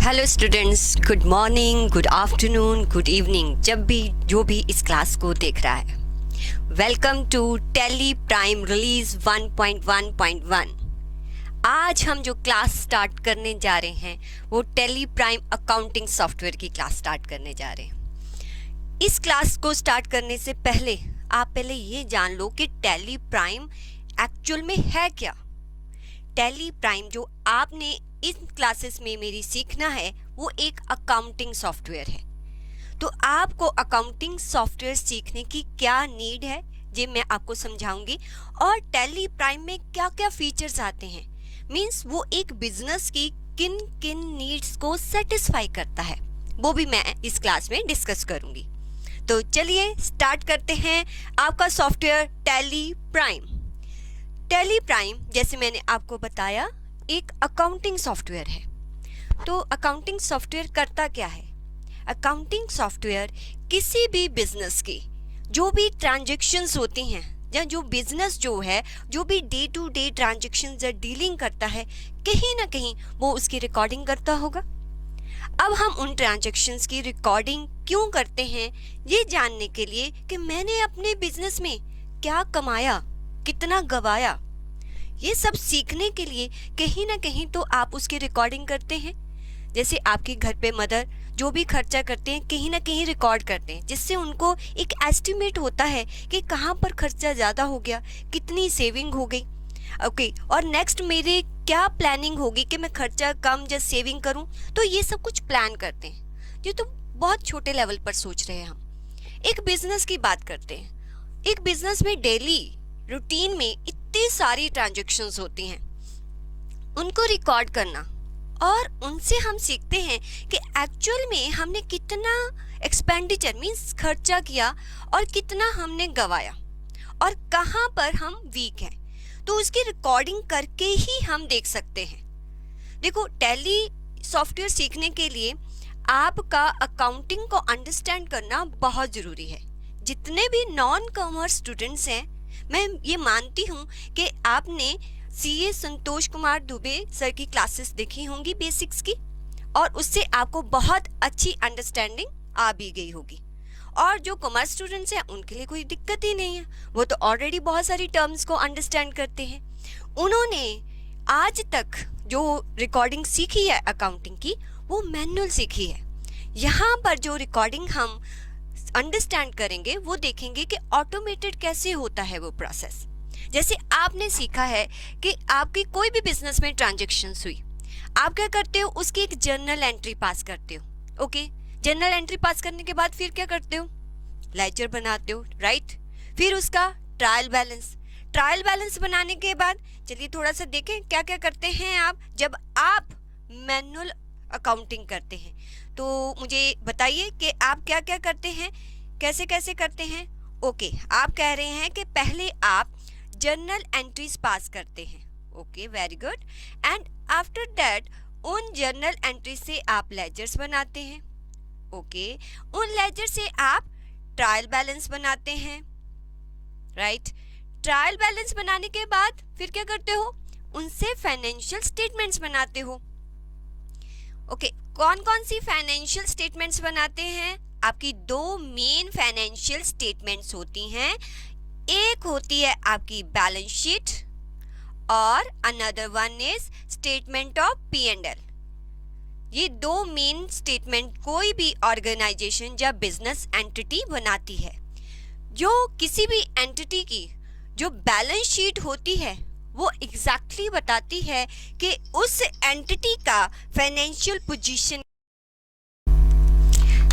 Hello students, good morning, good afternoon, good evening, जब भी जो भी इस क्लास को देख रहा है। Welcome to Tally Prime release 1.1.1। आज हम जो क्लास स्टार्ट करने जा रहे हैं वो टैली प्राइम अकाउंटिंग सॉफ्टवेयर की क्लास स्टार्ट करने जा रहे हैं। इस क्लास को स्टार्ट करने से पहले आप पहले ये जान लो कि टैली प्राइम एक्चुअल में है क्या। टैली प्राइम जो आपने इन क्लासेस में मेरी सीखना है वो एक अकाउंटिंग सॉफ्टवेयर है। तो आपको अकाउंटिंग सॉफ्टवेयर सीखने की क्या नीड है ये मैं आपको समझाऊंगी, और टैली प्राइम में क्या क्या फीचर्स आते हैं, मींस वो एक बिजनेस की किन किन नीड्स को सेटिस्फाई करता है, वो भी मैं इस क्लास में डिस्कस करूंगी। तो चलिए स्टार्ट करते हैं आपका software tally prime. Tally prime जैसे मैंने आपको बताया एक अकाउंटिंग सॉफ्टवेयर है। तो अकाउंटिंग सॉफ्टवेयर करता क्या है? अकाउंटिंग सॉफ्टवेयर किसी भी बिजनेस की जो भी ट्रांजैक्शंस होती हैं या जो बिजनेस जो है जो भी डे टू डे ट्रांजैक्शंस या डीलिंग करता है, कहीं ना कहीं वो उसकी रिकॉर्डिंग करता होगा। अब हम उन ट्रांजैक्शंस की रिकॉर्डिंग क्यों करते हैं ये जानने के लिए कि मैंने अपने बिजनेस में क्या कमाया, कितना गवाया, ये सब सीखने के लिए कहीं ना कहीं तो आप उसकी रिकॉर्डिंग करते हैं। जैसे आपके घर पे मदर जो भी खर्चा करते हैं कहीं ना कहीं रिकॉर्ड करते हैं, जिससे उनको एक एस्टिमेट होता है कि कहाँ पर खर्चा ज़्यादा हो गया, कितनी सेविंग हो गई। ओके, और नेक्स्ट मेरे क्या प्लानिंग होगी कि मैं खर्चा कम या सेविंग करूं, तो ये सब कुछ प्लान करते हैं। ये तो बहुत छोटे लेवल पर सोच रहे हैं हम। एक बिजनेस की बात करते हैं। एक बिजनेस में डेली रूटीन में इतनी सारी ट्रांजैक्शंस होती हैं, उनको रिकॉर्ड करना, और उनसे हम सीखते हैं कि एक्चुअल में हमने कितना एक्सपेंडिचर मींस खर्चा किया और कितना हमने गवाया और कहाँ पर हम वीक हैं। तो उसकी रिकॉर्डिंग करके ही हम देख सकते हैं। देखो, टैली सॉफ्टवेयर सीखने के लिए आपका अकाउंटिंग को अंडरस्टैंड करना बहुत ज़रूरी है। जितने भी नॉन कॉमर्स स्टूडेंट्स हैं, मैं ये मानती हूँ कि आपने सीए संतोष कुमार दुबे सर की क्लासेस देखी होंगी बेसिक्स की, और उससे आपको बहुत अच्छी अंडरस्टैंडिंग आ भी गई होगी। और जो कॉमर्स स्टूडेंट्स हैं उनके लिए कोई दिक्कत ही नहीं है, वो तो ऑलरेडी बहुत सारी टर्म्स को अंडरस्टैंड करते हैं। उन्होंने आज तक जो रिकॉर्डिंग सीखी है अकाउंटिंग की वो मैनुअल सीखी है। यहाँ पर जो रिकॉर्डिंग हम अंडरस्टैंड करेंगे वो देखेंगे कि ऑटोमेटेड कैसे होता है वो प्रोसेस। जैसे आपने सीखा है कि आपकी कोई भी बिजनेस में ट्रांजैक्शंस हुई, आप क्या करते हो, उसकी एक जर्नल एंट्री पास करते हो। ओके, जर्नल एंट्री पास करने के बाद फिर क्या करते हो, लेजर बनाते हो, राइट। फिर उसका ट्रायल बैलेंस बनाने के बाद चलिए थोड़ा सा देखें क्या क्या करते हैं आप जब आप मैनुअल अकाउंटिंग करते हैं। तो मुझे बताइए कि आप क्या क्या करते हैं, कैसे कैसे करते हैं। ओके, आप कह रहे हैं कि पहले आप जर्नल एंट्रीज पास करते हैं। Okay, very good. And after that उन जर्नल एंट्री से आप लेजर्स बनाते हैं। ओके, उन लेजर से आप ट्रायल बैलेंस बनाते हैं, राइट। ट्रायल बैलेंस बनाने के बाद फिर क्या करते हो, उनसे फाइनेंशियल स्टेटमेंट्स बनाते हो। ओके, कौन कौन सी फाइनेंशियल स्टेटमेंट्स बनाते हैं? आपकी दो मेन फाइनेंशियल स्टेटमेंट्स होती हैं। एक होती है आपकी बैलेंस शीट और another one is statement of P&L। ये दो मेन स्टेटमेंट कोई भी ऑर्गेनाइजेशन या बिजनेस एंटिटी बनाती है। जो किसी भी एंटिटी की जो बैलेंस शीट होती है वो एग्जैक्टली बताती है कि उस एंटिटी का financial position.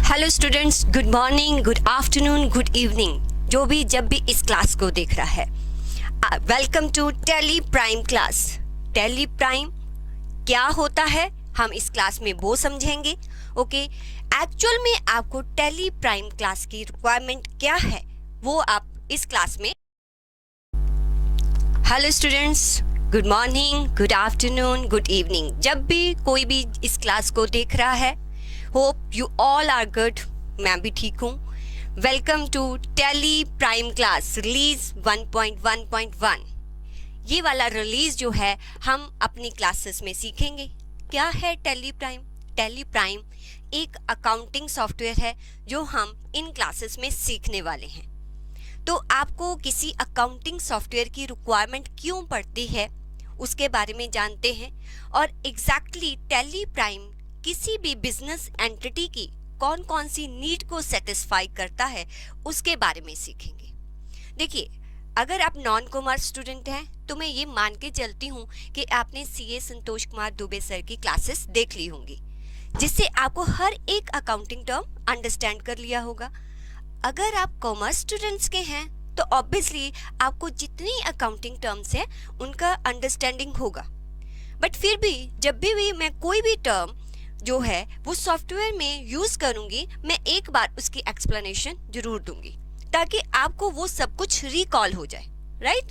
Hello students, good morning, good afternoon, good evening, जो भी जब भी इस क्लास को देख रहा है। Welcome to Tally Prime class. Tally Prime क्या होता है हम इस क्लास में वो समझेंगे। ओके, एक्चुअल में आपको टैली प्राइम क्लास की रिक्वायरमेंट क्या है वो आप इस क्लास में। Hello students, good morning, good afternoon, good evening, जब भी कोई भी इस क्लास को देख रहा है। Hope you all are good, मैं भी ठीक हूँ। Welcome to Tally Prime class release 1.1.1। ये वाला रिलीज जो है हम अपनी क्लासेस में सीखेंगे। क्या है टैली प्राइम? टैली प्राइम एक अकाउंटिंग सॉफ्टवेयर है जो हम इन क्लासेस में सीखने वाले हैं। तो आपको किसी अकाउंटिंग सॉफ्टवेयर की रिक्वायरमेंट क्यों पड़ती है उसके बारे में जानते हैं, और एग्जैक्टली टैली प्राइम किसी भी बिजनेस एंटिटी की कौन कौन सी नीड को सेटिस्फाई करता है उसके बारे में सीखेंगे। देखिए, अगर आप नॉन कॉमर्स स्टूडेंट हैं तो मैं ये मान के चलती हूँ कि आपने सीए संतोष कुमार दुबे सर की क्लासेस देख ली होंगी, जिससे आपको हर एक अकाउंटिंग टर्म अंडरस्टैंड कर लिया होगा। अगर आप कॉमर्स स्टूडेंट्स के हैं तो ऑब्वियसली आपको जितनी अकाउंटिंग टर्म्स हैं उनका अंडरस्टैंडिंग होगा, बट फिर भी जब भी मैं कोई भी टर्म जो है वो सॉफ्टवेयर में यूज करूंगी, मैं एक बार उसकी एक्सप्लेनेशन जरूर दूंगी ताकि आपको वो सब कुछ रिकॉल हो जाए, राइट।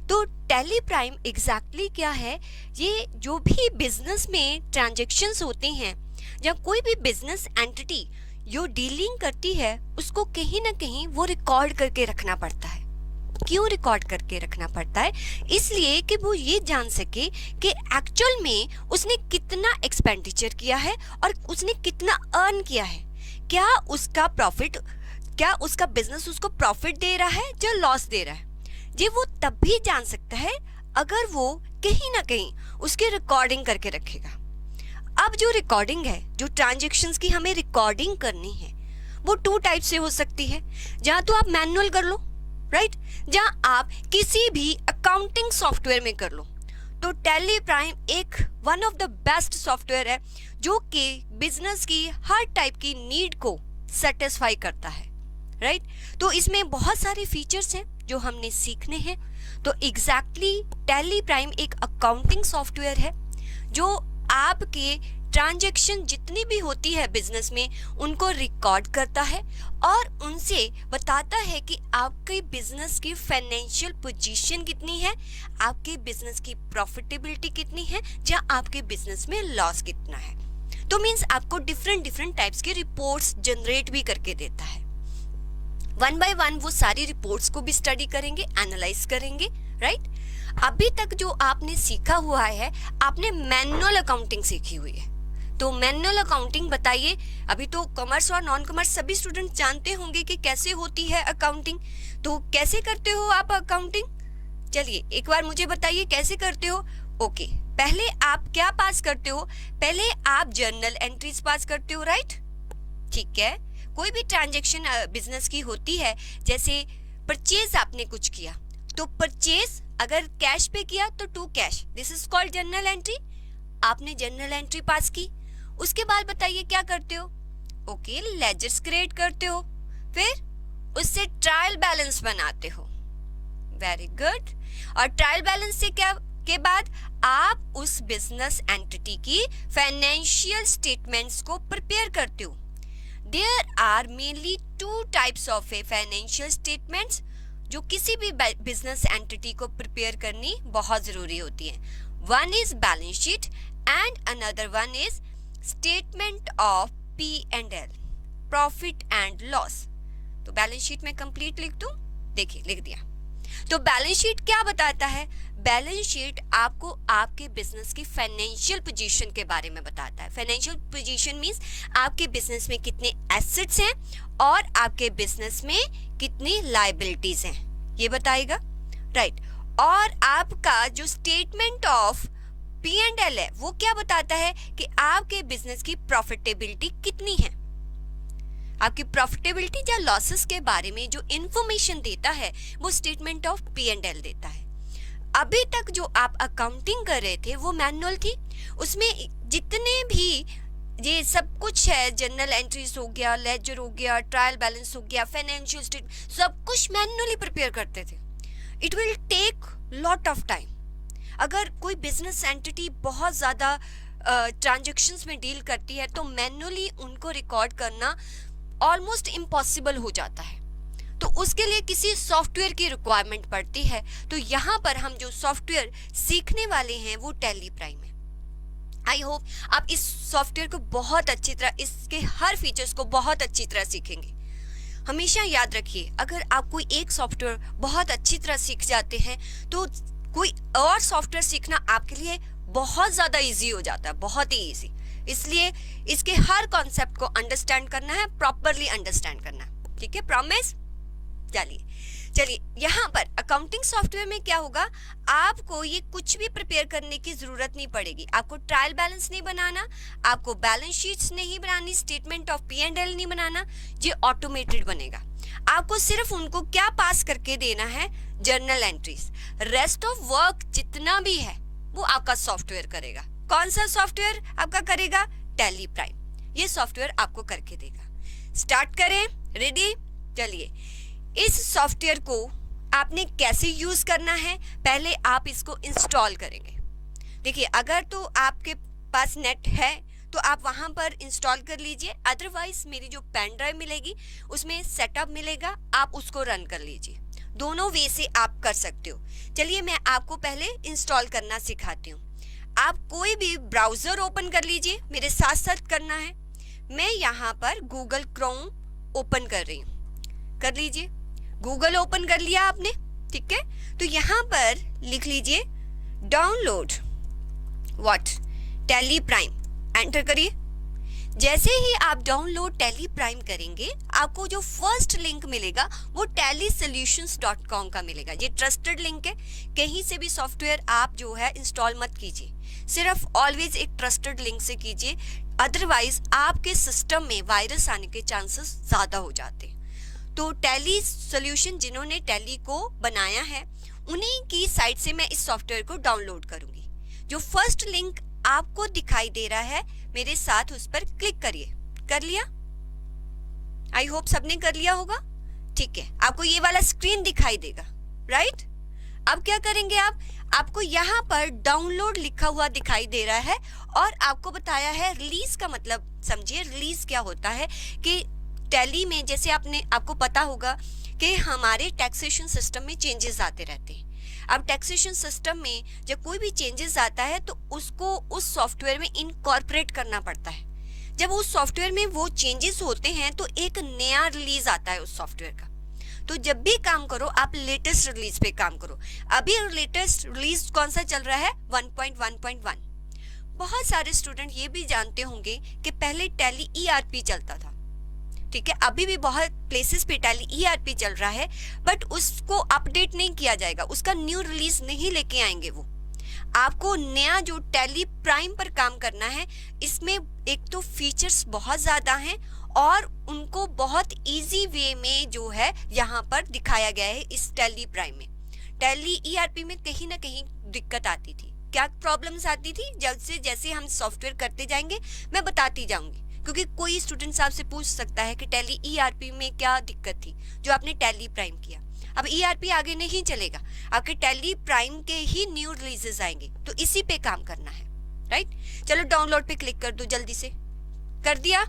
तो टैली प्राइम एग्जैक्टली क्या है? ये जो भी बिजनेस में ट्रांजैक्शंस होती हैं या कोई भी बिजनेस एंटिटी जो डीलिंग करती है उसको कहीं ना कहीं वो रिकॉर्ड करके रखना पड़ता है। क्यों रिकॉर्ड करके रखना पड़ता है? इसलिए कि वो ये जान सके कि एक्चुअल में उसने कितना एक्सपेंडिचर किया है और उसने कितना अर्न किया है। क्या उसका प्रॉफिट, क्या उसका बिजनेस उसको प्रॉफिट दे रहा है या लॉस दे रहा है? ये वो तब भी जान सकता है अगर वो कहीं ना कहीं उसकी रिकॉर्डिंग करके रखेगा। अब जो रिकॉर्डिंग है, जो ट्रांजैक्शंस की हमें रिकॉर्डिंग करनी है, वो 2 टाइप से हो सकती है। जहाँ तो आप मैनुअल कर लो, राइट, जहाँ आप किसी भी अकाउंटिंग सॉफ्टवेयर में कर लो। तो टैली प्राइम एक one of the best software है जो कि बिजनेस की हर टाइप की नीड को सेटिस्फाई करता है, राइट। तो इसमें बहुत सारे फीचर्स हैं जो हमने सीखने हैं। तो एग्जैक्टली टैली प्राइम एक अकाउंटिंग सॉफ्टवेयर है जो आपके ट्रांजैक्शन जितनी भी होती है बिजनेस में उनको रिकॉर्ड करता है और उनसे बताता है कि आपके बिजनेस की फाइनेंशियल पोजीशन कितनी है, आपके बिजनेस की प्रॉफिटेबिलिटी कितनी है, या आपके बिजनेस में लॉस कितना है। तो मींस आपको डिफरेंट टाइप्स की रिपोर्ट्स जनरेट भी करके देता है। 1 बाय 1 वो सारी रिपोर्ट्स को भी स्टडी करेंगे, एनालाइज करेंगे, राइट। अभी तक जो आपने सीखा हुआ है, आपने मैनुअल अकाउंटिंग सीखी हुई है। तो मैनुअल अकाउंटिंग बताइए, अभी तो कॉमर्स और नॉन कॉमर्स सभी स्टूडेंट जानते होंगे कि कैसे होती है अकाउंटिंग। तो कैसे करते हो आप अकाउंटिंग? चलिए एक बार मुझे बताइए कैसे करते हो। ओके, पहले आप क्या पास करते हो? पहले आप जर्नल एंट्रीज पास करते हो, राइट। ठीक है, कोई भी ट्रांजैक्शन बिजनेस की होती है, जैसे परचेज आपने कुछ किया तो परचेज अगर कैश पे किया तो to cash, this is called journal entry. आपने जर्नल एंट्री पास की। उसके बाद बताइए क्या करते हो? ओके, लेजर्स क्रिएट करते हो, फिर उससे ट्रायल बैलेंस बनाते हो। Very good. और ट्रायल बैलेंस से क्या के बाद आप उस बिजनेस एंटिटी की फाइनेंशियल स्टेटमेंट्स को प्रिपेयर करते हो। There are mainly 2 types of financial statements जो किसी भी बिजनेस एंटिटी को प्रिपेयर करनी बहुत जरूरी होती है। One is balance sheet and another one is statement of P&L, profit and loss. तो बैलेंस शीट में कंप्लीट लिख दूं? देखिए लिख दिया। तो बैलेंस शीट क्या बताता है? बैलेंस शीट आपको आपके बिजनेस की फाइनेंशियल पोजीशन के बारे में बताता है। फाइनेंशियल पोजीशन मींस आपके बिजनेस में कितने एसेट्स हैं और आपके बिजनेस में कितनी लायबिलिटीज हैं, ये बताएगा, राइट। और आपका जो स्टेटमेंट ऑफ P&L है वो क्या बताता है कि आपके बिजनेस की प्रॉफिटेबिलिटी कितनी है। आपकी प्रॉफिटेबिलिटी या लॉसेस के बारे में जो इंफॉर्मेशन देता है वो स्टेटमेंट ऑफ P&L देता है। अभी तक जो आप अकाउंटिंग कर रहे थे वो मैनुअल थी, उसमें जितने भी ये सब कुछ है, जर्नल एंट्रीज हो गया, लेजर हो गया, ट्रायल बैलेंस हो गया, फाइनेंशियल स्टेटमेंट, सब कुछ मैनुअली प्रिपेयर करते थे। It will take lot of time. अगर कोई बिजनेस एंटिटी बहुत ज़्यादा ट्रांजैक्शंस में डील करती है तो मैनुअली उनको रिकॉर्ड करना ऑलमोस्ट इम्पॉसिबल हो जाता है। तो उसके लिए किसी सॉफ्टवेयर की रिक्वायरमेंट पड़ती है। तो यहाँ पर हम जो सॉफ्टवेयर सीखने वाले हैं वो टैली प्राइम है। आई होप आप इस सॉफ्टवेयर को बहुत अच्छी तरह, इसके हर फीचर्स को बहुत अच्छी तरह सीखेंगे। हमेशा याद रखिए, अगर आप कोई एक सॉफ्टवेयर बहुत अच्छी तरह सीख जाते हैं तो कोई और सॉफ्टवेयर सीखना आपके लिए बहुत ज़्यादा इजी हो जाता है, बहुत ही इजी। इसलिए इसके हर कॉन्सेप्ट को अंडरस्टैंड करना है, प्रॉपरली अंडरस्टैंड करना है, ठीक है, प्रॉमिस। चलिए यहाँ पर अकाउंटिंग सॉफ्टवेयर में क्या होगा, आपको ये कुछ भी प्रिपेयर करने की जरूरत नहीं पड़ेगी। आपको ट्रायल बैलेंस नहीं बनाना, आपको बैलेंस शीट्स नहीं बनानी, स्टेटमेंट ऑफ P&L नहीं बनाना, ये ऑटोमेटेड बनेगा। आपको सिर्फ उनको क्या पास करके देना है, journal entries. Rest of work जितना भी है वो आपका सॉफ्टवेयर करेगा। कौन सा सॉफ्टवेयर आपका करेगा, टैली प्राइम। ये सॉफ्टवेयर आपको करके देगा। स्टार्ट करें, रेडी। चलिए, इस सॉफ्टवेयर को आपने कैसे यूज करना है, पहले आप इसको इंस्टॉल करेंगे। देखिए, अगर तो आपके पास नेट है तो आप वहां पर इंस्टॉल कर लीजिए, अदरवाइज मेरी जो पेन ड्राइव मिलेगी उसमें सेटअप मिलेगा, आप उसको रन कर लीजिए। दोनों वे से आप कर सकते हो। चलिए, मैं आपको पहले इंस्टॉल करना सिखाती हूँ। आप कोई भी ब्राउजर ओपन कर लीजिए, मेरे साथ साथ करना है। मैं यहाँ पर गूगल क्रोम ओपन कर रही हूँ, कर लीजिए। गूगल ओपन कर लिया आपने, ठीक है। तो यहाँ पर लिख लीजिए download what, tally prime, enter करिए। जैसे ही आप डाउनलोड टैली प्राइम करेंगे, आपको जो फर्स्ट लिंक मिलेगा वो tallysolutions.com का मिलेगा। ये ट्रस्टेड लिंक है, कहीं से भी सॉफ्टवेयर आप जो है इंस्टॉल मत कीजिए, सिर्फ ऑलवेज एक ट्रस्टेड लिंक से कीजिए, अदरवाइज आपके सिस्टम में वायरस आने के चांसेस ज्यादा हो जाते हैं। तो टैली सोल्यूशन जिन्होंने टैली को बनाया है, उन्हीं की साइट से मैं इस सॉफ्टवेयर को डाउनलोड करूंगी। जो फर्स्ट लिंक आपको दिखाई दे रहा है, मेरे साथ उस पर क्लिक करिए। कर लिया? आई होप सबने कर लिया होगा, ठीक है। आपको ये वाला स्क्रीन दिखाई देगा, राइट। अब क्या करेंगे आप, आपको यहाँ पर डाउनलोड लिखा हुआ दिखाई दे रहा है और आपको बताया है रिलीज का मतलब समझिए। रिलीज क्या होता है कि टैली में जैसे आपको पता होगा कि हमारे टैक्सेशन सिस्टम में चेंजेस आते रहते हैं। अब टैक्सेशन सिस्टम में जब कोई भी चेंजेस आता है तो उसको उस सॉफ्टवेयर में इनकॉर्पोरेट करना पड़ता है। जब उस सॉफ्टवेयर में वो चेंजेस होते हैं तो एक नया रिलीज आता है उस सॉफ्टवेयर का। तो जब भी काम करो आप लेटेस्ट रिलीज पे काम करो। अभी लेटेस्ट रिलीज कौन सा चल रहा है, 1.1.1। बहुत सारे स्टूडेंट ये भी जानते होंगे कि पहले टैली ERP चलता था, ठीक है। अभी भी बहुत प्लेसेस पे टैली ERP चल रहा है, बट उसको अपडेट नहीं किया जाएगा, उसका न्यू रिलीज नहीं लेके आएंगे वो। आपको नया जो टैली प्राइम पर काम करना है, इसमें एक तो फीचर्स बहुत ज्यादा हैं और उनको बहुत इजी वे में जो है यहाँ पर दिखाया गया है इस टैली प्राइम में। टैली ERP में कहीं ना कहीं दिक्कत आती थी। क्या प्रॉब्लम्स आती थी, जैसे जैसे हम सॉफ्टवेयर करते जाएंगे मैं बताती जाऊंगी, क्योंकि कोई स्टूडेंट आपसे पूछ सकता है कि टैली ERP में क्या दिक्कत थी जो आपने टैली प्राइम किया। अब ERP आगे नहीं चलेगा, आपके टैली प्राइम के ही न्यू रिलीजेस आएंगे, तो इसी पे काम करना है, राइट। चलो डाउनलोड पे क्लिक कर दो, जल्दी से कर दिया,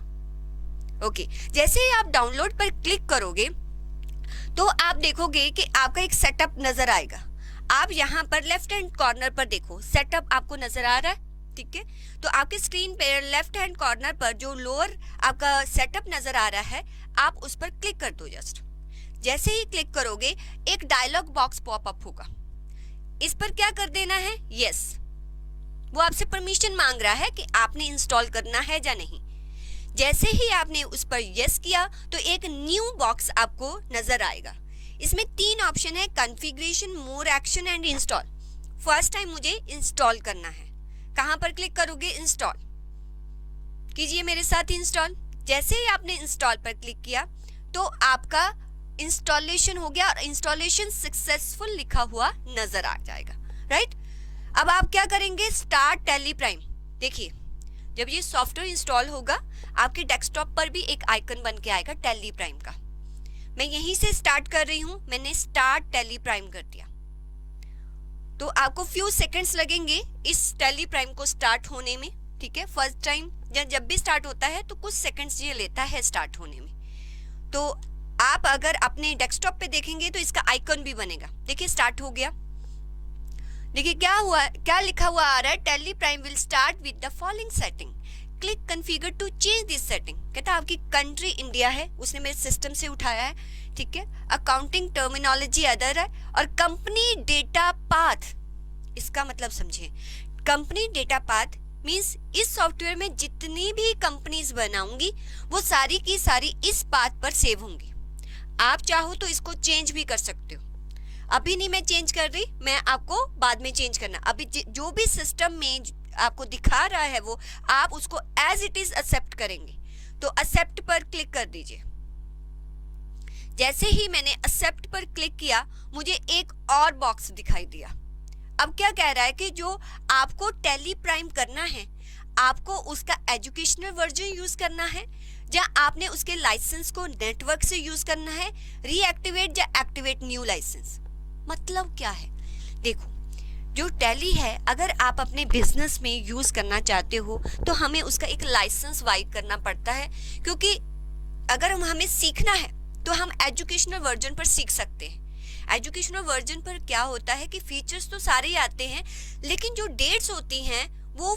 ओके। जैसे ही आप डाउनलोड पर क्लिक करोगे तो आप देखोगे कि आपका एक सेटअप नजर आएगा। आप यहाँ पर लेफ्ट हैंड कॉर्नर पर देखो, सेटअप आपको नजर आ रहा है, ठीक है। तो आपके स्क्रीन पे लेफ्ट हैंड कॉर्नर पर जो लोअर आपका सेटअप नजर आ रहा है, आप उस पर क्लिक कर दो जस्ट। जैसे ही क्लिक करोगे एक डायलॉग बॉक्स पॉपअप होगा, इस पर क्या कर देना है, यस। वो आपसे परमिशन मांग रहा है कि आपने इंस्टॉल करना है या नहीं। जैसे ही आपने उस पर यस किया तो एक न्यू बॉक्स आपको नजर आएगा। इसमें 3 ऑप्शन है, configuration, more action and install. First time मुझे इंस्टॉल करना है, कहां पर क्लिक करोगे, इंस्टॉल कीजिए मेरे साथ इंस्टॉल। जैसे ही आपने इंस्टॉल पर क्लिक किया तो आपका इंस्टॉलेशन हो गया और इंस्टॉलेशन सक्सेसफुल लिखा हुआ नजर आ जाएगा, राइट। अब आप क्या करेंगे, स्टार्ट टैली प्राइम। देखिए, जब ये सॉफ्टवेयर इंस्टॉल होगा आपके डेस्कटॉप पर भी एक आइकन बन के आएगा टैली प्राइम का। मैं यहीं से स्टार्ट कर रही हूं, मैंने स्टार्ट टैली प्राइम कर दिया। तो आपको फ्यू सेकंड्स लगेंगे इस टैली प्राइम को स्टार्ट होने में, ठीक है। फर्स्ट टाइम जब भी स्टार्ट होता है तो कुछ सेकंड्स ये लेता है स्टार्ट होने में। तो आप अगर अपने डेस्कटॉप पे देखेंगे तो इसका आइकन भी बनेगा। देखिए स्टार्ट हो गया। देखिए क्या हुआ, क्या लिखा हुआ आ रहा है, Tally Prime will start with the following setting, click configure to change this setting. कहता है आपकी कंट्री इंडिया है, उसने मेरे सिस्टम से उठाया है, ठीक है। अकाउंटिंग टर्मिनोलॉजी अदर है और कंपनी डेटा पाथ, इसका मतलब समझिए। कंपनी डेटा पाथ मीन्स इस सॉफ्टवेयर में जितनी भी कंपनीज बनाऊंगी वो सारी की सारी इस पाथ पर सेव होंगी। आप चाहो तो इसको चेंज भी कर सकते हो। अभी नहीं मैं चेंज कर रही, मैं आपको बाद में चेंज करना। अभी जो भी सिस्टम में आपको दिखा रहा है वो आप उसको एज इट इज एक्सेप्ट करेंगे। तो एक्सेप्ट पर क्लिक कर दीजिए। जैसे ही मैंने एक्सेप्ट पर क्लिक किया मुझे एक और बॉक्स दिखाई दिया। अब क्या कह रहा है कि जो आपको टैली प्राइम करना है, आपको उसका एजुकेशनल वर्जन यूज करना है या आपने उसके लाइसेंस को नेटवर्क से यूज करना है, रीएक्टिवेट या एक्टिवेट न्यू लाइसेंस। मतलब क्या है, देखो जो टैली है अगर आप अपने बिजनेस में यूज करना चाहते हो तो हमें उसका एक लाइसेंस वाइड करना पड़ता है, क्योंकि अगर हमें सीखना है तो हम एजुकेशनल वर्जन पर सीख सकते हैं। एजुकेशनल वर्जन पर क्या होता है कि फीचर्स तो सारे ही आते हैं, लेकिन जो डेट्स होती हैं वो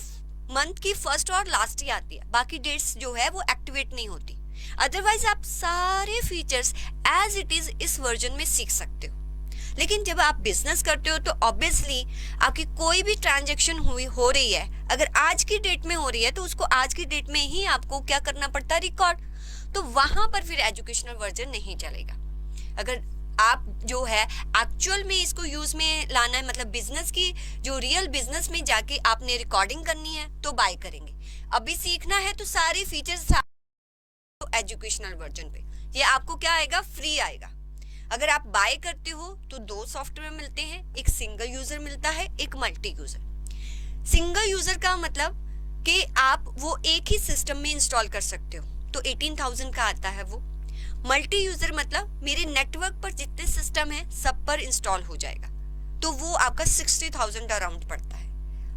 मंथ की फर्स्ट और लास्ट ही आती है, बाकी डेट्स जो है वो एक्टिवेट नहीं होती। अदरवाइज आप सारे फीचर्स एज इट इज इस वर्जन में सीख सकते हो। लेकिन जब आप बिजनेस करते हो तो ऑब्वियसली आपकी कोई भी ट्रांजैक्शन हो रही है, अगर आज की डेट में हो रही है तो उसको आज की डेट में ही आपको क्या करना पड़ता है, रिकॉर्ड। तो वहां पर फिर एजुकेशनल वर्जन नहीं चलेगा। अगर आप जो है एक्चुअल में इसको यूज में लाना है, मतलब बिजनेस की जो रियल बिजनेस में जाके आपने रिकॉर्डिंग करनी है तो बाय करेंगे। अभी सीखना है तो सारे फीचर्स एजुकेशनल वर्जन पे, ये आपको क्या आएगा, फ्री आएगा। अगर आप बाय करते हो तो दो सॉफ्टवेयर मिलते हैं, एक सिंगल यूजर मिलता है, एक मल्टी यूजर। सिंगल यूजर का मतलब कि आप वो एक ही सिस्टम में इंस्टॉल कर सकते हो, तो 18,000 का आता है वो। मल्टी यूजर मतलब मेरे नेटवर्क पर जितने सिस्टम है सब पर इंस्टॉल हो जाएगा, तो वो आपका 60,000 अराउंड पड़ता है।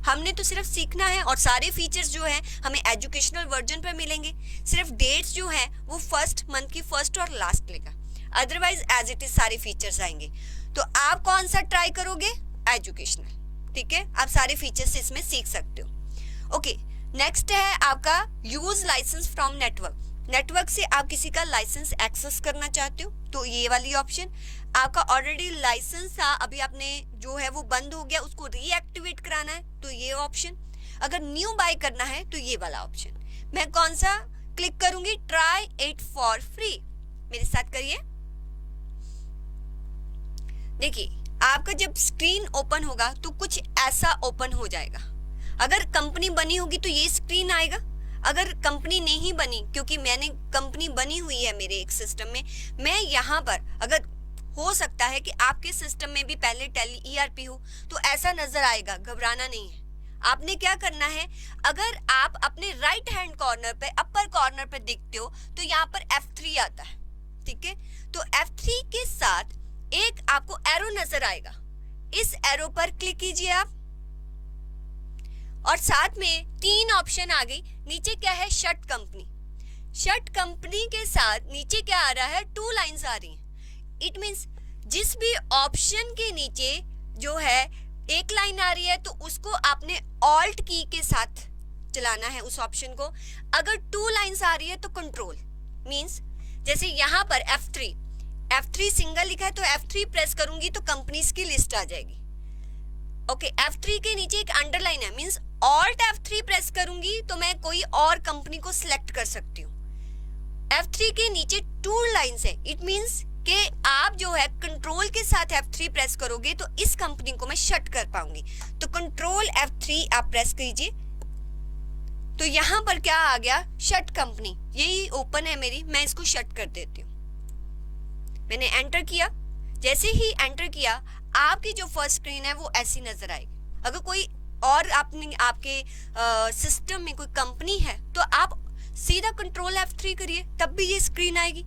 हमने तो सिर्फ सीखना है और सारे फीचर्स जो है हमें एजुकेशनल वर्जन पर मिलेंगे। सिर्फ डेट्स जो है वो फर्स्ट मंथ की फर्स्ट और लास्ट लेगा, अदरवाइज एज इट इज सारे फीचर्स आएंगे। तो आप कौन सा ट्राई करोगे, एजुकेशनल, ठीक है। आप सारे फीचर्स इसमें सीख सकते हो। ओके, नेक्स्ट है आपका use license from network. Network से आप किसी का लाइसेंस एक्सेस करना चाहते हो तो ये वाली ऑप्शन। आपका ऑलरेडी लाइसेंस था, अभी आपने जो है वो बंद हो गया, उसको रीएक्टिवेट कराना है तो ये ऑप्शन। अगर न्यू बाय करना है तो ये वाला ऑप्शन। मैं कौन सा क्लिक करूंगी, ट्राई इट फॉर फ्री। मेरे साथ करिए। देखिए आपका जब स्क्रीन ओपन होगा तो कुछ ऐसा ओपन हो जाएगा। अगर कंपनी बनी होगी तो ये स्क्रीन आएगा। अगर कंपनी नहीं बनी, क्योंकि मैंने कंपनी बनी हुई है मेरे एक सिस्टम में, मैं यहाँ पर, अगर हो सकता है कि आपके सिस्टम में भी पहले टैली ईआरपी हो तो ऐसा नजर आएगा, घबराना नहीं है। आपने क्या करना है, अगर आप अपने राइट हैंड कॉर्नर पे अपर कॉर्नर पे देखते हो तो यहाँ पर F3 आता है, ठीक है। तो F3 के साथ एक आपको एरो नजर आएगा, इस एरो पर क्लिक कीजिए आप, और साथ में 3 ऑप्शन आ गई। नीचे क्या है, शट कंपनी। शट कंपनी के साथ नीचे क्या आ रहा है, 2 लाइंस आ रही हैं। इट मींस जिस भी ऑप्शन के नीचे जो है एक लाइन आ रही है तो उसको आपने ऑल्ट की के साथ चलाना है उस ऑप्शन को। अगर 2 लाइंस आ रही है तो कंट्रोल, मींस जैसे यहाँ पर F3 सिंगल लिखा है तो F3 प्रेस करूंगी तो कंपनीज की लिस्ट आ जाएगी। ओके, F3 के नीचे एक अंडरलाइन है, मींस ऑल्ट F3 प्रेस करूंगी तो मैं कोई और कंपनी को सिलेक्ट कर सकती हूँ। F3 के नीचे 2 लाइंस है, इट मींस कि आप जो है कंट्रोल के साथ F3 प्रेस करोगे तो इस कंपनी को मैं शट कर पाऊंगी। तो कंट्रोल F3 आप प्रेस कीजिए तो यहाँ पर क्या आ गया, शट कंपनी। यही ओपन है मेरी, मैं इसको शट कर देती हूँ। मैंने एंटर किया, जैसे ही एंटर किया आपकी जो फर्स्ट स्क्रीन है वो ऐसी नजर आएगी। अगर कोई और आपके सिस्टम में कोई कंपनी है तो आप सीधा कंट्रोल F3 करिए, तब भी ये स्क्रीन आएगी।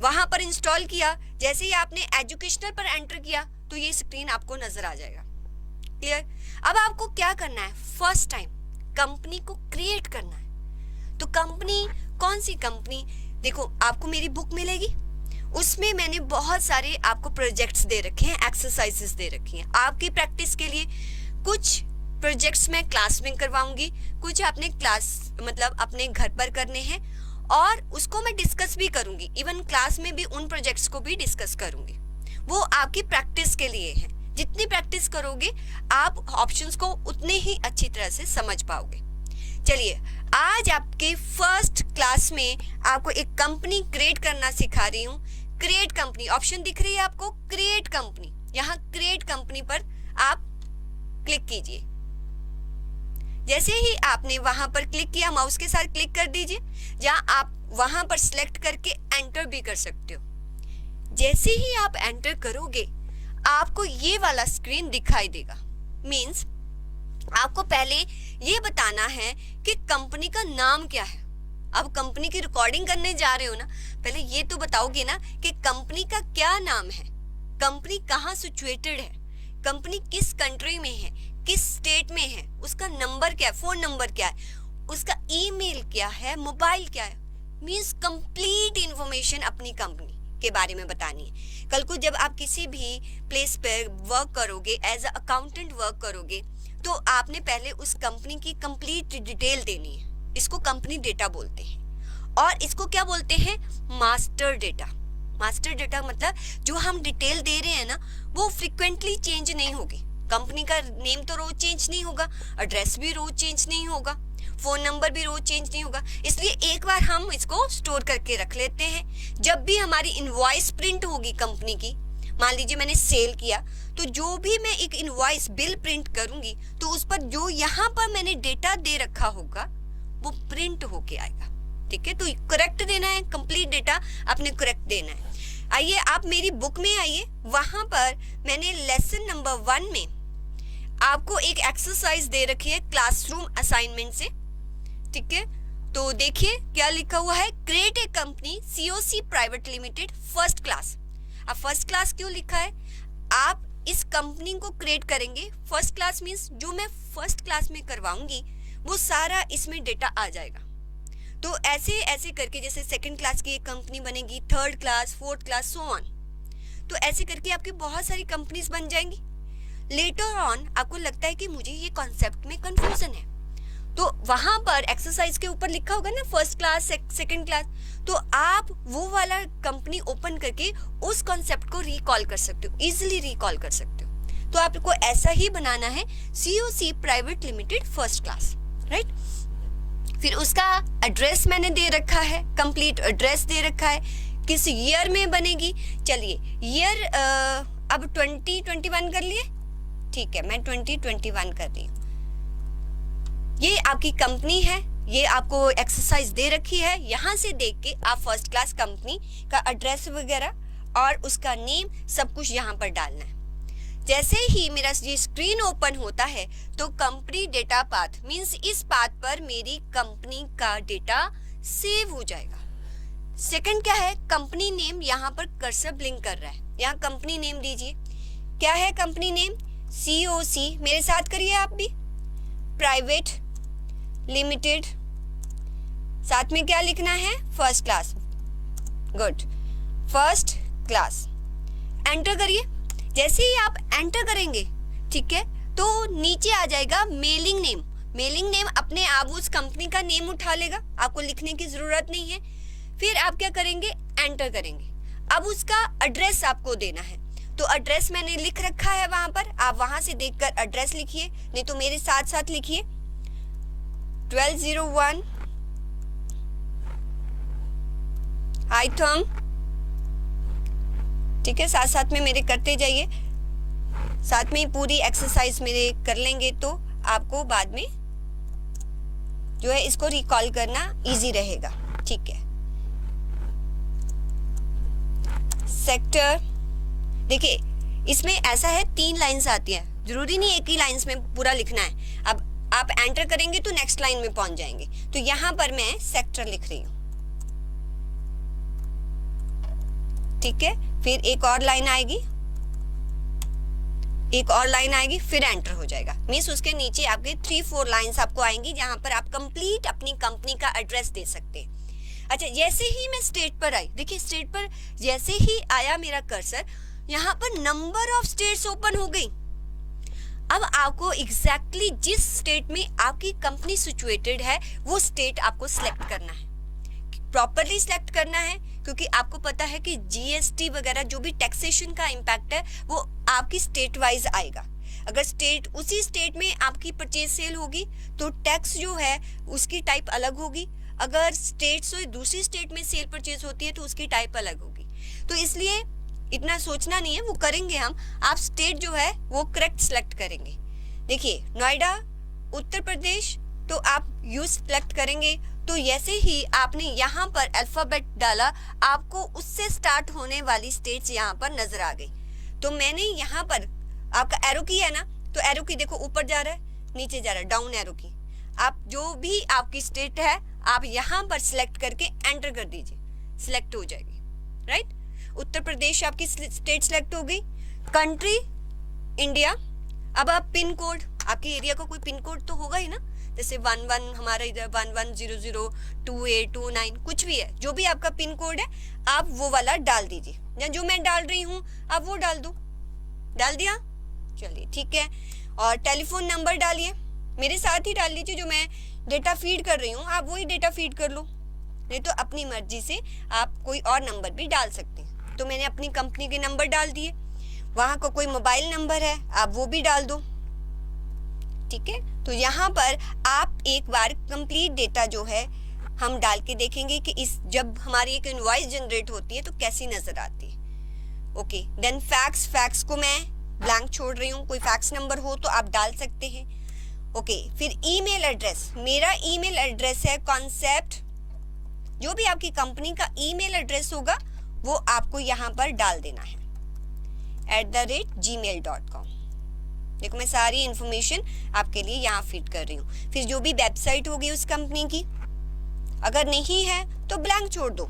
वहां पर इंस्टॉल किया, जैसे ही आपने एजुकेशनल पर एंटर किया तो ये स्क्रीन आपको नजर आ जाएगा। क्लियर। अब आपको क्या करना है, फर्स्ट टाइम कंपनी को क्रिएट करना है। तो कंपनी, कौन सी कंपनी, देखो आपको मेरी बुक मिलेगी, उसमें मैंने बहुत सारे आपको प्रोजेक्ट्स दे रखे हैं, एक्सरसाइजेस दे रखी हैं आपकी प्रैक्टिस के लिए। कुछ प्रोजेक्ट्स मैं क्लास में करवाऊंगी, कुछ आपने क्लास मतलब अपने घर पर करने हैं, और उसको मैं डिस्कस भी करूंगी। इवन क्लास में भी उन प्रोजेक्ट्स को भी डिस्कस करूंगी। वो आपकी प्रैक्टिस के लिए है। जितनी प्रैक्टिस करोगे आप ऑप्शंस को उतने ही अच्छी तरह से समझ पाओगे। चलिए आज आपके फर्स्ट क्लास में आपको एक कंपनी क्रिएट करना सिखा रही हूँ। क्रिएट कंपनी ऑप्शन दिख रही है आपको, क्रिएट कंपनी। यहाँ क्रिएट कंपनी पर आप क्लिक कीजिए। जैसे ही आपने वहां पर क्लिक किया, माउस के साथ क्लिक कर दीजिए, जहां आप वहां पर सिलेक्ट करके एंटर भी कर सकते हो। जैसे ही आप एंटर करोगे आपको ये वाला स्क्रीन दिखाई देगा। मींस आपको पहले ये बताना है कि कंपनी का नाम क्या है। अब कंपनी की रिकॉर्डिंग करने जा रहे हो ना, पहले ये तो बताओगे ना कि कंपनी का क्या नाम है, कंपनी कहाँ सिचुएटेड है, कंपनी किस कंट्री में है, किस स्टेट में है, उसका नंबर क्या है, फोन नंबर क्या है, उसका ईमेल क्या है, मोबाइल क्या है। मींस कंप्लीट इंफॉर्मेशन अपनी कंपनी के बारे में बतानी है। कल को जब आप किसी भी प्लेस पर वर्क करोगे, एज अ अकाउंटेंट वर्क करोगे, तो आपने पहले उस कंपनी की कंप्लीट डिटेल देनी है। इसको कंपनी डेटा बोलते हैं और इसको क्या बोलते हैं, मास्टर डेटा। मास्टर डेटा मतलब जो हम डिटेल दे रहे हैं ना, वो फ्रिक्वेंटली चेंज नहीं होगी। कंपनी का नेम तो रोज चेंज नहीं होगा, एड्रेस भी रोज चेंज नहीं होगा, फोन नंबर भी रोज चेंज नहीं होगा। इसलिए एक बार हम इसको स्टोर करके रख लेते हैं। जब भी हमारी इनवॉइस प्रिंट होगी कंपनी की, मान लीजिए मैंने सेल किया, तो जो भी मैं एक इनवॉइस बिल प्रिंट करूंगी तो उस पर जो यहाँ पर मैंने डेटा दे रखा होगा वो प्रिंट होके आएगा। ठीक है, तो करेक्ट देना है, कंप्लीट डेटा आपने करेक्ट देना है। आइए आप मेरी बुक में आइए, वहां पर मैंने लेसन नंबर 1 में आपको एक एक्सरसाइज दे रखी है क्लासरूम असाइनमेंट से। ठीक है, तो देखिए क्या लिखा हुआ है, create a company COC private limited first class. अब फर्स्ट क्लास क्यों लिखा है, आप इस कंपनी को क्रिएट करेंगे। फर्स्ट क्लास मींस जो मैं फर्स्ट क्लास में करवाऊंगी वो सारा इसमें डेटा आ जाएगा। तो ऐसे ऐसे करके जैसे सेकंड क्लास की एक कंपनी बनेगी, third class, fourth class, so on. तो ऐसे करके आपकी बहुत सारी कंपनीज बन जाएंगी। लेटर ऑन आपको लगता है कि मुझे ये कॉन्सेप्ट में कंफ्यूजन है, तो वहां पर एक्सरसाइज के ऊपर लिखा होगा ना फर्स्ट क्लास, सेकंड क्लास, तो आप वो वाला कंपनी ओपन करके उस कॉन्सेप्ट को रिकॉल कर सकते हो, इजीली रिकॉल कर सकते हो। तो आपको ऐसा ही बनाना है, COC private limited first class, right. फिर उसका एड्रेस मैंने दे रखा है, कंप्लीट एड्रेस दे रखा है, किस ईयर में बनेगी। चलिए ईयर अब 2021 कर लिए, ठीक है, मैं 2021 कर रही हूँ। ये आपकी कंपनी है, ये आपको एक्सरसाइज दे रखी है। यहाँ से देख के आप फर्स्ट क्लास कंपनी का एड्रेस वगैरह और उसका नेम सब कुछ यहाँ पर डालना है। जैसे ही मेरा ये स्क्रीन ओपन होता है तो कंपनी डेटा पाथ मींस इस पाथ पर मेरी कंपनी का डेटा सेव हो जाएगा। सेकंड क्या है, कंपनी नेम, यहाँ पर कर्सर ब्लिंक कर रहा है, यहाँ कंपनी नेम दीजिए। क्या है कंपनी नेम, COC, मेरे साथ करिए आप भी, प्राइवेट लिमिटेड, साथ में क्या लिखना है, first class. Good, first class, enter करिए। जैसे ही आप एंटर करेंगे, ठीक है, तो नीचे आ जाएगा मेलिंग नेम। मेलिंग नेम अपने आप उस कंपनी का नेम उठा लेगा, आपको लिखने की जरूरत नहीं है। फिर आप क्या करेंगे, एंटर करेंगे। अब उसका एड्रेस आपको देना है, तो एड्रेस मैंने लिख रखा है वहां पर, आप वहां से देखकर एड्रेस लिखिए, नहीं तो मेरे साथ साथ लिखिए 1201 आइटम। ठीक है, साथ साथ में मेरे करते जाइए, साथ में ही पूरी एक्सरसाइज मेरे कर लेंगे तो आपको बाद में जो है इसको रिकॉल करना इजी रहेगा। ठीक है, सेक्टर, देखिए इसमें ऐसा है 3 लाइंस आती है, जरूरी नहीं एक ही लाइंस में पूरा लिखना है। अब आप एंटर करेंगे तो नेक्स्ट लाइन में पहुंच जाएंगे। तो यहां पर मैं सेक्टर लिख रही हूं, ठीक है। फिर एक और लाइन आएगी, एक और लाइन आएगी, फिर एंटर हो जाएगा। मींस उसके नीचे आपके 3-4 लाइंस आपको आएंगी जहां पर आप कंप्लीट अपनी कंपनी का एड्रेस दे सकते हैं। अच्छा, जैसे ही मैं स्टेट पर आई, देखिए स्टेट पर जैसे ही आया मेरा कर्सर, यहाँ पर नंबर ऑफ स्टेट्स ओपन हो गई। अब आपको एग्जैक्टली जिस स्टेट में आपकी कंपनी सिचुएटेड है वो स्टेट आपको सिलेक्ट करना है, प्रॉपरली सिलेक्ट करना है, क्योंकि आपको पता है कि GST वगैरह जो भी टैक्सेशन का इम्पैक्ट है वो आपकी स्टेट वाइज आएगा। अगर स्टेट उसी स्टेट में आपकी परचेज सेल होगी तो टैक्स जो है उसकी टाइप अलग होगी, अगर स्टेट से दूसरी स्टेट में सेल परचेज होती है तो उसकी टाइप अलग होगी। तो इसलिए इतना सोचना नहीं है, वो करेंगे हम। आप स्टेट जो है वो करेक्ट सेलेक्ट करेंगे। देखिए नोएडा उत्तर प्रदेश, तो आप यूज सेलेक्ट करेंगे तो जैसे ही आपने यहाँ पर अल्फाबेट डाला आपको उससे स्टार्ट होने वाली स्टेट्स यहाँ पर नजर आ गई। तो मैंने यहाँ पर आपका एरो की है ना, तो एरो की देखो ऊपर जा रहा है नीचे जा रहा है, डाउन एरो की। आप जो भी आपकी स्टेट है आप यहाँ पर सिलेक्ट करके एंटर कर दीजिए, सिलेक्ट हो जाएगी। राइट, उत्तर प्रदेश आपकी स्टेट सिलेक्ट हो गई। Country India. अब आप पिन कोड, आपके एरिया का कोई पिन कोड तो होगा ही ना, जैसे 11 हमारा इधर 11002829 कुछ भी है, जो भी आपका पिन कोड है आप वो वाला डाल दीजिए, या जो मैं डाल रही हूँ आप वो डाल दो। डाल दिया, चलिए ठीक है। और टेलीफोन नंबर डालिए, मेरे साथ ही डाल लीजिए, जो मैं डेटा फीड कर रही हूँ आप वही डेटा फीड कर लो, नहीं तो अपनी मर्जी से आप कोई और नंबर भी डाल सकते हैं। तो मैंने अपनी कंपनी के नंबर डाल दिए, वहाँ का कोई मोबाइल नंबर है आप वो भी डाल दो। ठीक है, तो यहाँ पर आप एक बार कंप्लीट डेटा जो है हम डाल के देखेंगे कि इस जब हमारी एक इनवॉइस जनरेट होती है तो कैसी नजर आती है। ओके, देन फैक्स को मैं ब्लैंक छोड़ रही हूँ, कोई फैक्स नंबर हो तो आप डाल सकते हैं। ओके, फिर ईमेल एड्रेस, मेरा ईमेल एड्रेस है कॉन्सेप्ट, जो भी आपकी कंपनी का ईमेल एड्रेस होगा वो आपको यहाँ पर डाल देना है @gmail.com। देखो मैं सारी इंफॉर्मेशन आपके लिए यहाँ फिट कर रही हूँ। फिर जो भी वेबसाइट होगी उस कंपनी की, अगर नहीं है तो ब्लैंक छोड़ दो,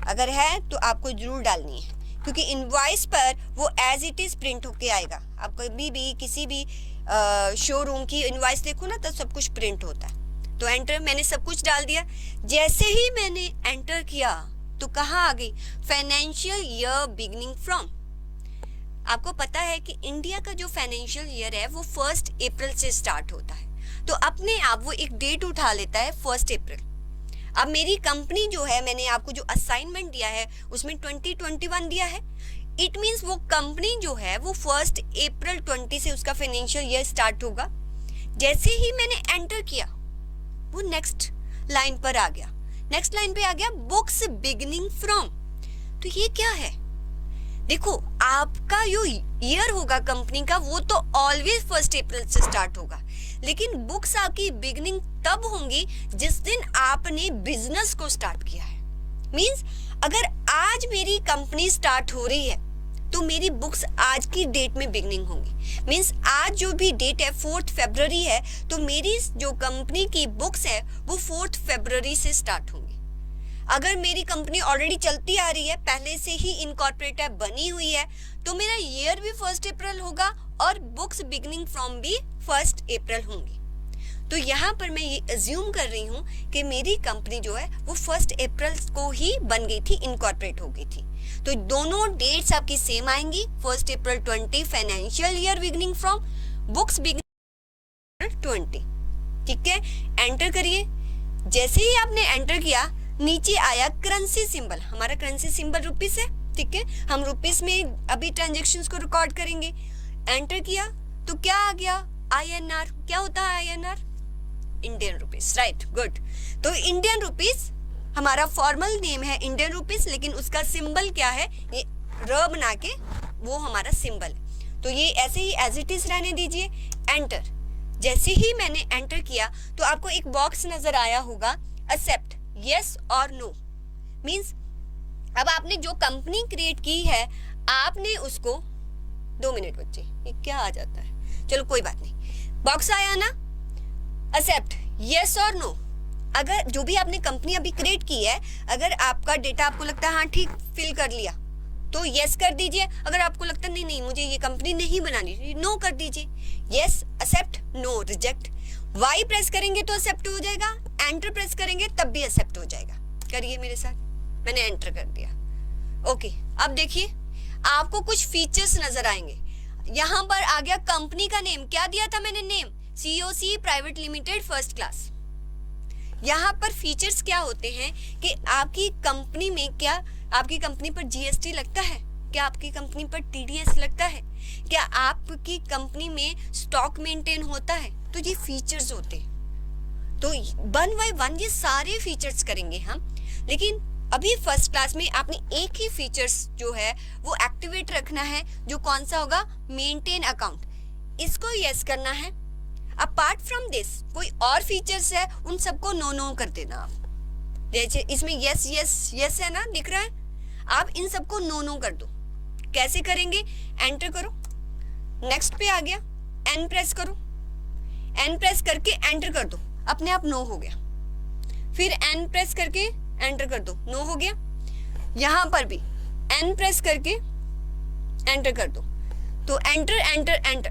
अगर है तो आपको जरूर डालनी है, क्योंकि इनवॉइस पर वो एज इट इज प्रिंट होके आएगा। आप कभी भी किसी भी शोरूम की इनवॉइस देखो ना तो सब कुछ प्रिंट होता है। तो एंटर, मैंने सब कुछ डाल दिया। जैसे ही मैंने एंटर किया तो कहाँ आ गई, फाइनेंशियल ईयर बिगिनिंग फ्रॉम। आपको पता है कि इंडिया का जो फाइनेंशियल ईयर है वो 1 अप्रैल से स्टार्ट होता है, तो अपने आप वो एक डेट उठा लेता है 1 अप्रैल। अब मेरी कंपनी जो है, मैंने आपको जो असाइनमेंट दिया है उसमें 2021 दिया है, इट मीन्स वो कंपनी जो है वो 1 अप्रैल 20 से उसका फाइनेंशियल ईयर स्टार्ट होगा। जैसे ही मैंने एंटर किया वो नेक्स्ट लाइन पर आ गया, नेक्स्ट लाइन पे आ गया बुक्स बिगिनिंग फ्रॉम। तो ये क्या है, देखो आपका जो ईयर होगा कंपनी का वो तो ऑलवेज 1 अप्रैल से स्टार्ट होगा, लेकिन बुक्स आपकी बिगिनिंग तब होंगी जिस दिन आपने बिजनेस को स्टार्ट किया है। मींस अगर आज मेरी कंपनी स्टार्ट हो रही है तो मेरी बुक्स आज की डेट में बिगिनिंग होंगी। मींस आज जो भी डेट है 4 फरवरी है, तो मेरी जो कंपनी की बुक्स है वो 4 फरवरी से स्टार्ट होंगी। अगर मेरी कंपनी ऑलरेडी चलती आ रही है, पहले से ही इनकॉर्पोरेट है, बनी हुई है, तो मेरा ईयर भी 1 अप्रैल होगा और बुक्स बिगिनिंग फ्रॉम भी 1 अप्रैल होंगी। तो यहाँ पर मैं ये अज्यूम कर रही हूँ कि मेरी कंपनी जो है वो 1 अप्रैल को ही बन गई थी, इनकॉर्पोरेट हो गई थी। तो दोनों डेट्स आपकी सेम आएंगी, 1 अप्रैल 20 financial year beginning from, books beginning 20। ठीक है, एंटर करिए। जैसे ही आपने एंटर किया नीचे आया करेंसी सिंबल, हमारा करेंसी सिंबल रुपीस है। ठीक है, हम रुपीस में अभी ट्रांजैक्शंस को रिकॉर्ड करेंगे। एंटर किया तो क्या आ गया, INR। क्या होता है INR? Indian rupees. Right, good. तो इंडियन रुपीस हमारा फॉर्मल नेम है इंडियन रुपीस, लेकिन उसका सिंबल क्या है, ये र बना के वो हमारा सिंबल है। तो ये ऐसे ही एज इट इज रहने दीजिए। एंटर। जैसे ही मैंने एंटर किया तो आपको एक बॉक्स नजर आया होगा, एक्सेप्ट यस और नो। मींस अब आपने जो कंपनी क्रिएट की है आपने उसको 2 मिनट बच्चे, ये क्या आ जाता है, चलो कोई बात नहीं। बॉक्स आया ना, एक्सेप्ट यस और नो। अगर जो भी आपने कंपनी अभी क्रिएट की है, अगर आपका डेटा आपको लगता है हाँ ठीक फिल कर लिया तो यस कर दीजिए। अगर आपको लगता है नहीं नहीं मुझे ये कंपनी नहीं बनानी, नो कर दीजिए। Yes accept, no reject. Y press करेंगे तो एक्सेप्ट हो जाएगा, एंटर प्रेस करेंगे तब भी एक्सेप्ट हो जाएगा। करिए मेरे साथ, मैंने एंटर कर दिया। ओके, अब देखिए आपको कुछ फीचर्स नजर आएंगे। यहाँ पर आ गया कंपनी का नेम, क्या दिया था मैंने name, COC private limited first class. यहाँ पर फीचर्स क्या होते हैं कि आपकी कंपनी में क्या आपकी कंपनी पर GST लगता है? क्या आपकी कंपनी पर टीडीएस लगता है? क्या आपकी कंपनी में स्टॉक मेंटेन होता है? तो ये फीचर्स होते हैं। तो 1 बाय 1 ये सारे फीचर्स करेंगे हम, लेकिन अभी फर्स्ट क्लास में आपने एक ही फीचर्स जो है वो एक्टिवेट रखना है, जो कौन सा होगा? Maintain account. इसको यस करना है। अपार्ट फ्रॉम दिस कोई और फीचर्स है उन सबको नो नो कर देना आप। जैसे इसमें यस यस यस है ना, दिख रहा है, आप इन सबको नो नो कर दो। कैसे करेंगे? एंटर करो, नेक्स्ट पे आ गया, एन प्रेस करो, एन प्रेस करके एंटर कर दो, अपने आप नो हो गया। फिर एन प्रेस करके एंटर कर दो, नो हो गया। यहां पर भी एन प्रेस करके एंटर कर दो, तो एंटर एंटर एंटर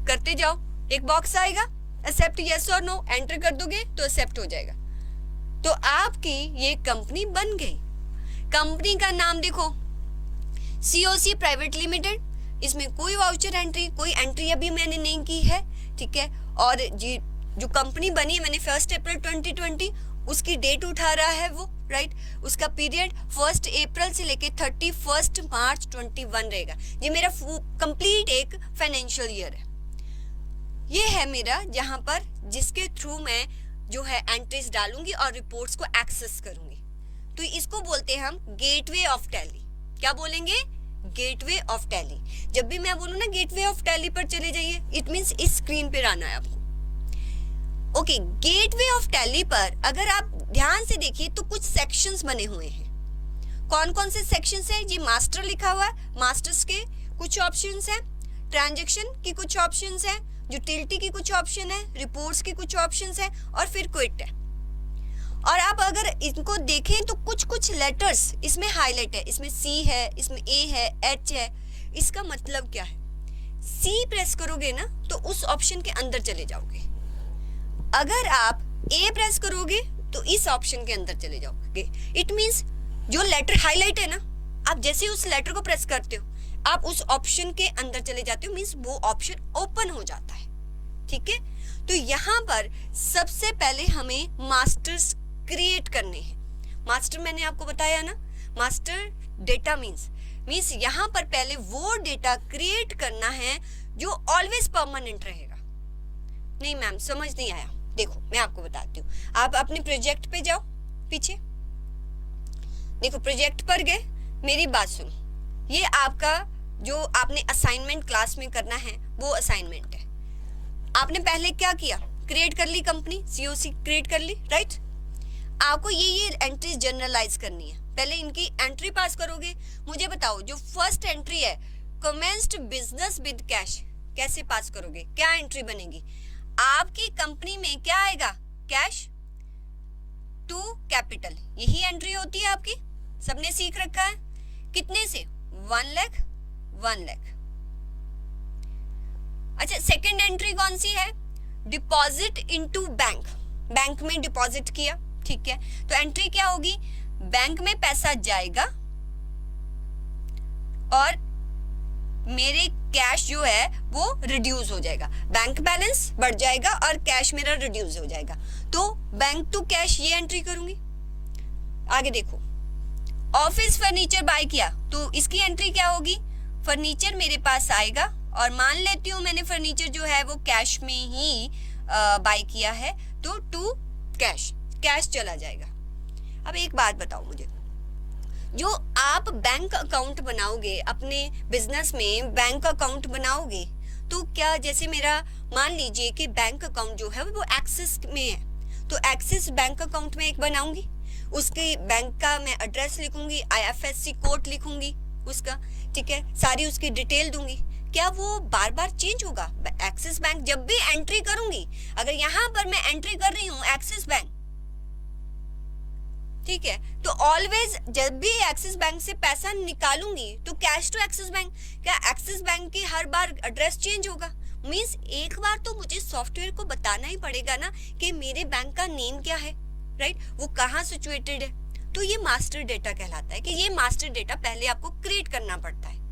करते जाओ, एक बॉक्स आएगा, एक्सेप्ट यस और नो, एंटर कर दोगे तो एक्सेप्ट हो जाएगा। तो आपकी ये कंपनी बन गई। कंपनी का नाम देखो, सीओसी प्राइवेट लिमिटेड। इसमें कोई वाउचर एंट्री, कोई एंट्री अभी मैंने नहीं की है, ठीक है। और जी जो कंपनी बनी है मैंने 1 अप्रैल 2020 उसकी डेट उठा रहा है वो, राइट। उसका पीरियड 1 अप्रैल से लेके 31 मार्च 21 रहेगा। ये मेरा कंप्लीट एक फाइनेंशियल ईयर है। ये है मेरा, जहां पर जिसके थ्रू मैं जो है एंट्रीज डालूंगी और रिपोर्ट्स को एक्सेस करूंगी। तो इसको बोलते हैं हम गेटवे ऑफ टैली। क्या बोलेंगे? Gateway of tally. जब भी मैं बोलूं ना गेटवे ऑफ टैली पर चले जाइए, इट मींस इस स्क्रीन पे आना है आपको। ओके, गेटवे ऑफ टैली पर अगर आप ध्यान से देखिए तो कुछ सेक्शंस बने हुए हैं। कौन कौन से सेक्शंस हैं? जी मास्टर लिखा हुआ है, मास्टर्स के कुछ ऑप्शंस हैं, ट्रांजैक्शन की कुछ ऑप्शंस हैं, यूटिलिटी की कुछ ऑप्शन है, रिपोर्ट्स की कुछ ऑप्शंस है, और फिर क्विट है। और आप अगर इनको देखें तो कुछ कुछ लेटर्स इसमें हाईलाइट है, इसमें सी है, इसमें ए है, एच है। इसका मतलब क्या है? सी प्रेस करोगे ना तो उस ऑप्शन के अंदर चले जाओगे। अगर आप ए प्रेस करोगे तो इस ऑप्शन के अंदर चले जाओगे। इट मींस जो लेटर हाईलाइट है ना, आप जैसे उस लेटर को प्रेस करते हो आप उस ऑप्शन के अंदर चले जाते हो, मींस वो ऑप्शन ओपन हो जाता है, ठीक है। तो यहाँ पर सबसे पहले हमें मास्टर्स क्रिएट करने हैं। मास्टर मैंने आपको बताया ना, मास्टर डेटा मींस यहाँ पर पहले वो डेटा क्रिएट करना है जो ऑलवेज परमानेंट रहेगा। नहीं मैम समझ नहीं आया, देखो मैं आपको बताती हूँ। आप अपने प्रोजेक्ट पे जाओ, पीछे देखो, प्रोजेक्ट पर गए, मेरी बात सुनो। ये आपका जो आपने असाइनमेंट क्लास में करना है वो असाइनमेंट है। आपने पहले क्या किया? क्रिएट कर ली कंपनी, सीओसी क्रिएट कर ली, राइट। आपको ये एंट्रीज जनरलाइज करनी है। पहले इनकी एंट्री पास करोगे। मुझे बताओ, जो फर्स्ट एंट्री है कमेंस्ड बिजनेस विद कैश, कैसे पास करोगे? क्या एंट्री बनेगी? आपकी कंपनी में क्या आएगा? कैश टू कैपिटल, यही एंट्री होती है आपकी, सबने सीख रखा है। कितने से? 1 लाख 1 लाख। अच्छा, सेकंड एंट्री कौन सी है? डिपॉजिट इनटू बैंक, बैंक में डिपॉजिट किया, ठीक है। तो एंट्री क्या होगी? बैंक में पैसा जाएगा और मेरे कैश जो है वो रिड्यूस हो जाएगा, बैंक बैलेंस बढ़ जाएगा और कैश मेरा रिड्यूस हो जाएगा। तो बैंक टू कैश ये एंट्री करूंगी। आगे देखो, ऑफिस फर्नीचर बाय किया तो इसकी एंट्री क्या होगी? फर्नीचर मेरे पास आएगा और मान लेती हूँ मैंने फर्नीचर जो है वो कैश में ही बाय किया है, तो टू कैश, कैश चला जाएगा। अब एक बात बताओ मुझे, जो आप बैंक अकाउंट बनाओगे अपने बिजनेस में, बैंक अकाउंट बनाओगे तो क्या, जैसे मेरा मान लीजिए कि बैंक अकाउंट जो है वो एक्सिस में है, तो एक्सिस बैंक अकाउंट में एक बनाऊंगी, उसके बैंक का मैं एड्रेस लिखूंगी, IFSC कोड लिखूंगी उसका, ठीक है, सारी उसकी डिटेल दूंगी। क्या वो बार बार चेंज होगा? एक्सिस बैंक जब भी एंट्री करूंगी, अगर यहाँ पर मैं एंट्री कर रही हूँ एक्सिस बैंक, ठीक है, तो ऑलवेज जब भी एक्सिस बैंक से पैसा निकालूंगी तो कैश टू एक्सिस बैंक, क्या एक्सिस बैंक की हर बार एड्रेस चेंज होगा? मींस एक बार तो मुझे सॉफ्टवेयर को बताना ही पड़ेगा ना कि मेरे बैंक का नेम क्या है, राइट, वो कहाँ सिचुएटेड है। तो ये मास्टर डेटा कहलाता है कि ये मास्टर डेटा पहले आपको क्रिएट करना पड़ता है।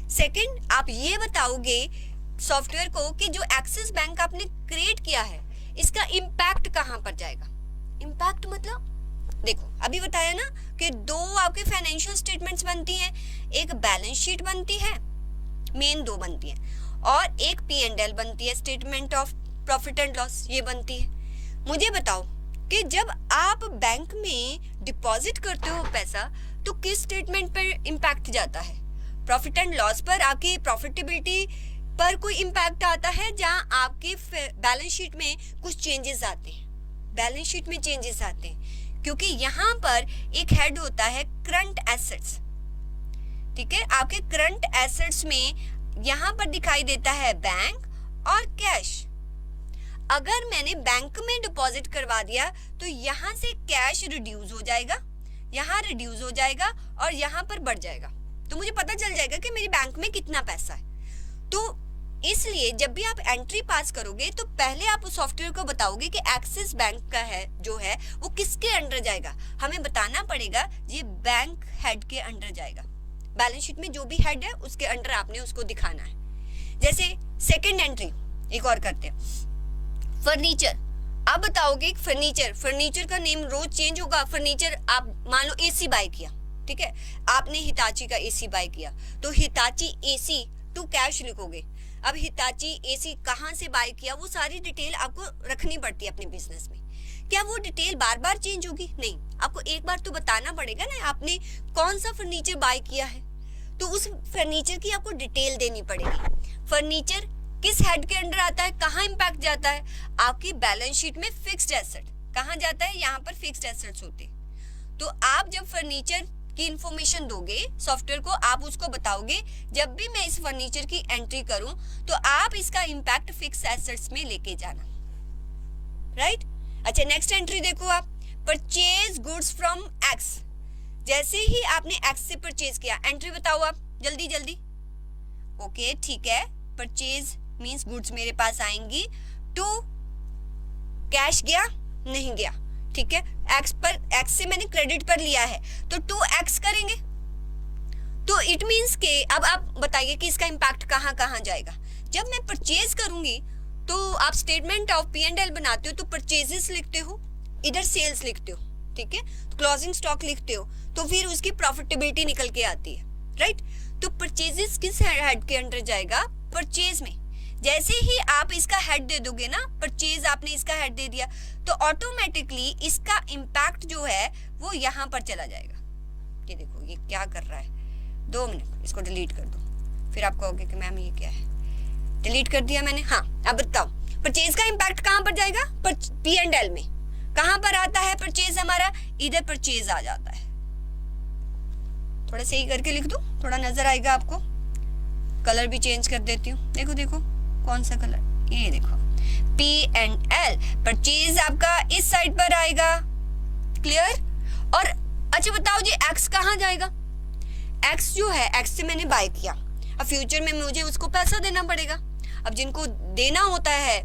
सेकंड, आप ये बताओगे सॉफ्टवेयर को कि जो एक्सिस बैंक आपने क्रिएट किया है इसका इम्पैक्ट कहाँ पर जाएगा। इम्पैक्ट मतलब देखो अभी बताया ना कि दो आपके फाइनेंशियल स्टेटमेंट्स बनती हैं, एक बैलेंस शीट बनती है, मेन दो बनती है, और एक P&L बनती है, statement of profit and loss, ये बनती है। मुझे बताओ कि जब आप बैंक में डिपॉजिट करते हो पैसा तो किस स्टेटमेंट पर इम्पैक्ट जाता है? प्रॉफिट एंड लॉस पर, आपकी प्रॉफिटेबिलिटी पर कोई इम्पैक्ट आता है, जहां आपके बैलेंस शीट में कुछ चेंजेस आते हैं, बैलेंस शीट में चेंजेस आते हैं, क्योंकि यहाँ पर एक हेड होता है करंट एसेट्स, ठीक है। आपके करंट एसेट्स में यहाँ पर दिखाई देता है बैंक और कैश। अगर मैंने बैंक में डिपॉजिट करवा दिया तो यहाँ से कैश रिड्यूस हो जाएगा, यहाँ रिड्यूस हो जाएगा और यहाँ पर बढ़ जाएगा, तो मुझे पता चल जाएगा कि मेरे बैंक में कितना पैसा है। तो इसलिए जब भी आप एंट्री पास करोगे तो पहले आप उस सॉफ्टवेयर को बताओगे कि एक्सिस बैंक का है जो है वो किसके अंडर जाएगा। हमें बताना पड़ेगा ये बैंक हेड के अंडर जाएगा, बैलेंस शीट में जो भी हेड है उसके अंडर आपने उसको दिखाना है। जैसे सेकंड एंट्री एक और करते हैं, फर्नीचर। आप बताओगे फर्नीचर का नेम रोज चेंज होगा। फर्नीचर आप मान लो एसी बाय किया, ठीक है, आपने हिताची का एसी बाय किया तो हिताची एसी टू कैश लिखोगे। अब हिताची एसी कहाँ से बाय किया वो सारी डिटेल आपको रखनी पड़ती है अपने बिजनेस में। क्या वो डिटेल बार बार चेंज होगी? नहीं, आपको एक बार तो बताना पड़ेगा ना आपने कौन सा फर्नीचर बाय किया है, तो उस फर्नीचर की आपको डिटेल देनी पड़ेगी। फर्नीचर किस हेड के अंडर आता है, कहाँ इम्पैक्ट जाता है? आपकी बैलेंस शीट में फिक्स्ड एसेट कहाँ जाता है? यहाँ पर फिक्स्ड एसेट्स होते हैं। तो आप जब फर्नीचर की इंफॉर्मेशन दोगे सॉफ्टवेयर को, आप उसको बताओगे जब भी मैं इस फर्नीचर की एंट्री करूं तो आप इसका इम्पैक्ट फिक्स एसेट्स में लेके जाना, राइट। अच्छा, नेक्स्ट एंट्री देखो आप, परचेज गुड्स फ्रॉम एक्स। जैसे ही आपने एक्स से परचेज किया, एंट्री बताओ आप जल्दी जल्दी। ओके, ठीक है, परचेज मींस गुड्स मेरे पास आएंगी, टू कैश गया नहीं गया, ठीक है, एक्स से मैंने क्रेडिट पर लिया है तो 2x करेंगे। तो इट मींस के अब आप बताइए कि इसका इम्पैक्ट कहाँ कहाँ जाएगा। जब मैं परचेज करूंगी तो आप स्टेटमेंट ऑफ P&L बनाते हो तो परचेजेस लिखते हो, इधर सेल्स लिखते हो, ठीक है, क्लोजिंग स्टॉक लिखते हो, तो फिर उसकी प्रॉफिटेबिलिटी निकल के आती है, राइट। तो परचेजेस किस हेड के अंडर जाएगा? परचेज में। जैसे ही आप इसका हेड दे दोगे ना, परचेज आपने इसका हेड दे दिया तो ऑटोमेटिकली इसका इम्पैक्ट जो है वो यहाँ पर चला जाएगा। ये देखो ये क्या कर रहा है, 2 मिनट, इसको डिलीट कर दो, फिर आप कहोगे कि मैम ये क्या है, डिलीट कर दिया मैंने। हाँ, अब बताओ परचेज का इम्पैक्ट कहाँ पर जाएगा? P&L में। कहाँ पर आता है परचेज हमारा? इधर परचेज आ जाता है। थोड़ा सही करके लिख दो, थोड़ा नजर आएगा आपको। कलर भी चेंज कर देती हूँ, देखो देखो कौन सा कलर, ये देखो P&L, परचेज आपका इस साइड पर आएगा, क्लियर। और अच्छा बताओ जी एक्स कहाँ जाएगा? एक्स जो है, एक्स से मैंने बाय किया, अब फ्यूचर में मुझे उसको पैसा देना पड़ेगा। अब जिनको देना होता है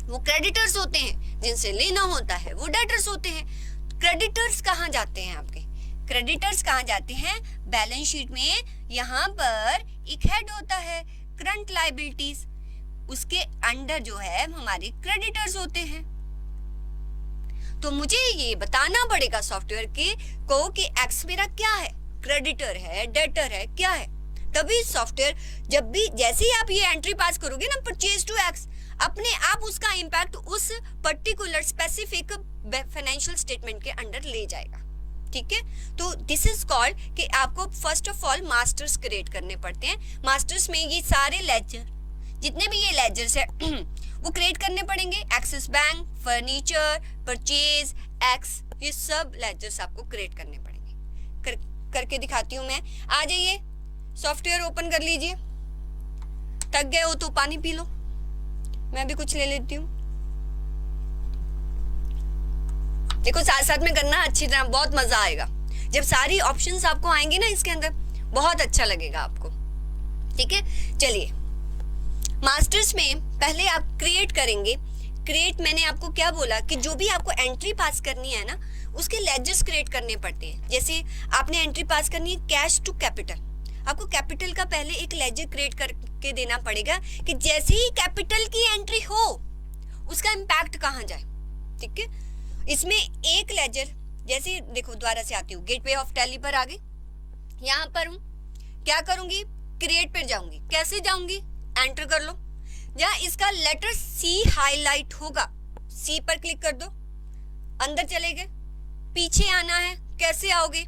वो क्रेडिटर्स होते हैं, जिनसे लेना होता है वो डेटर्स होते हैं। क्रेडिटर्स कहाँ जाते हैं आपके? क्रेडिटर्स कहाँ जाते हैं? बैलेंस शीट में यहाँ पर एक हेड होता है करंट लायबिलिटीज, उसके अंडर जो है हमारे क्रेडिटर्स होते हैं। तो मुझे ये बताना पड़ेगा सॉफ्टवेयर के को कि एक्स मेरा क्या है, क्रेडिटर है, डेटर है, क्या है। तभी सॉफ्टवेयर जब भी जैसे ही आप ये एंट्री पास करोगे ना, परचेज टू एक्स, अपने आप उसका इम्पैक्ट उस पर्टिकुलर स्पेसिफिक फाइनेंशियल स्टेटमेंट के अंडर ले जाएगा, ठीक है। तो दिस इज कॉल्ड कि आपको first of all masters create करने पड़ते हैं। मास्टर्स में ये सारे लेजर, जितने भी ये लेजर्स है वो क्रिएट करने पड़ेंगे। Axis bank, furniture, purchase, x, ये सब लेजर्स आपको क्रिएट करने पड़ेंगे। करके दिखाती हूँ मैं। आ जाइए, सॉफ्टवेयर ओपन कर लीजिए। थक गए हो तो पानी पी लो, मैं भी कुछ ले लेती हूँ। देखो साथ साथ में करना अच्छी तरह, बहुत मजा आएगा जब सारी ऑप्शंस आपको आएंगी ना इसके अंदर, बहुत अच्छा लगेगा आपको, ठीक है। चलिए, मास्टर्स में पहले आप क्रिएट करेंगे। क्रिएट मैंने आपको क्या बोला कि जो भी आपको एंट्री पास करनी है ना, उसके लेजर्स क्रिएट करने पड़ते हैं। जैसे आपने एंट्री पास करनी है कैश टू कैपिटल, आपको कैपिटल का पहले एक लेजर क्रिएट करके देना पड़ेगा कि जैसे ही कैपिटल की एंट्री हो उसका इम्पैक्ट कहाँ जाए, ठीक है। इसमें एक लेजर जैसे देखो दोबारा से आती हूँ, गेटवे ऑफ टैली पर आ गई, यहाँ पर हूँ, क्या करूंगी, क्रिएट पर जाऊंगी। कैसे जाऊंगी, एंटर कर लो, जहाँ इसका लेटर सी हाईलाइट होगा, सी पर क्लिक कर दो, अंदर चले गए। पीछे आना है, कैसे आओगे,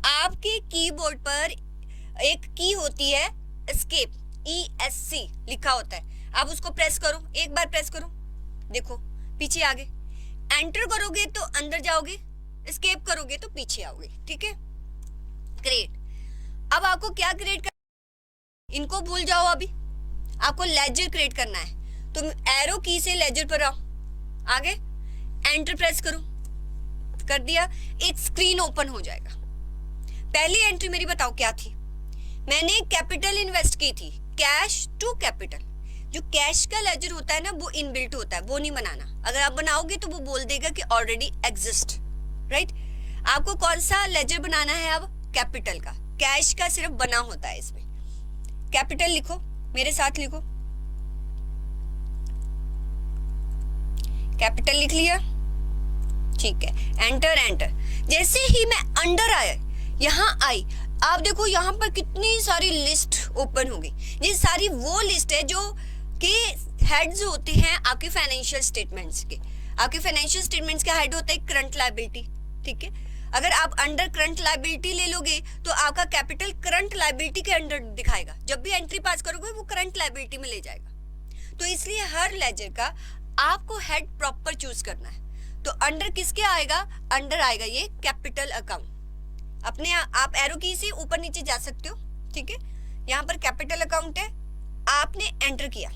आपके कीबोर्ड पर एक की होती है एस्केप, ESC लिखा होता है, आप उसको प्रेस करो, एक बार प्रेस करो, देखो पीछे आ गए। एंटर करोगे तो अंदर जाओगे, एस्केप करोगे तो पीछे आओगे। ठीक है, क्रिएट। अब आपको क्या क्रिएट करना, इनको भूल जाओ, अभी आपको लेजर क्रिएट करना है, तुम एरो की से लेजर पर आओ, आगे एंटर प्रेस करो, कर दिया, एक स्क्रीन ओपन हो जाएगा। पहली एंट्री मेरी बताओ क्या थी, मैंने कैपिटल इन्वेस्ट की थी, कैश टू कैपिटल। जो कैश का लेजर होता है ना वो इनबिल्ट होता है, वो नहीं बनाना, अगर आप बनाओगे तो वो बोल देगा कि ऑलरेडी एग्जिस्ट, राइट। आपको कौन सा लेजर बनाना है, अब कैपिटल का, कैश का सिर्फ बना होता है इसमें। कैपिटल लिखो, मेरे साथ लिखो, कैपिटल लिख लिया, ठीक है, एंटर एंटर। जैसे ही मैं अंडर आया, यहाँ आई, आप देखो यहाँ पर कितनी सारी लिस्ट ओपन हो गई। ये सारी वो लिस्ट है जो के हेड्स होते हैं आपके फाइनेंशियल स्टेटमेंट्स के। आपके फाइनेंशियल स्टेटमेंट्स का हेड होता है करंट लायबिलिटी, ठीक है। अगर आप अंडर करंट लायबिलिटी ले लोगे तो आपका कैपिटल करंट लायबिलिटी के अंडर दिखाएगा, जब भी एंट्री पास करोगे वो करंट लायबिलिटी में ले जाएगा। तो इसलिए हर लेजर का आपको हेड प्रॉपर चूज करना है। तो अंडर किसके आएगा, अंडर आएगा ये कैपिटल अकाउंट। अपने आप एरो की से ऊपर नीचे जा सकते हो, ठीक है। यहाँ पर कैपिटल अकाउंट है, आपने एंटर किया,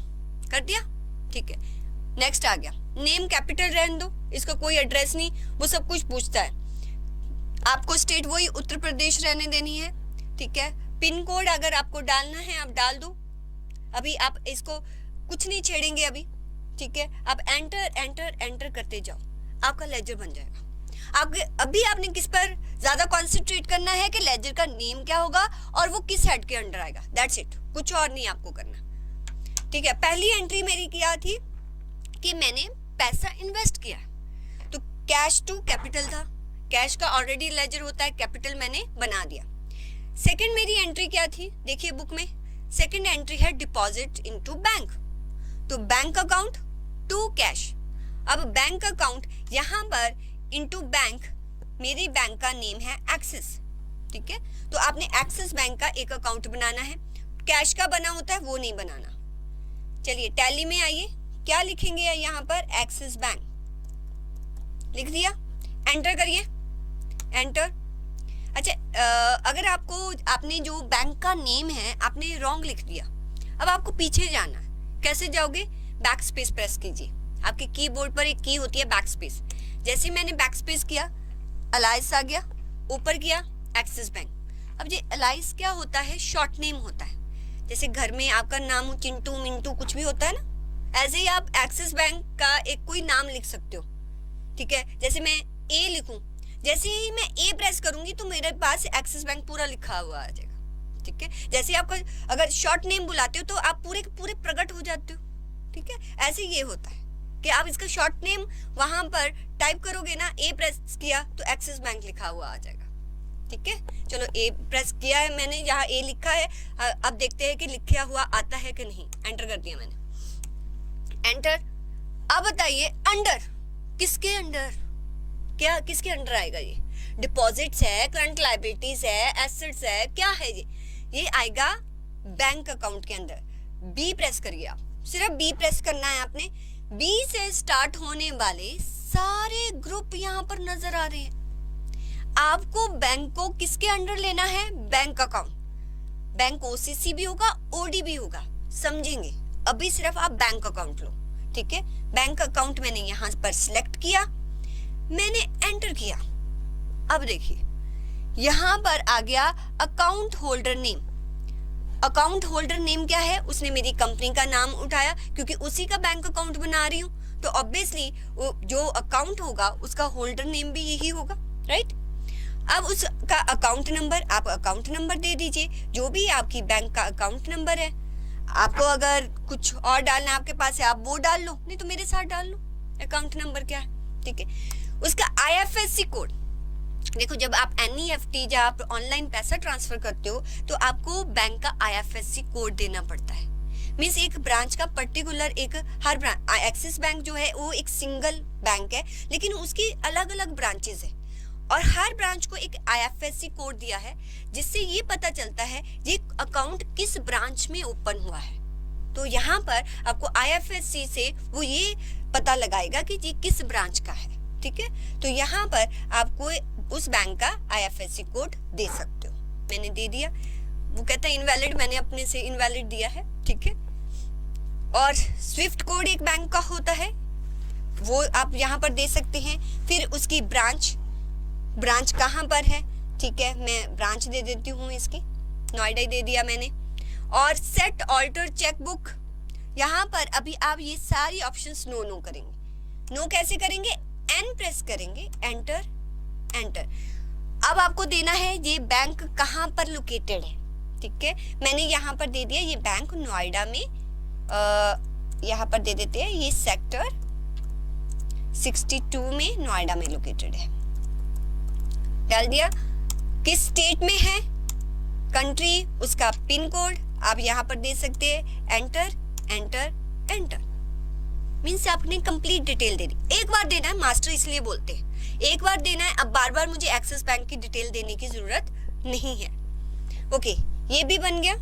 कर दिया, ठीक है। नेक्स्ट आ गया, नेम कैपिटल रहने दो, इसका कोई एड्रेस नहीं, वो सब कुछ पूछता है। आपको स्टेट वही उत्तर प्रदेश रहने देनी है, ठीक है। पिन कोड अगर आपको डालना है आप डाल दो, अभी आप इसको कुछ नहीं छेड़ेंगे अभी, ठीक है। आप एंटर एंटर एंटर करते जाओ, आपका लेजर बन जाएगा। आपके अभी आपने किस पर ज्यादा कॉन्सेंट्रेट करना है कि लेजर का नेम क्या होगा और वो किस हेड के अंडर आएगा, दैट्स इट, कुछ और नहीं आपको करना, ठीक है। पहली एंट्री मेरी क्या थी कि मैंने पैसा इन्वेस्ट किया, तो कैश टू कैपिटल था, कैश का ऑलरेडी लेजर होता है, कैपिटल मैंने बना दिया। सेकंड मेरी एंट्री क्या थी, देखिए बुक में सेकंड एंट्री है डिपॉजिट इनटू बैंक, तो बैंक अकाउंट टू कैश। अब बैंक अकाउंट यहाँ पर इनटू बैंक, मेरी बैंक का नेम है एक्सिस, ठीक है। तो आपने एक्सिस बैंक का एक अकाउंट बनाना है, कैश का बना होता है वो नहीं बनाना। चलिए टैली में आइए, क्या लिखेंगे यहाँ पर, एक्सिस बैंक लिख दिया, एंटर करिए, एंटर। अच्छा अगर आपको आपने जो बैंक का नेम है आपने रॉन्ग लिख दिया, अब आपको पीछे जाना है, कैसे जाओगे, बैक स्पेस प्रेस कीजिए, आपके कीबोर्ड पर एक की होती है बैक स्पेस। जैसे मैंने बैक स्पेस किया, अलाइस आ गया, ऊपर किया एक्सिस बैंक। अब ये अलाइस क्या होता है, शॉर्ट नेम होता है, जैसे घर में आपका नाम चिंटू मिंटू कुछ भी होता है ना, ऐसे ही आप एक्सिस बैंक का एक कोई नाम लिख सकते हो, ठीक है। जैसे मैं ए लिखूं, जैसे ही मैं ए प्रेस करूंगी तो मेरे पास एक्सिस बैंक पूरा लिखा हुआ आ जाएगा, ठीक है। जैसे आपका अगर शॉर्ट नेम बुलाते हो तो आप पूरे पूरे प्रकट हो जाते हो, ठीक है। ऐसे ये होता है कि आप इसका शॉर्ट नेम वहां पर टाइप करोगे ना, ए प्रेस किया तो एक्सिस बैंक लिखा हुआ आ जाएगा, ठीक है। चलो ए प्रेस किया है मैंने, यहाँ ए लिखा है, अब देखते हैं कि लिखा हुआ आता है कि नहीं। एंटर कर दिया मैंने, एंटर। अब बताइए अंडर, किसके अंडर, क्या किसके अंडर आएगा, ये डिपॉजिट्स है, करंट लायबिलिटीज है, एसेट्स है, क्या है ये आएगा बैंक अकाउंट के अंदर। बी प्रेस करिए, आप सिर्फ बी प्रेस करना है आपने। बी से स्टार्ट होने वाले सारे ग्रुप यहाँ पर नजर आ रहे हैं। आपको बैंक को किसके अंडर लेना है, बैंक अकाउंट। बैंक ओसीसी भी होगा, ओडी भी होगा, समझेंगे। अभी सिर्फ आप बैंक अकाउंट लो, ठीक है। बैंक अकाउंट मैंने यहाँ पर सिलेक्ट किया, मैंने एंटर किया। अब देखिए यहाँ पर आ गया account holder name. Account holder name क्या है, उसने मेरी कंपनी का नाम उठाया क्योंकि उसी का बैंक अकाउंट बना रही हूँ, तो ऑब्वियसली जो अकाउंट होगा उसका होल्डर नेम भी यही होगा, राइट। अब उसका अकाउंट नंबर, आप अकाउंट नंबर दे दीजिए, जो भी आपकी बैंक का अकाउंट नंबर है। आपको अगर कुछ और डालना आपके पास है आप वो डाल लो, नहीं तो मेरे साथ डाल लो, अकाउंट नंबर क्या है, ठीक है। उसका IFSC कोड, देखो, जब आप NEFT जब आप ऑनलाइन पैसा ट्रांसफर करते हो तो आपको बैंक का IFSC कोड देना पड़ता है। मीन्स एक ब्रांच का पर्टिकुलर एक हर ब्रांच, एक्सिस बैंक जो है वो एक सिंगल बैंक है, लेकिन उसकी अलग अलग ब्रांचेस है और हर ब्रांच को एक IFSC कोड दिया है, जिससे ये पता चलता है ये अकाउंट किस ब्रांच में ओपन हुआ है। तो यहाँ पर आपको IFSC से वो ये पता लगाएगा कि ये किस ब्रांच का है। ठीक है, तो यहाँ पर आपको उस बैंक का IFSC कोड दे सकते हो। मैंने दे दिया, वो कहता है इनवैलिड, मैंने अपने से इनवैलिड दिया है। ठीक है, और स्विफ्ट कोड एक बैंक का होता है, वो आप यहाँ पर दे सकते हैं। फिर उसकी ब्रांच कहाँ पर है। ठीक है, मैं ब्रांच दे देती हूँ इसकी, नोएडा ही दे दिया मैंने। और सेट ऑल्टर चेकबुक, यहाँ पर अभी आप ये सारी ऑप्शंस नो करेंगे। नो कैसे करेंगे, एन प्रेस करेंगे, एंटर। अब आपको देना है ये बैंक कहाँ पर लोकेटेड है। ठीक है, मैंने यहाँ पर दे दिया ये बैंक नोएडा में, यहाँ पर दे देते हैं ये सेक्टर 62 में नोएडा में लोकेटेड है। डाल दिया, किस स्टेट में है, कंट्री, उसका पिन कोड आप यहाँ पर दे सकते हैं, एंटर। मीन्स आपने कंप्लीट डिटेल दे दी। एक बार देना है, मास्टर इसलिए बोलते हैं एक बार देना है, अब बार बार मुझे एक्सिस बैंक की डिटेल देने की जरूरत नहीं है। ओके, ये भी बन गया।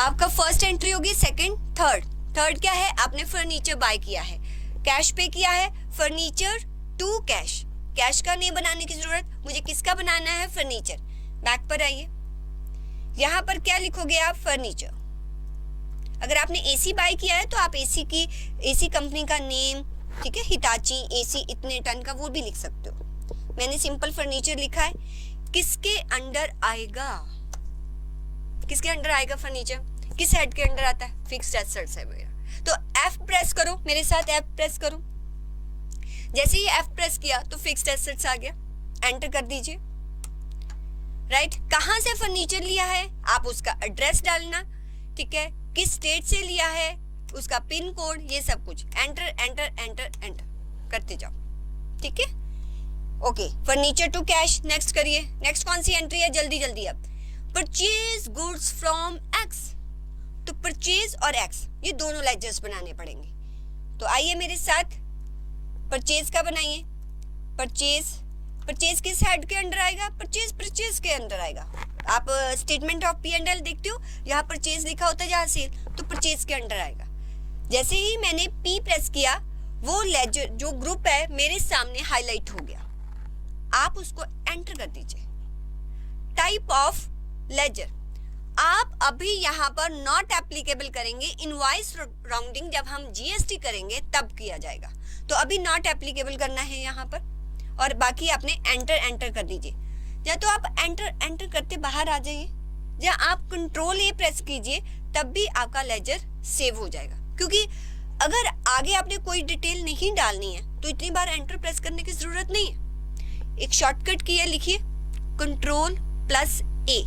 आपका फर्स्ट एंट्री होगी, सेकंड, थर्ड क्या है, आपने फर्नीचर बाय किया है, कैश पे किया है, फर्नीचर टू कैश का नहीं बनाने की जरूरत, मुझे किसका बनाना है, फर्नीचर। बैक पर आइए, यहाँ पर क्या लिखोगे आप, फर्नीचर। अगर आपने AC बाय किया है तो आप AC कंपनी का नेम, ठीक है, हिताची AC इतने टन का, वो भी लिख सकते हो। मैंने सिंपल फर्नीचर लिखा है। किसके अंडर आएगा, फर्नीचर किस हेड के अंडर आता है, फिक्स्ड एसेट्स है मेरा। तो F प्रेस करो, मेरे साथ F प्रेस करो। जैसे ही F प्रेस किया तो फिक्स्ड एसेट्स आ गया, एंटर कर दीजिए। राइट, कहां से फर्नीचर लिया है, आप उसका एड्रेस डालना। ठीक है, किस स्टेट से लिया है, उसका पिन कोड, ये सब कुछ एंटर करते जाओ। ठीक है, okay, furniture to cash. Next करिए, नेक्स्ट कौन सी एंट्री है, जल्दी अब, परचेज गुड्स फ्रॉम एक्स। तो परचेज और एक्स ये दोनों लेजर्स बनाने पड़ेंगे। तो आइए मेरे साथ, परचेज का बनाइए। परचेज किस हेड के अंडर आएगा, परचेज के अंडर आएगा। आप स्टेटमेंट ऑफ P&L देखते हो, यहाँ परचेज लिखा होता है जहाँ सेल, तो परचेज के अंडर आएगा। जैसे ही मैंने P प्रेस किया, वो लेजर जो ग्रुप है मेरे सामने हाईलाइट हो गया। आप उसको एंटर कर दीजिए। टाइप ऑफ लेजर, आप अभी यहाँ पर नॉट एप्लीकेबल करेंगे, इनवॉइस राउंडिंग जब हम GST करेंगे तब किया जाएगा। तो अभी नॉट एप्लीकेबल करना है यहाँ पर, और बाकी आपने एंटर कर दीजिए। या तो आप एंटर करते बाहर आ जाइए, या आप कंट्रोल A प्रेस कीजिए, तब भी आपका लेजर सेव हो जाएगा। क्योंकि अगर आगे आपने कोई डिटेल नहीं डालनी है तो इतनी बार एंटर प्रेस करने की जरूरत नहीं है। एक शॉर्टकट की है, लिखिए Ctrl+A।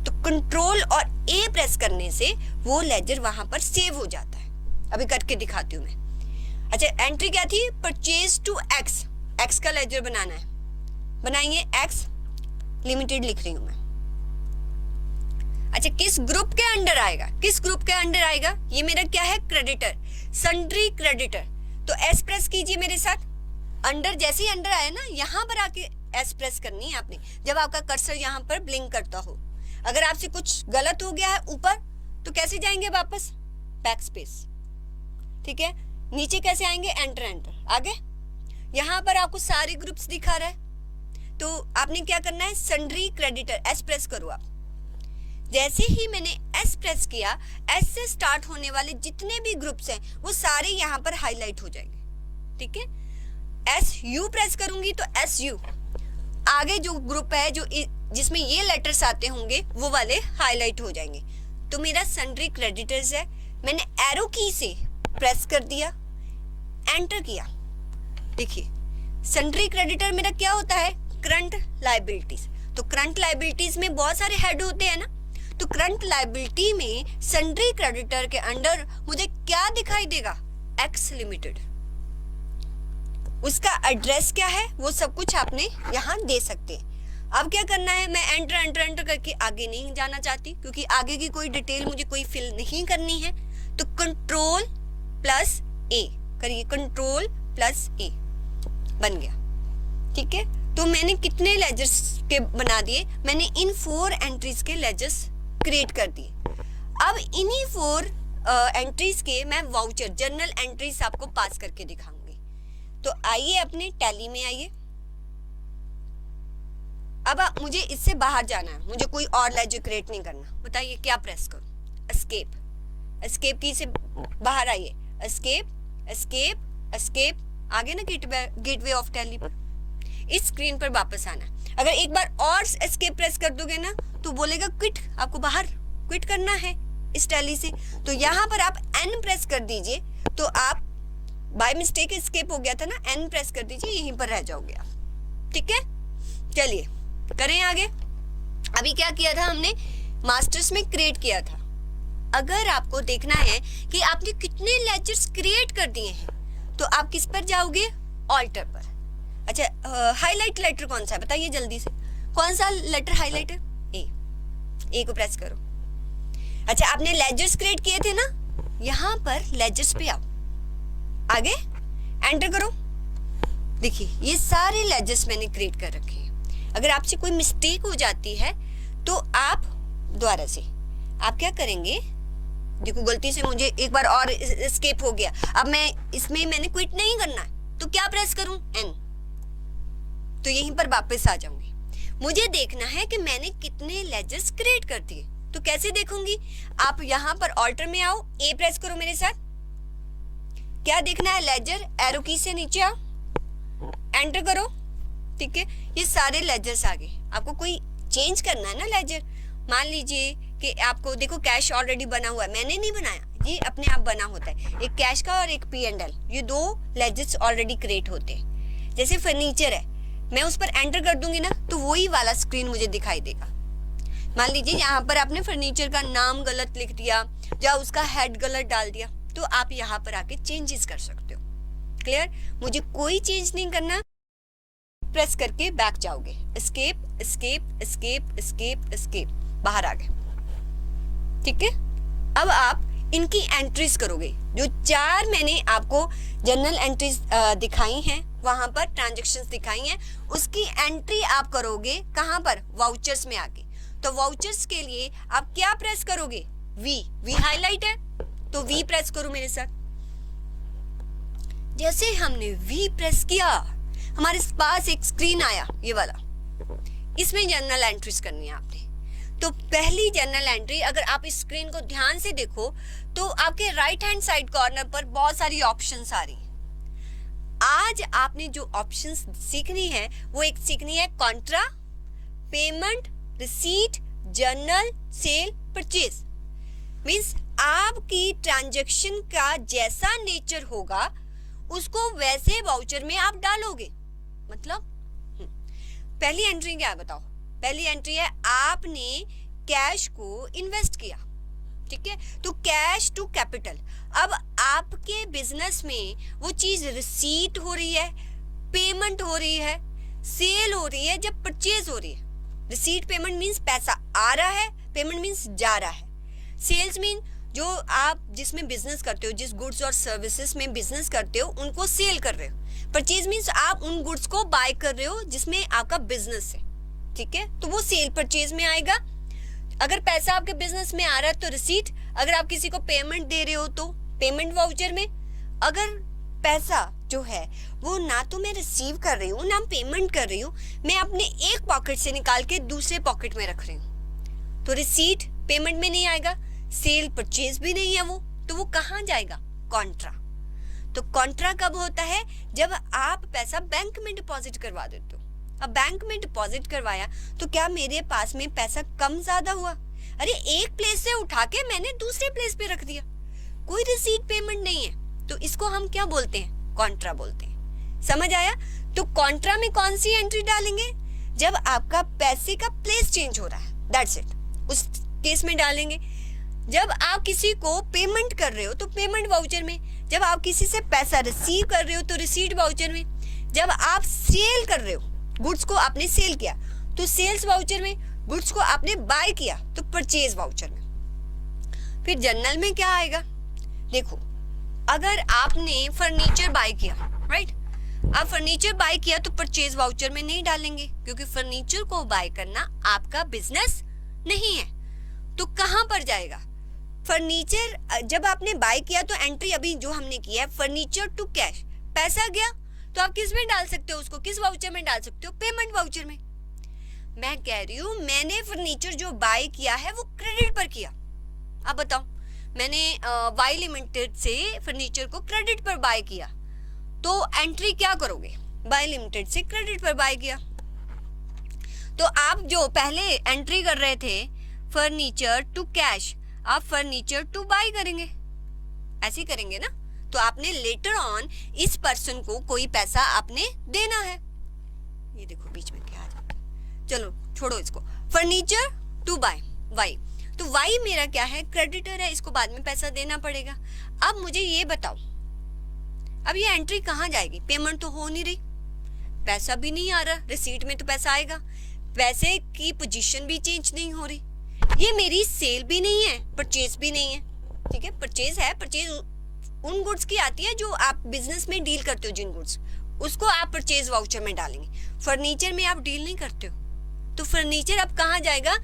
तो कंट्रोल और A प्रेस करने से वो लेजर वहां पर सेव हो जाता है। अभी करके दिखाती हूँ मैं। अच्छा, एंट्री क्या थी, परचेज टू एक्स का लेजर बनाना है, बनाइए एक्स लिमिटेड लिख रही हूं मैं। अच्छा, किस ग्रुप के अंडर आएगा, ये मेरा क्या है, क्रेडिटर, सन्ड्री क्रेडिटर। तो S प्रेस कीजिए मेरे साथ। अंडर, जैसे ही अंडर आया ना, यहाँ पर आके S प्रेस करनी है आपने, जब आपका कर्सर यहाँ पर ब्लिंक करता हो। अगर आपसे कुछ गलत हो गया है ऊपर, तो कैसे जाएंगे वापस, बैक स्पेस। ठीक है, नीचे कैसे आएंगे, एंटर। आगे यहाँ पर आपको सारे ग्रुप्स दिखा रहा है, तो आपने क्या करना है, सन्ड्री क्रेडिटर, S प्रेस करो आप। जैसे ही मैंने S प्रेस किया, S से स्टार्ट होने वाले जितने भी ग्रुप्स हैं वो सारे यहाँ पर हाईलाइट हो जाएंगे। ठीक है, SU प्रेस करूंगी तो SU, आगे जो ग्रुप है जो जिसमें ये लेटर्स आते होंगे वो वाले हाईलाइट हो जाएंगे। तो मेरा सन्ड्री क्रेडिटर्स है, मैंने एरो की से प्रेस कर दिया, एंटर किया। देखिए, सन्ड्री क्रेडिटर मेरा क्या होता है, करंट लायबिलिटीज। तो करंट लायबिलिटीज में बहुत सारे हेड होते हैं ना, तो करंट लायबिलिटी में सन्ड्री क्रेडिटर के अंडर मुझे क्या दिखाई देगा, एक्स लिमिटेड। उसका एड्रेस क्या है, वो सब कुछ आपने यहाँ दे सकते हैं। अब क्या करना है, मैं एंटर एंटर एंटर करके आगे नहीं जाना चाहती, क्योंकि आगे की कोई डिटेल मुझे कोई फिल नहीं करनी है। तो कंट्रोल प्लस ए करिए, कंट्रोल प्लस ए बन गया। ठीक है, तो मैंने कितने लेजर्स के बना दिए, मैंने इन 4 एंट्रीज के लेजर्स क्रिएट कर दिए। अब इन्हीं 4 एंट्रीज के मैं वाउचर जर्नल एंट्रीज आपको पास करके दिखाऊंगी। तो आइए अपने टैली में आइए। अब मुझे इससे बाहर जाना है, मुझे कोई और लेजर क्रिएट नहीं करना। बताइए क्या प्रेस करूं, एस्केप, एस्केप की से बाहर आइए, एस्केप एस्केप एस्केप, आगे ना गेटवे ऑफ टैली पर, इस स्क्रीन पर वापस आना। अगर एक बार और एस्केप प्रेस कर दोगे ना तो बोलेगा क्विट, आपको बाहर क्विट करना है इस टैली से। तो यहाँ पर आप एन प्रेस कर दीजिए, तो आप बाय मिस्टेक एस्केप हो गया था ना, एन प्रेस कर दीजिए, यहीं पर रह जाओगे आप। ठीक है, चलिए करें आगे। अभी क्या किया था हमने, मास्टर्स में क्रिएट किया था। अगर आपको देखना है कि आपने कितने लेजर्स क्रिएट कर दिए हैं, तो आप किस पर जाओगे, ऑल्टर पर। अच्छा, हाईलाइट लेटर कौन सा है बताइए जल्दी से, कौन सा लेटर हाईलाइट है, ए को प्रेस करो। अच्छा, आपने लेजर्स क्रिएट किए थे ना, यहाँ पर लेजर्स पे आओ, आगे एंटर करो। देखिए ये सारे लेजर्स मैंने क्रिएट कर रखे हैं। अगर आपसे कोई मिस्टेक हो जाती है तो आप दोबारा से आप क्या करेंगे, देखो गलती से मुझे एक बार और एस्केप हो गया, अब मैं इसमें मैंने क्विट नहीं करना है, तो क्या प्रेस करूं, एन, तो यहीं पर वापस आ जाऊंगी। मुझे देखना है कि मैंने कितने लेजर्स क्रिएट कर दिए। तो कैसे देखूंगी, आप यहाँ पर ऑल्टर में आओ, ए प्रेस करो मेरे साथ। क्या देखना है, लेजर, एरो की से नीचे आओ, एंटर करो। ठीक है, ये सारे लेजर्स आ गए। आपको कोई चेंज करना है ना लेजर, मान लीजिए कि आपको देखो कैश ऑलरेडी बना हुआ है, मैंने नहीं बनाया, ये अपने आप बना होता है। एक कैश का और एक P&L, ये 2 लेजर्स ऑलरेडी क्रिएट होते हैं। जैसे फर्नीचर है, मैं उस पर एंटर कर दूंगी ना तो वही वाला स्क्रीन मुझे दिखाई देगा। मान लीजिए यहाँ पर आपने फर्नीचर का नाम गलत लिख दिया या उसका हेड गलत डाल दिया, तो आप यहाँ पर आके चेंजेस कर सकते हो। क्लियर, मुझे कोई चेंज नहीं करना, प्रेस करके बैक जाओगे, escape escape escape escape escape, बाहर आ गए। ठीक है, अब आप इनकी एंट्रीज करोगे। जो 4 मैंने आपको जर्नल एंट्रीज दिखाई हैं, वहां पर ट्रांजैक्शंस दिखाई हैं, उसकी एंट्री आप करोगे कहां पर, वाउचर्स में आके। तो वाउचर्स के लिए आप क्या प्रेस करोगे, वी हाईलाइट है तो वी प्रेस करो मेरे साथ। जैसे हमने वी प्रेस किया, हमारे पास एक स्क्रीन आया, ये वाला, इसमें जर्नल एंट्रीज करनी है आपने। तो पहली जर्नल एंट्री, अगर आप इस स्क्रीन को ध्यान से देखो तो आपके राइट हैंड साइड कॉर्नर पर बहुत सारी ऑप्शंस आ रही हैं। आज आपने जो ऑप्शंस सीखनी है वो एक सीखनी है contra, payment, receipt, journal, sale, purchase. Means आपकी ट्रांजैक्शन का जैसा नेचर होगा उसको वैसे वाउचर में आप डालोगे। मतलब पहली एंट्री क्या है बताओ, पहली एंट्री है आपने कैश को इन्वेस्ट किया। ठीक है, तो कैश टू कैपिटल। अब आपके बिजनेस में वो चीज रिसीट हो रही है, पेमेंट हो रही है, सेल हो रही है, जब परचेज हो रही है। रिसीट पेमेंट मींस पैसा आ रहा है, पेमेंट मींस जा रहा है। सेल्स मीन जो आप जिसमें बिजनेस करते हो, जिस गुड्स और सर्विसेज में बिजनेस करते हो उनको सेल कर रहे हो। परचेज मींस आप उन गुड्स को बाय कर रहे हो जिसमें आपका बिजनेस है। ठीक है, तो वो सेल परचेज में आएगा। अगर पैसा आपके बिजनेस में आ रहा है तो रिसीट, अगर आप किसी को पेमेंट दे रहे हो तो पेमेंट वाउचर में। अगर पैसा जो है वो ना तो मैं रिसीव कर रही हूँ ना पेमेंट कर रही हूँ, मैं अपने एक पॉकेट से निकाल के दूसरे पॉकेट में रख रही हूँ, तो रिसीट पेमेंट में नहीं आएगा, सेल परचेज भी नहीं है वो, तो वो कहाँ जाएगा, कॉन्ट्रा। तो कॉन्ट्रा कब होता है, जब आप पैसा बैंक में डिपॉजिट करवा देते हो। अब बैंक में डिपॉजिट करवाया तो क्या मेरे पास में पैसा कम ज्यादा हुआ, अरे एक प्लेस से उठा के मैंने दूसरे प्लेस पे रख दिया, कोई रिसीट पेमेंट नहीं है, तो इसको हम क्या बोलते हैं, कॉन्ट्रा बोलते हैं। समझ आया। तो कॉन्ट्रा में कौन सी एंट्री डालेंगे, जब आपका पैसे का प्लेस चेंज हो रहा है, दैट्स इट, उस केस में डालेंगे। जब आप किसी को पेमेंट कर रहे हो तो पेमेंट वाउचर में, जब आप किसी से पैसा रिसीव कर रहे हो तो रिसीट वाउचर में। जब आप सेल कर रहे हो, गुड्स को आपने सेल किया तो सेल्स वाउचर में, गुड्स को आपने बाय किया तो परचेज वाउचर में। फिर जर्नल में क्या आएगा, देखो अगर आपने फर्नीचर बाय किया, राइट, आप फर्नीचर बाय किया तो परचेज वाउचर में नहीं डालेंगे क्योंकि फर्नीचर को बाय करना आपका बिजनेस नहीं है। तो कहां पर जाएगा फर्नीचर? जब आपने बाय किया तो एंट्री अभी जो हमने किया है फर्नीचर टू कैश, पैसा गया तो आप किस में डाल सकते हो उसको, किस वाउचर में डाल सकते हो, पेमेंट वाउचर में। मैं कह रही हूँ मैंने फर्नीचर जो बाय किया है वो क्रेडिट पर किया। अब बताओ, मैंने वाई लिमिटेड से फर्नीचर को क्रेडिट पर बाय किया तो एंट्री क्या करोगे, वाई लिमिटेड से क्रेडिट पर बाय किया। तो आप जो पहले एंट्री कर रहे थे फर्नीचर टू कैश, आप फर्नीचर टू बाय करेंगे, ऐसे ही करेंगे ना। तो आपने लेटर ऑन इस पर्सन को कोई पैसा आपने देना है। ये देखो बीच में क्या है, चलो छोड़ो इसको। फर्नीचर टू बाय, वाई, तो वाई मेरा क्या है, क्रेडिटर है, इसको बाद में पैसा देना पड़ेगा। अब मुझे ये बताओ, अब ये एंट्री कहाँ जाएगी, पेमेंट तो हो नहीं रही, पैसा भी नहीं आ रहा, रिसीट में तो पैसा आएगा, पैसे की पोजीशन भी चेंज नहीं हो रही, ये मेरी सेल भी नहीं है, परचेज भी नहीं है। ठीक है, परचेज है, परचेज उन गुड्स की आती है जो आप बिजनेस में डील करते हो, जिन गुड्स उसको आप परचेज वाउचर में डालेंगे। फर्नीचर में आप डील नहीं करते हो, तो फर्नीचर अब कहाँ जाएगा,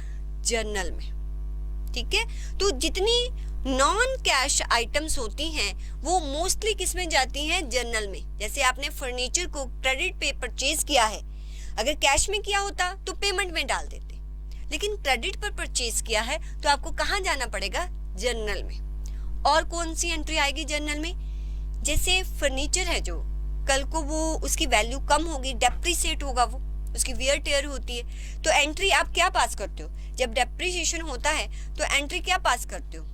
जर्नल में। ठीक है, तो जितनी नॉन कैश आइटम्स होती हैं वो मोस्टली किस में जाती हैं, जर्नल में। जैसे आपने फर्नीचर को क्रेडिट पे परचेज किया है, अगर कैश में किया होता तो पेमेंट में डाल देते, लेकिन क्रेडिट पर परचेज किया है तो आपको कहाँ जाना पड़ेगा, जर्नल में। और कौन सी एंट्री आएगी जर्नल में, जैसे फर्नीचर है जो कल को वो उसकी वैल्यू कम होगी, डेप्रिसिएट होगा, वो उसकी वियर टेयर होती है, तो एंट्री आप क्या पास करते हो, जब डेप्रिसिएशन होता है तो एंट्री क्या पास करते हो,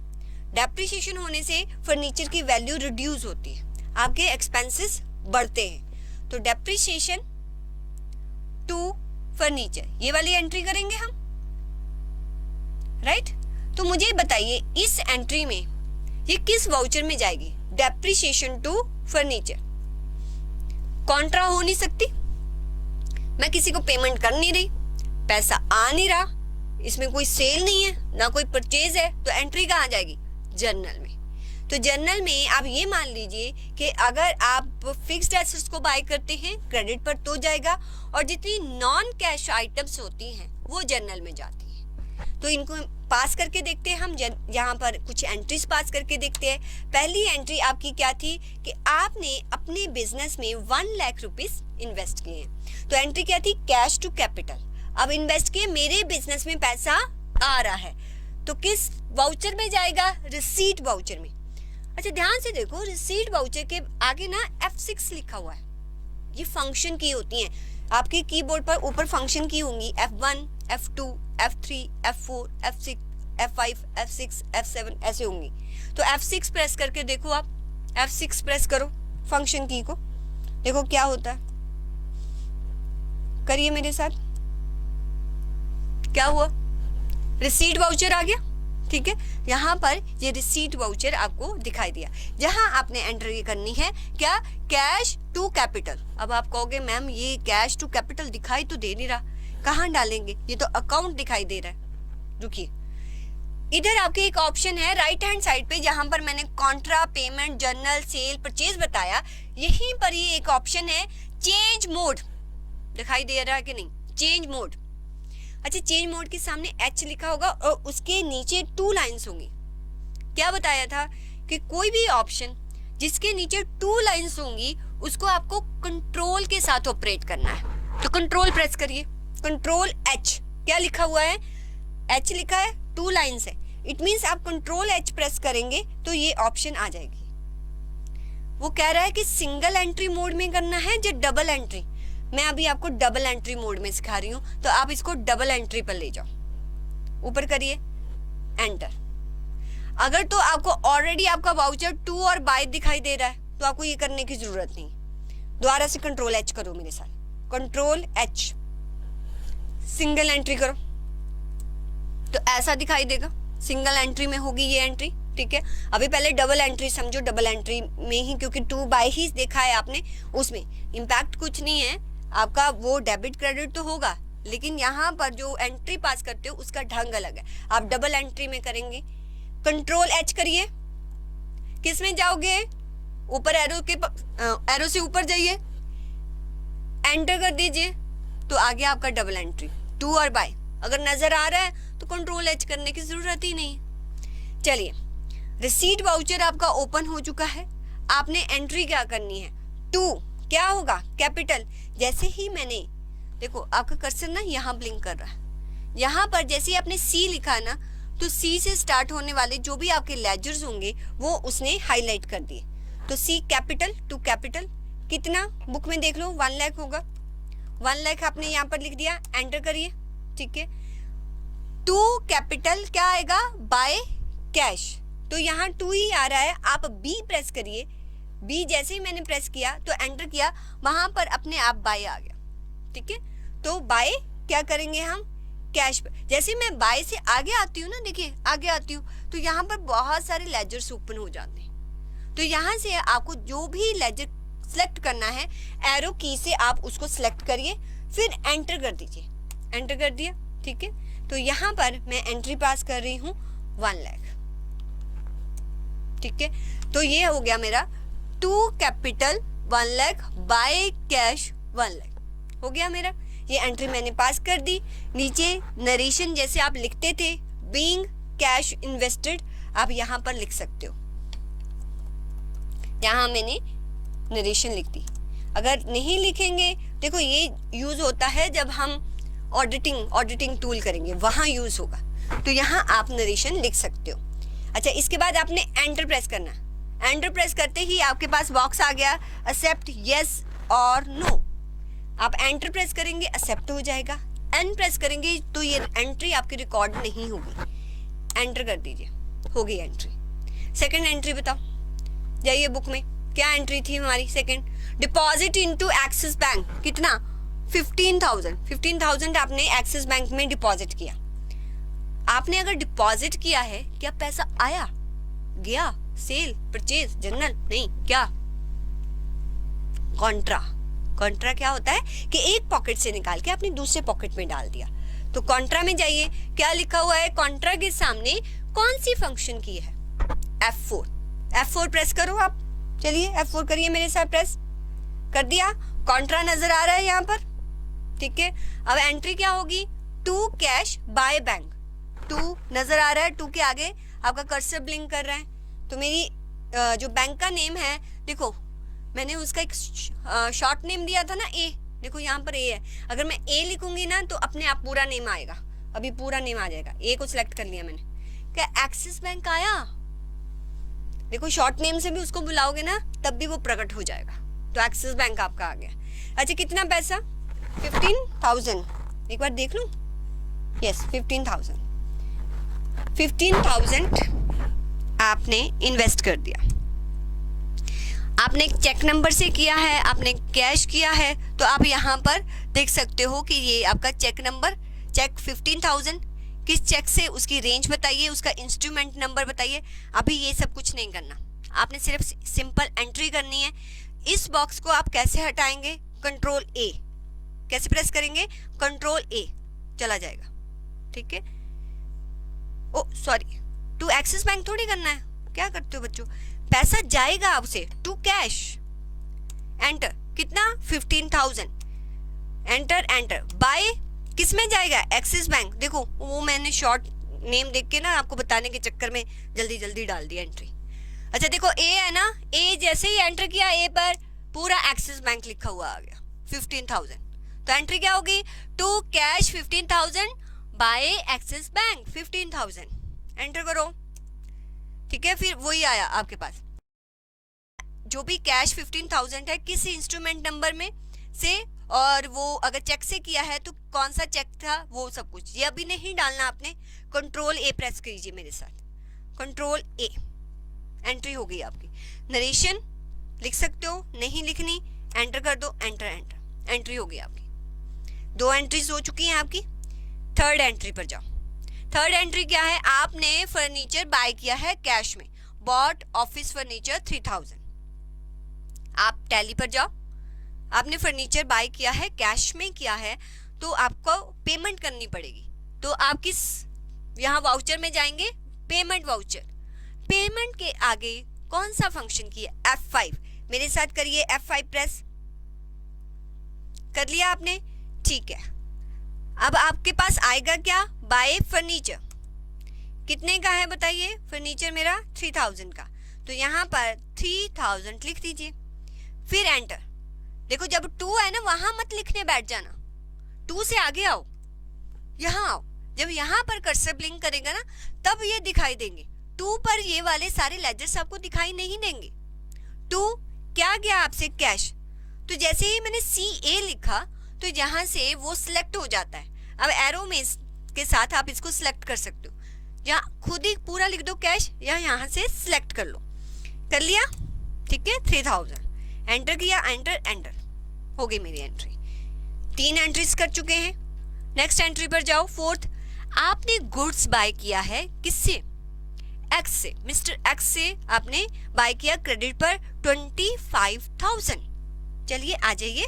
डेप्रिसिएशन होने से फर्नीचर की वैल्यू रिड्यूस होती है, आपके एक्सपेंसेस बढ़ते हैं, तो डेप्रिसिएशन टू फर्नीचर, ये वाली एंट्री करेंगे हम, राइट। तो मुझे बताइए इस एंट्री में ये किस वाउचर में जाएगी, डेप्रिसिएशन टू फर्नीचर। कॉन्ट्रा हो नहीं सकती, मैं किसी को पेमेंट कर नहीं रही, पैसा आ नहीं रहा, इसमें कोई सेल नहीं है ना कोई परचेज है, तो एंट्री कहाँ जाएगी, जर्नल में। तो जर्नल में आप ये मान लीजिए कि अगर आप फिक्स्ड एसेट्स को बाय करते हैं क्रेडिट पर तो जाएगा, और जितनी नॉन कैश आइटम्स होती हैं वो जर्नल में जाती हैं। तो इनको पास करके देखते हैं हम, यहाँ पर कुछ एंट्रीज पास करके देखते हैं। पहली एंट्री आपकी क्या थी कि आपने अपने बिजनेस में 1 लाख रुपीस इन्वेस्ट किए हैं, तो एंट्री क्या थी, कैश टू कैपिटल। अब इन्वेस्ट किए, मेरे बिजनेस में पैसा आ रहा है, तो किस वाउचर में जाएगा, रिसीट वाउचर में। अच्छा ध्यान से देखो, रिसीट वाउचर के आगे ना F6 लिखा हुआ है, ये फंक्शन की होती हैं, आपके कीबोर्ड पर ऊपर फंक्शन की होंगी, F1, F2, F3, F4, F6, F5, F6, F7 ऐसे होंगी। तो F6 प्रेस करके देखो, आप F6 प्रेस करो फंक्शन की को, देखो क्या होता है, करिए मेरे साथ, क्या हुआ, रिसीट वाउचर आ गया। ठीक है, यहाँ पर ये रिसीट वाउचर आपको दिखाई दिया, जहां आपने एंट्री करनी है क्या, कैश टू कैपिटल। अब आप कहोगे मैम ये कैश टू कैपिटल दिखाई तो दे नहीं रहा, कहाँ डालेंगे, ये तो अकाउंट दिखाई दे रहा है। रुकिए, इधर आपके एक ऑप्शन है राइट हैंड साइड पे, जहां पर मैंने contra, payment, journal, sale, purchase बताया, यहीं पर ये एक ऑप्शन है चेंज मोड, दिखाई दे रहा है कि नहीं, चेंज मोड। अच्छा, चेंज मोड के सामने H लिखा होगा और उसके नीचे 2 लाइंस होंगी। क्या बताया था कि कोई भी ऑप्शन जिसके नीचे 2 लाइंस होंगी उसको आपको कंट्रोल के साथ ऑपरेट करना है। तो कंट्रोल प्रेस करिए, कंट्रोल H, क्या लिखा हुआ है, H लिखा है, 2 लाइंस है, इट मींस आप कंट्रोल H प्रेस करेंगे तो ये ऑप्शन आ जाएगी। वो कह रहा है कि सिंगल एंट्री मोड में करना है या डबल एंट्री, मैं अभी आपको डबल एंट्री मोड में सिखा रही हूँ, तो आप इसको डबल एंट्री पर ले जाओ, ऊपर करिए एंटर। अगर तो आपको ऑलरेडी आपका वाउचर टू और बाय दिखाई दे रहा है तो आपको ये करने की जरूरत नहीं, दोबारा से कंट्रोल H करो मेरे साथ, कंट्रोल H, सिंगल एंट्री करो तो ऐसा दिखाई देगा, सिंगल एंट्री में होगी ये एंट्री, ठीक है, अभी पहले डबल एंट्री समझो, डबल एंट्री में ही, क्योंकि 2 बाय ही देखा है आपने, उसमें इम्पैक्ट कुछ नहीं है आपका, वो डेबिट क्रेडिट तो होगा, लेकिन यहाँ पर जो एंट्री पास करते हो उसका ढंग अलग है। आप डबल एंट्री में करेंगे, कंट्रोल एच करिए, किस में जाओगे, ऊपर एरो से ऊपर जाइए, एंटर कर दीजिए, तो आगे आपका डबल एंट्री 2 और बाय। अगर नजर आ रहा है तो कंट्रोल एच करने की जरूरत ही नहीं। चलिए, रिसीट वाउचर आपका ओपन हो चुका है, आपने एंट्री क्या करनी है, 2 क्या होगा, कैपिटल। जैसे ही मैंने, देखो आपका कर्सर ना यहाँ ब्लिंक कर रहा है, यहाँ पर जैसे ही आपने सी लिखा ना, तो सी से स्टार्ट होने वाले जो भी आपके लेजर्स होंगे वो उसने हाईलाइट कर दिए। तो सी कैपिटल, 2 कैपिटल, कितना बुक में देख लो 1 लाख होगा, 1 लाख आपने यहाँ पर लिख दिया, एंटर करिए, ठीक है। 2 कैपिटल क्या आएगा, बाय कैश, तो यहाँ 2 ही आ रहा है, आप बी प्रेस करिए, बी जैसे ही मैंने प्रेस किया तो एंटर किया, वहां पर अपने आप बाय आ गया, ठीक है। तो बाय क्या करेंगे हम, कैश पर। जैसे मैं बाय से आगे आती हूँ ना, देखिए आगे आती हूँ, तो यहाँ पर बहुत सारे लेजर्स ओपन हो जाते हैं। तो यहाँ से आपको जो भी लेजर सिलेक्ट करना है, एरो की से आप उसको सिलेक्ट करिए, फिर एंटर कर दीजिए, एंटर कर दिया, ठीक है। तो यहाँ पर मैं एंट्री पास कर रही हूँ 1 लाख, ठीक है। तो ये हो गया मेरा 2 capital 1 lakh by cash 1 lakh हो गया मेरा, ये एंट्री मैंने पास कर दी। नीचे नरेशन जैसे आप लिखते थे, बीइंग कैश इन्वेस्टेड, आप यहाँ पर लिख सकते हो, यहाँ मैंने नरेशन लिख दी। अगर नहीं लिखेंगे, देखो ये यूज होता है जब हम ऑडिटिंग टूल करेंगे, वहां यूज होगा, तो यहाँ आप नरेशन लिख सकते हो। अच्छा, इसके बाद आपने एंटर प्रेस करना, एंटर प्रेस करते ही आपके पास बॉक्स आ गया, एक्सेप्ट यस और नो। आप एंटर प्रेस करेंगे, एक्सेप्ट हो जाएगा, एन प्रेस करेंगे तो ये एंट्री आपकी रिकॉर्ड नहीं होगी, एंटर कर दीजिए, हो गई एंट्री। सेकंड एंट्री बताओ, जाइए बुक में, क्या एंट्री थी हमारी second, deposit into axis bank, कितना 15,000 आपने एक्सिस बैंक में डिपॉजिट किया। आपने अगर डिपॉजिट किया है, क्या पैसा आया गया, सेल परचेज जनरल नहीं, क्या कॉन्ट्रा क्या होता है कि एक पॉकेट से निकाल के अपनी दूसरे पॉकेट में डाल दिया। तो कॉन्ट्रा में जाइए, क्या लिखा हुआ है, कॉन्ट्रा के सामने कौन सी फंक्शन की है, F4 प्रेस करो आप, चलिए F4 करिए मेरे साथ, प्रेस कर दिया, कॉन्ट्रा नजर आ रहा है यहाँ पर, ठीक है। अब एंट्री क्या होगी, 2 कैश बाय बैंक, 2 नजर आ रहा है, 2 के आगे आपका कर्सर ब्लिंक कर रहा है, तो मेरी जो बैंक का नेम है, देखो मैंने उसका एक शॉर्ट नेम दिया था ना, ए, देखो यहाँ पर ए है, अगर मैं ए लिखूंगी ना तो अपने आप पूरा नेम आएगा, अभी पूरा नेम आ जाएगा, ए को सिलेक्ट कर लिया मैंने, क्या एक्सिस बैंक आया, देखो शॉर्ट नेम से भी उसको बुलाओगे ना तब भी वो प्रकट हो जाएगा, तो एक्सिस बैंक आपका आ गया। अच्छा, कितना पैसा, 15,000, एक बार देख लूं, यस 15,000 आपने इन्वेस्ट कर दिया। आपने चेक नंबर से किया है, आपने कैश किया है, तो आप यहाँ पर देख सकते हो कि ये आपका चेक नंबर, चेक 15,000, किस चेक से, उसकी रेंज बताइए, उसका इंस्ट्रूमेंट नंबर बताइए। अभी ये सब कुछ नहीं करना, आपने सिर्फ सिंपल एंट्री करनी है। इस बॉक्स को आप कैसे हटाएंगे, कंट्रोल ए, कैसे प्रेस करेंगे, कंट्रोल ए, चला जाएगा, ठीक है। ओ सॉरी, टू एक्सिस बैंक थोड़ी करना है, क्या करते हो बच्चों, पैसा जाएगा आपसे टू कैश, एंटर, कितना 15,000, एंटर, बाय किस में जाएगा, एक्सिस बैंक, देखो वो मैंने शॉर्ट नेम देख के ना आपको बताने के चक्कर में जल्दी डाल दिया एंट्री। अच्छा देखो ए है ना, ए जैसे ही एंटर किया, ए पर पूरा एक्सिस बैंक लिखा हुआ आ गया 15,000, तो एंट्री क्या होगी, to cash 15,000 by Axis bank 15,000, enter करो, ठीक है। फिर वही आया आपके पास, जो भी कैश 15,000 है किस इंस्ट्रूमेंट नंबर में से, और वो अगर चेक से किया है तो कौन सा चेक था, वो सब कुछ, ये अभी नहीं डालना आपने। कंट्रोल ए प्रेस कीजिए मेरे साथ, कंट्रोल ए, एंट्री हो गई आपकी। नरेशन लिख सकते हो, नहीं लिखनी एंटर कर दो, एंटर, एंट्री हो गई आपकी। 2 एंट्रीज हो चुकी हैं आपकी। थर्ड एंट्री पर जाओ। थर्ड एंट्री क्या है, आपने फर्नीचर बाय किया है कैश में, बॉट ऑफिस फर्नीचर 3000। आप टैली पर जाओ, आपने फर्नीचर बाय किया है, कैश में किया है, तो आपको पेमेंट करनी पड़ेगी। तो आप किस यहाँ वाउचर में जाएंगे, पेमेंट वाउचर। पेमेंट के आगे कौन सा फंक्शन किया, F5। मेरे साथ करिए F5 प्रेस। कर लिया आपने, ठीक है। अब आपके पास आएगा क्या, बाय फर्नीचर। कितने का है बताइए, फर्नीचर मेरा 3000 का, तो यहाँ पर 3000 लिख दीजिए, फिर एंटर। देखो जब 2 है ना, वहां मत लिखने बैठ जाना, 2 से आगे आओ, यहाँ आओ। जब यहाँ पर कर्सर ब्लिंक करेगा ना, तब ये दिखाई देंगे। 2 पर ये वाले सारे लेजर्स आपको दिखाई नहीं देंगे। 2 क्या गया आपसे, कैश। तो जैसे ही मैंने CA लिखा तो यहाँ से वो सिलेक्ट हो जाता है। अब एरो में के साथ आप इसको सिलेक्ट कर सकते हो, या खुद ही पूरा लिख दो कैश, या यहाँ से सिलेक्ट कर लो। कर लिया, ठीक है। 3000 एंटर किया, एंटर एंटर, हो गई मेरी एंट्री। 3 एंट्रीज कर चुके हैं। नेक्स्ट एंट्री पर जाओ, फोर्थ। आपने गुड्स बाय किया है किससे, एक्स से, मिस्टर एक्स से आपने बाय किया क्रेडिट पर 25,000। चलिए आ जाइए,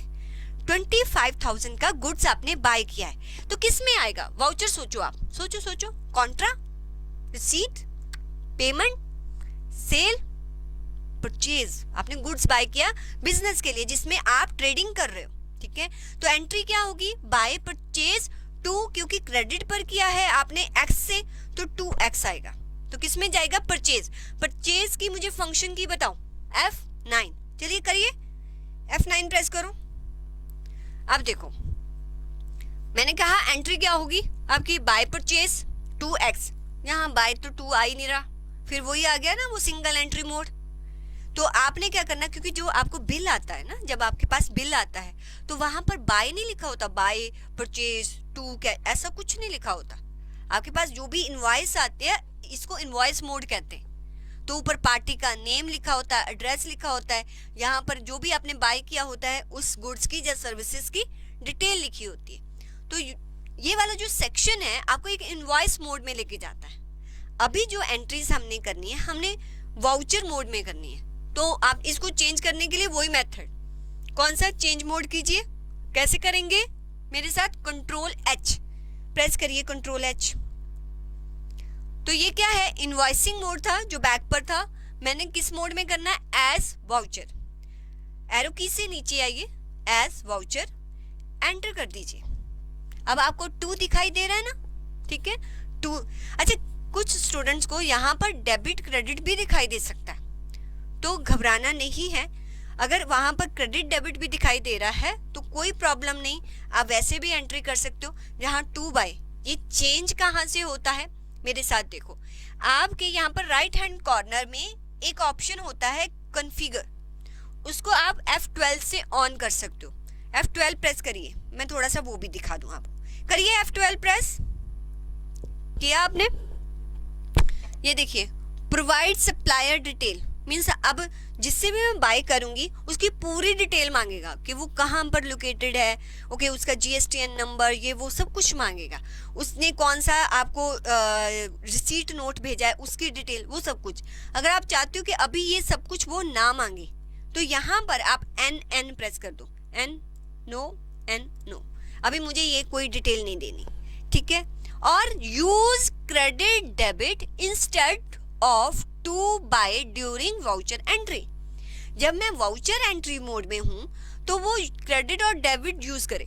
25,000 का गुड्स आपने बाय किया है, तो किस में आएगा वाउचर, सोचो आप, सोचो, contra, receipt, payment, sale, purchase. आपने गुड्स बाय किया बिजनेस के लिए जिसमें आप ट्रेडिंग कर रहे हो, ठीक है। तो एंट्री क्या होगी, बाय परचेज 2, क्योंकि क्रेडिट पर किया है आपने एक्स से, तो 2x आएगा। तो किस में जाएगा, परचेज। परचेज की मुझे फंक्शन की बताओ, F9। चलिए करिए, F9 प्रेस करो। अब देखो मैंने कहा एंट्री क्या होगी आपकी, बाय परचेज 2x। यहाँ बाय तो 2 आ ही नहीं रहा, फिर वही आ गया ना वो सिंगल एंट्री मोड। तो आपने क्या करना, क्योंकि जो आपको बिल आता है ना, जब आपके पास बिल आता है तो वहां पर बाय नहीं लिखा होता, बाय परचेज 2 क्या ऐसा कुछ नहीं लिखा होता। आपके पास जो भी इनवॉइस आते हैं, इसको इनवॉइस मोड कहते हैं। तो ऊपर पार्टी का नेम लिखा होता है, एड्रेस लिखा होता है, यहाँ पर जो भी आपने बाय किया होता है उस गुड्स की या सर्विसेज की डिटेल लिखी होती है। तो ये वाला जो सेक्शन है आपको एक इनवॉइस मोड में लेके जाता है। अभी जो एंट्रीज हमने करनी है, हमने वाउचर मोड में करनी है। तो आप इसको चेंज करने के लिए वही मेथड, कौन सा, चेंज मोड कीजिए। कैसे करेंगे, मेरे साथ Ctrl+H प्रेस करिए, Ctrl+H। तो ये क्या है, इनवॉइसिंग मोड था जो बैक पर था, मैंने किस मोड में करना है, एज वाउचर। एरो की से नीचे आइए, एज वाउचर, एंटर कर दीजिए। अब आपको 2 दिखाई दे रहा है ना, ठीक है, 2। अच्छा, कुछ स्टूडेंट्स को यहाँ पर डेबिट क्रेडिट भी दिखाई दे सकता है, तो घबराना नहीं है। अगर वहां पर क्रेडिट डेबिट भी दिखाई दे रहा है तो कोई प्रॉब्लम नहीं, आप वैसे भी एंट्री कर सकते हो। जहाँ 2 बाय, ये चेंज कहाँ से होता है, मेरे साथ देखो, आपके यहाँ पर राइट हैंड कॉर्नर में एक ऑप्शन होता है कॉन्फ़िगर, उसको आप F12 से ऑन कर सकते हो। F12 प्रेस करिए, मैं थोड़ा सा वो भी दिखा दूं आपको। करिए F12 प्रेस, किया आपने। ये देखिए, प्रोवाइड सप्लायर डिटेल, मीन्स अब जिससे भी मैं बाय करूंगी उसकी पूरी डिटेल मांगेगा कि वो कहाँ पर लोकेटेड है, ओके, उसका GSTN नंबर, ये वो सब कुछ मांगेगा। उसने कौन सा आपको रिसीट नोट भेजा है उसकी डिटेल, वो सब कुछ। अगर आप चाहते हो कि अभी ये सब कुछ वो ना मांगे तो यहाँ पर आप NN प्रेस कर दो, N नो, अभी मुझे ये कोई डिटेल नहीं देनी, ठीक है। और use credit debit instead of to by during voucher entry. जब मैं वाउचर एंट्री मोड में हूं तो वो क्रेडिट और डेबिट यूज करे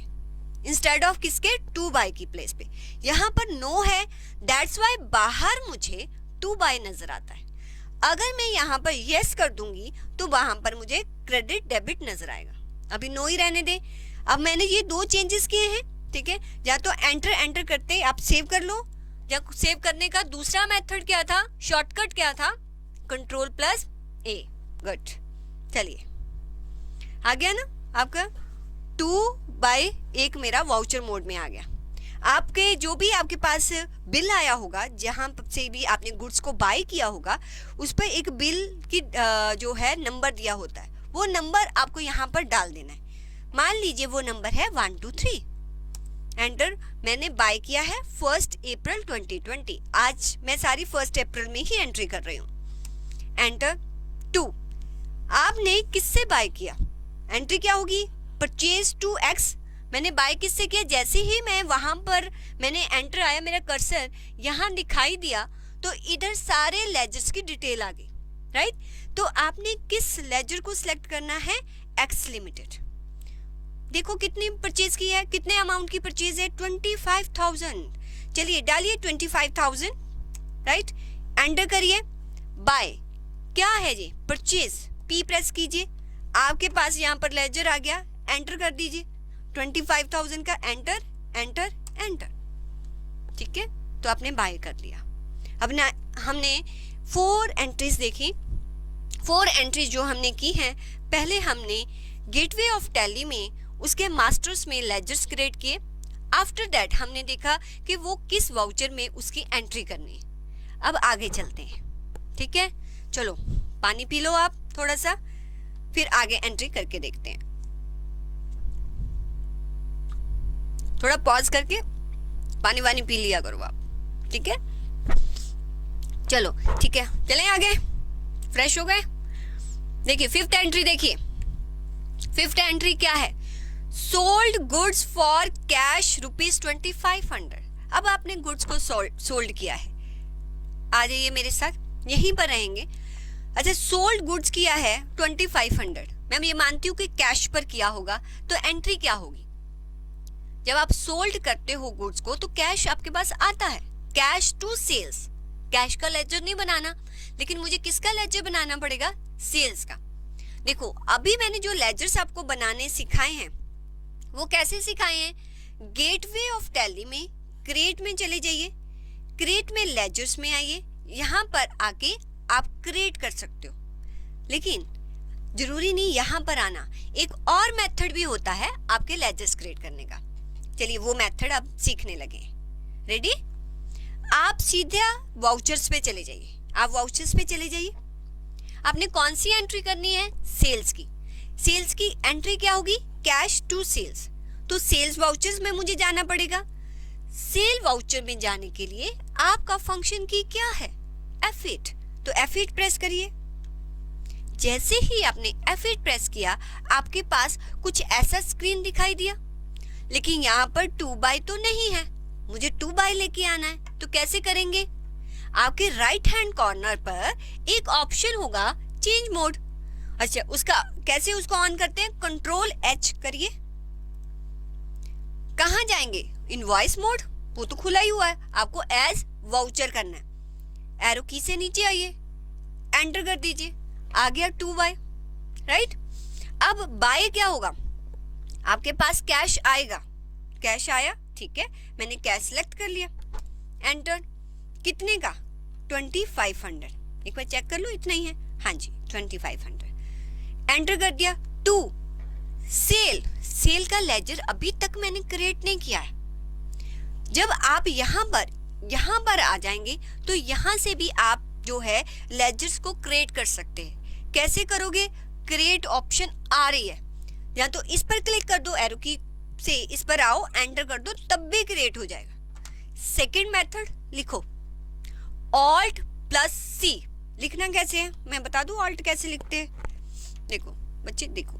इंस्टेड ऑफ किसके, टू बाय की प्लेस पे। यहाँ पर नो है, दैट्स वाई बाहर मुझे टू बाय नजर आता है। अगर मैं यहाँ पर यस कर दूंगी तो वहां पर मुझे क्रेडिट डेबिट नजर आएगा। अभी नो ही रहने दे। अब मैंने ये 2 चेंजेस किए हैं, ठीक है। या तो एंटर करते आप सेव कर लो, या सेव करने का दूसरा मेथड क्या था, शॉर्टकट क्या था, Ctrl+A। गुड, चलिए आ गया ना आपका 2/1 मेरा वाउचर मोड में आ गया। आपके जो भी आपके पास बिल आया होगा, जहां से भी आपने गुड्स को बाय किया होगा, उस पर एक बिल की जो है नंबर दिया होता है, वो नंबर आपको यहाँ पर डाल देना है। मान लीजिए वो नंबर है 123, एंटर, मैंने बाय किया है 1 अप्रैल 2020, आज मैं सारी 1 अप्रैल में ही एंट्री कर रही हूँ। एंटर। 2, आपने किससे बाय किया, एंट्री क्या होगी, परचेज टू एक्स, मैंने बाय किससे किया, जैसे ही मैं वहां पर मैंने एंटर आया, मेरा कर्सर यहाँ दिखाई दिया तो इधर सारे लेजर्स की डिटेल आ गई, राइट। तो आपने किस लेजर को सिलेक्ट करना है, एक्स लिमिटेड। देखो कितनी परचेज की है, कितने अमाउंट की परचेज है, 25,000। चलिए डालिए 25,000, राइट। एंटर करिए। बाय क्या है जी, परचेज, पी प्रेस कीजिए, आपके पास यहाँ पर लेजर आ गया, एंटर कर दीजिए 25,000 का, एंटर एंटर एंटर, ठीक है। तो आपने बाय कर लिया। अब ना हमने 4 एंट्रीज देखी। 4 एंट्रीज जो हमने की हैं, पहले हमने गेटवे ऑफ टैली में उसके मास्टर्स में लेजर्स क्रिएट किए। आफ्टर दैट हमने देखा कि वो किस वाउचर में उसकी एंट्री करनी है। अब आगे चलते हैं, ठीक है। चलो पानी पी लो आप थोड़ा सा, फिर आगे एंट्री करके देखते हैं। थोड़ा पॉज करके पानी वानी पी लिया करो आप, ठीक है। चलो ठीक है, चलें आगे, फ्रेश हो गए। देखिए 5th एंट्री, देखिए 5th एंट्री क्या है, सोल्ड गुड्स फॉर कैश ₹2500। अब आपने गुड्स को सोल्ड किया है, आ जाइए मेरे साथ, यहीं पर रहेंगे। अच्छा, सोल्ड गुड्स किया है 2500, मैं ये मानती हूँ कि कैश पर किया होगा, तो एंट्री क्या होगी, जब आप सोल्ड करते हो गुड्स को तो कैश आपके पास आता है, कैश टू सेल्स। कैश का लेजर नहीं बनाना, लेकिन मुझे किसका लेजर बनाना पड़ेगा, सेल्स का। देखो अभी मैंने जो लेजर्स आपको बनाने सिखाए हैं वो कैसे सिखाए हैं, गेटवे ऑफ टैली में क्रिएट में चले जाइए, क्रिएट में लेजर्स में आइए, यहाँ पर आके आप क्रिएट कर सकते हो। लेकिन जरूरी नहीं यहाँ पर आना, एक और मेथड भी होता है आपके लेजर्स क्रिएट करने का। चलिए वो मेथड आप सीखने लगे। रेडी, आप सीधे वाउचर्स पे चले जाइए, आप वाउचर्स पे चले जाइए। आपने कौन सी एंट्री करनी है, सेल्स की। सेल्स की एंट्री क्या होगी, कैश टू सेल्स। तो सेल्स वाउचर्स में मुझे जाना पड़ेगा। सेल वाउचर में जाने के लिए आपका फंक्शन की क्या है, F8, तो F8 प्रेस करिए। जैसे ही आपने F8 प्रेस किया आपके पास कुछ ऐसा स्क्रीन दिखाई दिया, लेकिन यहाँ पर 2 बाय तो नहीं है, मुझे 2 बाय लेके आना है। तो कैसे करेंगे, आपके राइट हैंड कॉर्नर पर एक ऑप्शन होगा चेंज मोड। अच्छा, उसका कैसे उसको ऑन करते हैं, Ctrl+H करिए। कहाँ जाएंगे, इनवॉइस मोड, वो तो खुला ही हुआ है, आपको एज वाउचर करना है। एरो की से नीचे आइए, एंटर कर दीजिए, आ गया 2 बाय, राइट। अब बाय क्या होगा, आपके पास कैश आएगा, कैश आया, ठीक है, मैंने कैश सेलेक्ट कर लिया, एंटर। कितने का, 2500, एक बार चेक कर लो इतना ही है, हाँ जी 2500, एंटर कर दिया। 2 सेल, सेल का लेजर अभी तक मैंने क्रिएट नहीं किया है। जब आप यहाँ पर आ जाएंगे तो यहाँ से भी आप जो है लेजर्स को क्रिएट कर सकते हैं। कैसे करोगे, क्रिएट ऑप्शन आ रही है, या तो इस पर क्लिक कर दो, एरो की से इस पर आओ, एंटर कर दो, तब भी क्रिएट हो जाएगा। सेकंड मेथड लिखो, Alt+C। लिखना कैसे है मैं बता दूं, ऑल्ट कैसे लिखते हैं, देखो बच्चे देखो,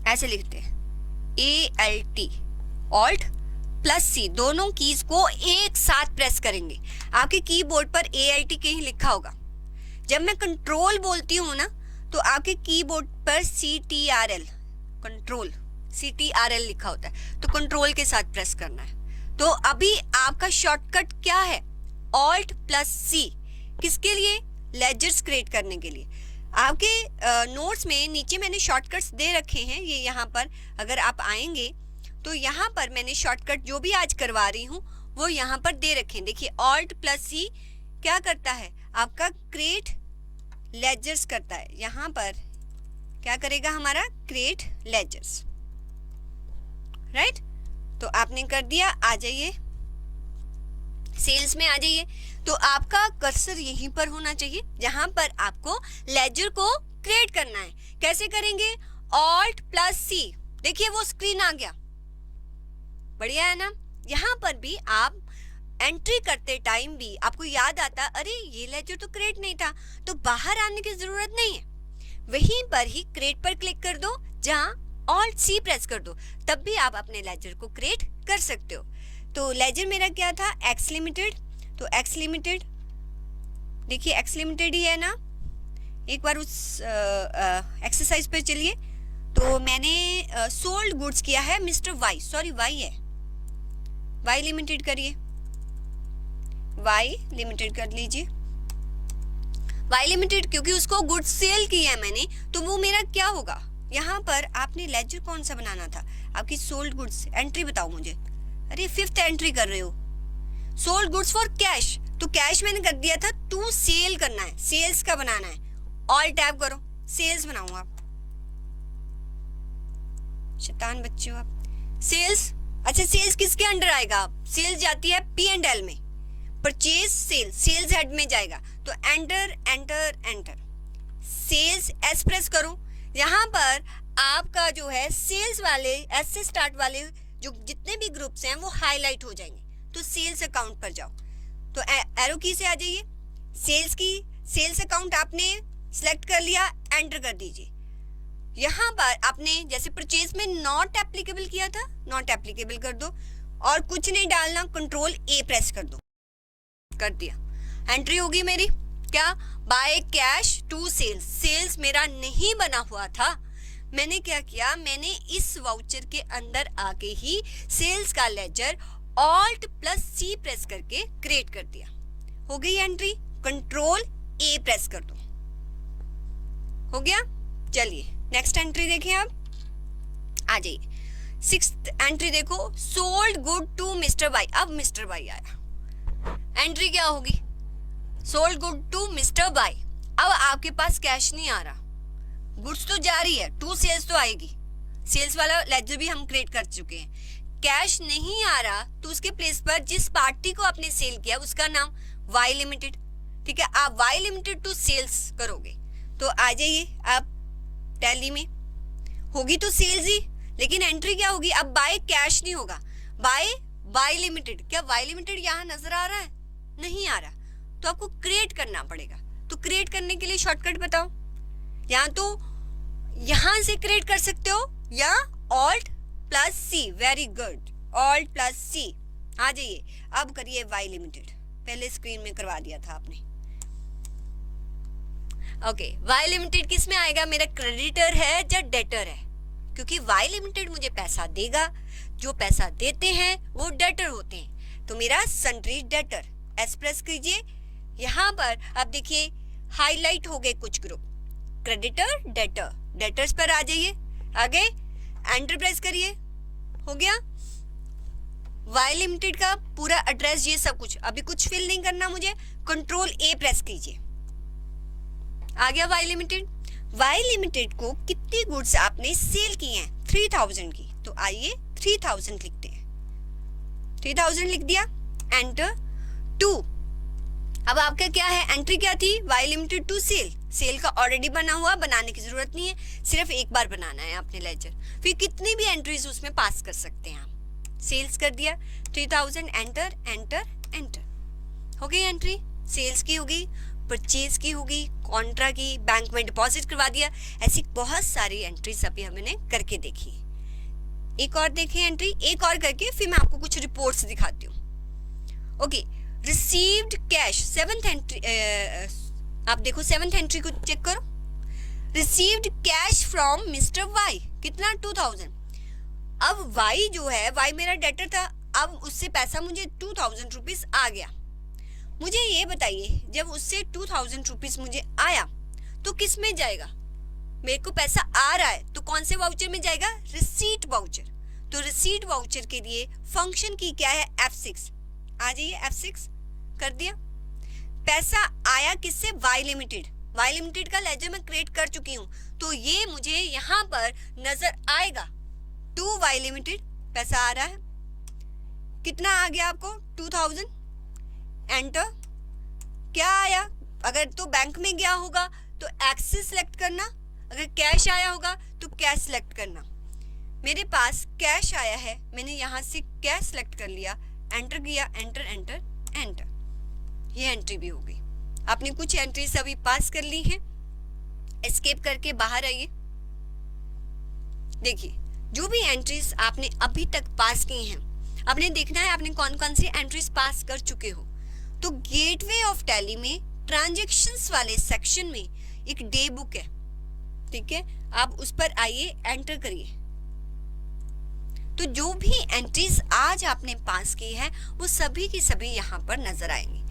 ऐसे लिखते हैं ALT, Alt+C, दोनों कीज को एक साथ प्रेस करेंगे। आपके कीबोर्ड पर ALT कहीं लिखा होगा, जब मैं कंट्रोल बोलती हूँ ना तो आपके कीबोर्ड पर CTRL लिखा होता है, तो कंट्रोल के साथ प्रेस करना है। तो अभी आपका शॉर्टकट क्या है, Alt+C, किसके लिए, लेजर्स क्रिएट करने के लिए। आपके नोट्स में नीचे मैंने शॉर्टकट्स दे रखे हैं, ये यहाँ पर अगर आप आएंगे तो यहाँ पर मैंने शॉर्टकट जो भी आज करवा रही हूँ वो यहाँ पर दे रखे हैं। देखिए Alt+C क्या करता है, आपका क्रिएट लेजर्स करता है। यहाँ पर क्या करेगा हमारा, क्रिएट लेजर्स, राइट। तो आपने कर दिया, आ जाइए सेल्स में, आ जाइए। तो आपका कर्सर यहीं पर होना चाहिए जहां पर आपको लेजर को क्रिएट करना है। कैसे करेंगे, Alt+C, देखिए वो स्क्रीन आ गया, बढ़िया है ना। यहाँ पर भी आप एंट्री करते टाइम भी आपको याद आता, अरे ये लेजर तो क्रिएट नहीं था, तो बाहर आने की जरूरत नहीं है, वहीं पर ही क्रिएट पर क्लिक कर दो, जहां ऑल्ट सी प्रेस कर दो, तब भी आप अपने लेजर को क्रिएट कर सकते हो। तो लेजर मेरा क्या था, एक्स लिमिटेड। तो एक्स लिमिटेड देखिए, एक्स लिमिटेड ही है ना। एक बार उस एक्सरसाइज पर चलिए। तो मैंने सोल्ड गुड्स किया है मिस्टर वाई, सॉरी वाई है, वाई लिमिटेड करिए, वाई लिमिटेड कर लीजिए, वाई लिमिटेड, क्योंकि उसको गुड्स सेल किया है मैंने, तो वो मेरा क्या होगा। यहाँ पर आपने लेजर कौन सा बनाना था, आपकी सोल्ड गुड्स एंट्री बताओ मुझे। अरे 5th एंट्री कर रहे हो, सोल्ड गुड्स फॉर कैश, तो कैश मैंने कर दिया था, टू सेल करना है, सेल्स का बनाना है, ऑल टैब करो, सेल्स बनाऊंगा। आप शैतान बच्चे हो आप। सेल्स, अच्छा सेल्स किसके अंडर आएगा, सेल्स जाती है P&L में, परचेज सेल, सेल्स हेड में जाएगा, तो enter enter enter, sales S press करो। यहाँ पर आपका जो है सेल्स वाले, एस से स्टार्ट वाले जो जितने भी ग्रुप्स हैं वो हाईलाइट हो जाएंगे, तो सेल्स अकाउंट पर जाओ, तो एरो की से आ जाइए, सेल्स की, सेल्स अकाउंट आपने सिलेक्ट कर लिया, एंटर कर दीजिए। यहाँ पर आपने जैसे परचेज में नॉट एप्लीकेबल किया था, नॉट एप्लीकेबल कर दो, और कुछ नहीं डालना, कंट्रोल ए प्रेस कर दो, कर दिया, एंट्री होगी मेरी क्या, by cash to sales. Sales मेरा नहीं बना हुआ था, मैंने क्या किया, मैंने इस वाउचर के अंदर आके ही सेल्स का लेजर ऑल्ट प्लस सी प्रेस करके क्रिएट कर दिया, हो गई एंट्री, कंट्रोल ए प्रेस कर दो, हो गया। चलिए नेक्स्ट एंट्री देखें, अब आ जाइए, 6th एंट्री देखो, sold good to mister Y. अब मिस्टर वाई आया, एंट्री क्या होगी, sold good to mister Y. अब आपके पास कैश नहीं आ रहा, गुड्स तो जा रही है, टू सेल्स तो आएगी, सेल्स वाला लेजर भी हम क्रिएट कर चुके हैं, कैश नहीं आ रहा, तो उसके प्लेस पर जिस पार्टी को आपने सेल किया उसका नाम वाई लिमिटेड, ठीक है, आप वाई लिमिटेड टू सेल्स करोगे, तो आ जाइए आप टैली में, होगी तो सेल्स ही, लेकिन एंट्री क्या होगी, अब बाय कैश नहीं होगा, बाय वाई लिमिटेड। क्या वाई लिमिटेड यहाँ नजर आ रहा है, नहीं आ रहा, तो आपको क्रिएट करना पड़ेगा। तो क्रिएट करने के लिए शॉर्टकट बताओ, या तो यहां से क्रिएट कर सकते हो, या ऑल्ट प्लस सी, वेरी गुड, ऑल्ट प्लस सी, आ जाइए। अब करिए वाई लिमिटेड, पहले स्क्रीन में करवा दिया था आपने। ओके, वाई लिमिटेड किस में आएगा, मेरा क्रेडिटर है या डेटर है, क्योंकि वाई लिमिटेड मुझे पैसा देगा, जो पैसा देते हैं वो डेटर होते हैं, तो मेरा सन्ड्री डेटर, एस प्रेस कीजिए। यहाँ पर अब देखिए हाईलाइट हो गए कुछ ग्रुप, क्रेडिटर डेटर, डेटर्स पर आ जाइए, आगे एंटर प्रेस करिए, हो गया वाई लिमिटेड का पूरा एड्रेस, ये सब कुछ, अभी कुछ फिल नहीं करना मुझे, कंट्रोल ए प्रेस कीजिए, आ गया वाई लिमिटेड। वाई लिमिटेड को कितनी गुड्स आपने सेल की हैं, 3000 की, तो आइए 3000 लिखते हैं, 3000 लिख दिया, एंटर टू। अब आपका क्या है, एंट्री क्या थी, Y limited to sale, sale का ऑलरेडी बना हुआ, बनाने की जरूरत नहीं है, सिर्फ एक बार बनाना है आपने लेजर, फिर कितनी भी एंट्रीज उसमें पास कर सकते हैं आप। सेल्स कर दिया 3000, एंटर एंटर एंटर, हो गई एंट्री, सेल्स की होगी, परचेज की होगी, कॉन्ट्रा की, बैंक में डिपॉजिट करवा दिया, ऐसी बहुत सारी एंट्रीज अभी हमने करके देखी। एक और देखें एंट्री, एक और करके फिर मैं आपको कुछ रिपोर्ट्स दिखाती हूँ। Okay, received cash, 7th entry, आप देखो 7th एंट्री को चेक करो, received cash from mister Y, कितना 2000। अब वाई जो है, वाई मेरा डेटर था, अब उससे पैसा मुझे 2000 रुपीज आ गया। मुझे ये बताइए, जब उससे 2000 रुपीज मुझे आया तो किस में जाएगा, मेरे को पैसा आ रहा है तो कौन से वाउचर में जाएगा, रिसीट वाउचर। तो रिसीट वाउचर के लिए फंक्शन की क्या है, F6, आ जाइए F6 कर दिया। पैसा आया किससे, वाई लिमिटेड, वाई लिमिटेड का लेजर मैं क्रिएट कर चुकी हूँ, तो ये मुझे यहाँ पर नजर आएगा, टू वाई लिमिटेड पैसा आ रहा है, कितना आ गया आपको 2000, एंटर, क्या आया, अगर तो बैंक में गया होगा तो एक्सेस सिलेक्ट करना, अगर कैश आया होगा तो कैश सिलेक्ट करना, मेरे पास कैश आया है, मैंने यहाँ से कैश सेलेक्ट कर लिया, एंटर किया, एंटर एंटर एंटर, ये एंट्री भी हो गई। आपने कुछ एंट्रीज अभी पास कर ली हैं। एस्केप करके बाहर आइए। देखिए जो भी एंट्रीज आपने अभी तक पास की हैं, आपने देखना है आपने कौन कौन सी एंट्रीज पास कर चुके हो। तो गेटवे ऑफ टैली में ट्रांजैक्शंस वाले सेक्शन में एक डे बुक है, ठीक है, आप उस पर आइए, एंटर करिए। तो जो भी एंट्रीज आज आपने पास की है वो सभी की सभी यहाँ पर नजर आएंगी।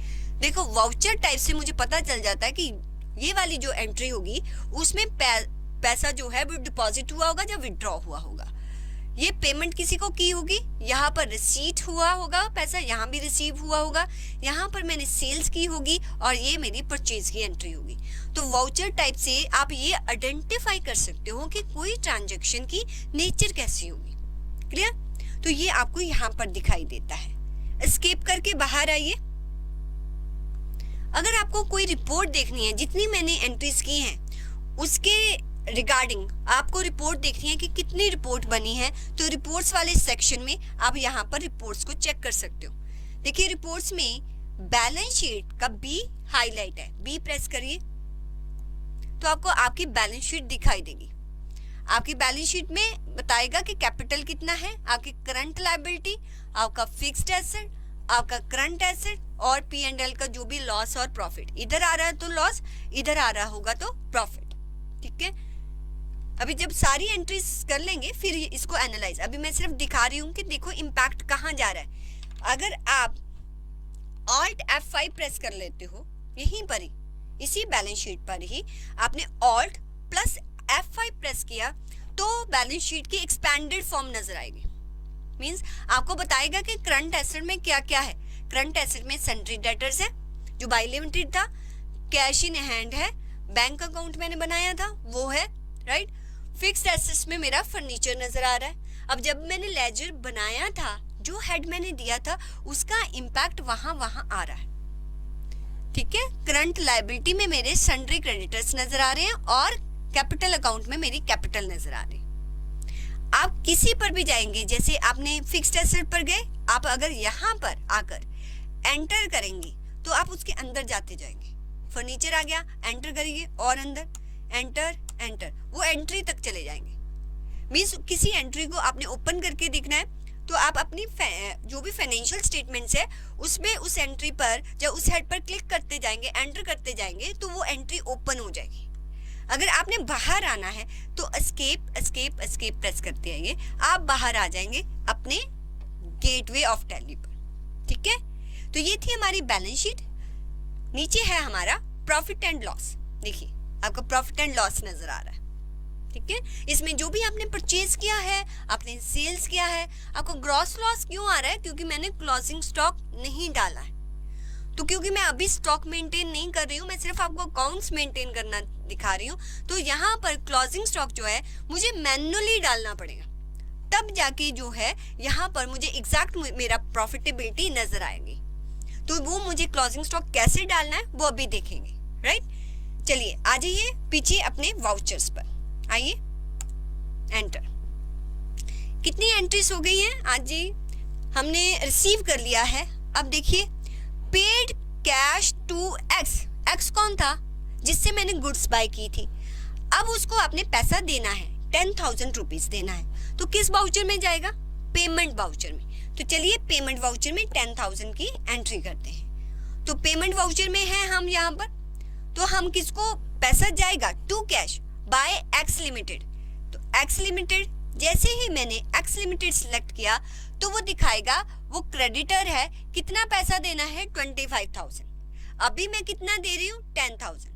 देखो वाउचर टाइप से मुझे पता चल जाता है कि ये वाली जो एंट्री होगी उसमें पैसा जो है वो डिपॉजिट हुआ होगा या विड्रॉ हुआ होगा। ये पेमेंट किसी को की होगी, यहाँ पर रिसीट हुआ होगा, पैसा यहाँ भी रिसीव हुआ होगा, यहाँ पर मैंने सेल्स की होगी और ये मेरी परचेज की एंट्री होगी। तो वाउचर टाइप से आप ये आइडेंटिफाई कर सकते हो कि कोई ट्रांजैक्शन की नेचर कैसी होगी। क्लियर? तो ये आपको यहाँ पर दिखाई देता है। एस्केप करके बाहर आइए। अगर आपको कोई रिपोर्ट देखनी है, जितनी मैंने एंट्रीज की हैं उसके रिगार्डिंग आपको रिपोर्ट देखनी है कि कितनी रिपोर्ट बनी है, तो रिपोर्ट्स वाले सेक्शन में आप यहाँ पर रिपोर्ट्स को चेक कर सकते हो। देखिए रिपोर्ट्स में बैलेंस शीट का बी हाईलाइट है, बी प्रेस करिए तो आपको आपकी बैलेंस शीट दिखाई देगी। आपकी बैलेंस शीट में बताएगा कि कैपिटल कितना है, आपकी करंट लायबिलिटी, आपका फिक्स्ड एसेट, आपका करंट एसेट और P&L का जो भी लॉस और प्रॉफिट। इधर आ रहा है तो लॉस, इधर आ रहा होगा तो प्रॉफिट। ठीक है, अभी जब सारी एंट्रीज कर लेंगे फिर इसको एनालाइज। अभी मैं सिर्फ दिखा रही हूँ कि देखो इम्पैक्ट कहाँ जा रहा है। अगर आप Alt F5 प्रेस कर लेते हो यहीं पर ही, इसी बैलेंस शीट पर ही आपने Alt प्लस F5 प्रेस किया तो बैलेंस शीट की एक्सपेंडेड फॉर्म नजर आएगी। मींस आपको बताएगा कि करंट एसेट में क्या क्या है। करंट एसेट में सन्ड्री डेटर्स है जो बाय लिमिटेड था, कैश इन हैंड है, बैंक अकाउंट मैंने बनाया था वो है, राइट। फिक्स्ड एसेट्स में मेरा फर्नीचर नजर आ रहा है। अब जब मैंने लेजर बनाया था, जो हेड मैंने दिया था उसका इम्पैक्ट वहां आ रहा है। ठीक है, करंट लायबिलिटी में मेरे सन्ड्री क्रेडिटर्स नजर आ रहे हैं और कैपिटल अकाउंट में मेरी कैपिटल नजर आ रही है। आप किसी पर भी जाएंगे, जैसे आपने फिक्स्ड एसेट पर गए, आप अगर यहाँ पर आकर एंटर करेंगे तो आप उसके अंदर जाते जाएंगे। फर्नीचर आ गया, एंटर करिए और अंदर, एंटर एंटर, वो एंट्री तक चले जाएंगे। मीन्स किसी एंट्री को आपने ओपन करके देखना है तो आप अपनी जो भी फाइनेंशियल स्टेटमेंट्स है उसमें उस एंट्री पर या उस हेड पर क्लिक करते जाएंगे, एंटर करते जाएंगे तो वो एंट्री ओपन हो जाएगी। अगर आपने बाहर आना है तो एस्केप एस्केप एस्केप प्रेस करते आइए, आप बाहर आ जाएंगे अपने गेटवे ऑफ टैली पर। ठीक है, तो ये थी हमारी बैलेंस शीट। नीचे है हमारा प्रॉफिट एंड लॉस। देखिए आपका प्रॉफिट एंड लॉस नजर आ रहा है। ठीक है, इसमें जो भी आपने परचेज किया है, आपने सेल्स किया है, आपको ग्रॉस लॉस क्यों आ रहा है? क्योंकि मैंने क्लोजिंग स्टॉक नहीं डाला है। तो क्योंकि मैं अभी स्टॉक मेंटेन नहीं कर रही हूँ, मैं सिर्फ आपको अकाउंट्स मेंटेन करना दिखा रही हूँ, तो यहाँ पर क्लोजिंग स्टॉक जो है मुझे मैन्युअली डालना पड़ेगा, तब जाके जो है यहाँ पर मुझे एग्जैक्ट मेरा प्रॉफिटेबिलिटी नजर आएगी। तो वो मुझे क्लोजिंग स्टॉक कैसे डालना है वो अभी देखेंगे, राइट। चलिए आ जाइए पीछे अपने वाउचर्स पर आइए, एंटर। कितनी एंट्रीज हो गई हैं आज जी? हमने रिसीव कर लिया है। अब देखिए पेड कैश टू एक्स कौन था? जिससे मैंने गुड्स बाय की थी। अब उसको आपने पैसा देना है, 10,000 रुपीज देना है। तो किस वाउचर में जाएगा? पेमेंट वाउचर में। तो चलिए पेमेंट वाउचर में 10,000 की एंट्री करते हैं। तो पेमेंट वाउचर में है हम यहाँ पर, तो हम किसको पैसा जाएगा? To cash by X limited. तो एक्स लिमिटेड, जैसे ही मैंने एक्स लिमिटेड सिलेक्ट किया तो वो दिखाएगा वो क्रेडिटर है, कितना पैसा देना है? 25,000। अभी मैं कितना दे रही हूँ? 10,000।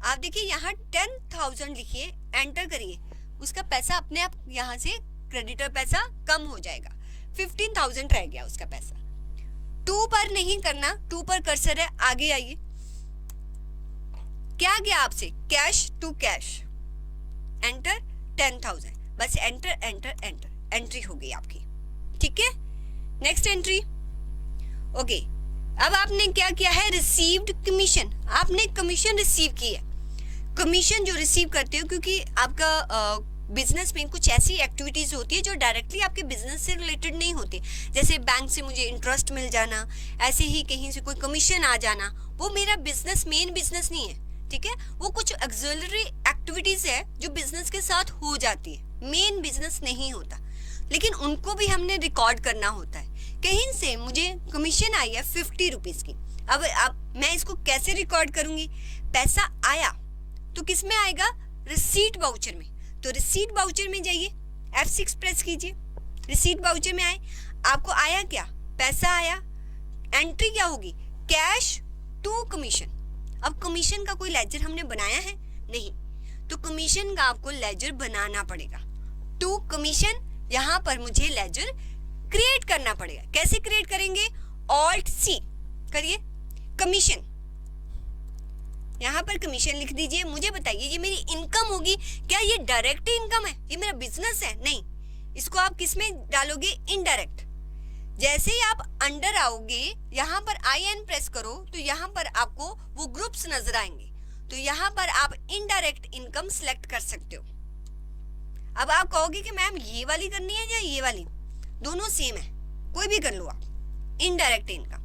आप देखिए यहाँ 10,000 लिखिए, एंटर करिए, उसका पैसा अपने आप यहाँ से क्रेडिटर पैसा कम हो जाएगा। 15,000 रह गया उसका पैसा। 2 पर नहीं करना, 2 पर कर्सर है, आगे आइए। क्या गया आपसे? कैश टू कैश, एंटर 10,000, बस एंटर एंटर एंटर, एंट्री हो गई आपकी। ठीक है, नेक्स्ट एंट्री। ओके, अब आपने क्या किया है? रिसीव्ड कमीशन, आपने कमीशन रिसीव की है। कमीशन जो रिसीव करते हो, क्योंकि आपका बिजनेस में कुछ ऐसी एक्टिविटीज होती है जो डायरेक्टली आपके बिजनेस से रिलेटेड नहीं होती, जैसे बैंक से मुझे इंटरेस्ट मिल जाना, ऐसे ही कहीं से कोई कमीशन आ जाना, वो मेरा बिजनेस मेन बिजनेस नहीं है, ठीक है। वो कुछ ऑक्सिलरी एक्टिविटीज है जो बिजनेस के साथ हो जाती है, मेन बिजनेस नहीं होता, लेकिन उनको भी हमने रिकॉर्ड करना होता है। कहीं से मुझे कमीशन आई है 50 रुपीज की, अब मैं इसको कैसे रिकॉर्ड करूंगी? पैसा आया तो किस में आएगा? रिसीट वाउचर में। तो रिसीट वाउचर में जाइए, F6 प्रेस कीजिए, रिसीट वाउचर में आए, आपको आया क्या? पैसा आया। एंट्री क्या होगी? Cash to commission. अब कमीशन का कोई लेजर हमने बनाया है नहीं, तो कमीशन का आपको लेजर बनाना पड़ेगा। टू कमीशन, यहाँ पर मुझे लेजर क्रिएट करना पड़ेगा। कैसे क्रिएट करेंगे? Alt+C करिए, कमीशन, यहाँ पर कमीशन लिख दीजिए। मुझे बताइए ये मेरी इनकम होगी क्या? ये डायरेक्ट इनकम है, ये मेरा बिजनेस है? नहीं, इसको आप किस में डालोगे? इनडायरेक्ट। जैसे ही आप अंडर आओगे, यहाँ पर IN प्रेस करो तो यहाँ पर आपको वो ग्रुप्स नजर आएंगे, तो यहाँ पर आप इनडायरेक्ट इनकम सिलेक्ट कर सकते हो। अब आप कहोगे कि मैम ये वाली करनी है या ये वाली? दोनों सेम है, कोई भी कर लो आप। इनडायरेक्ट इनकम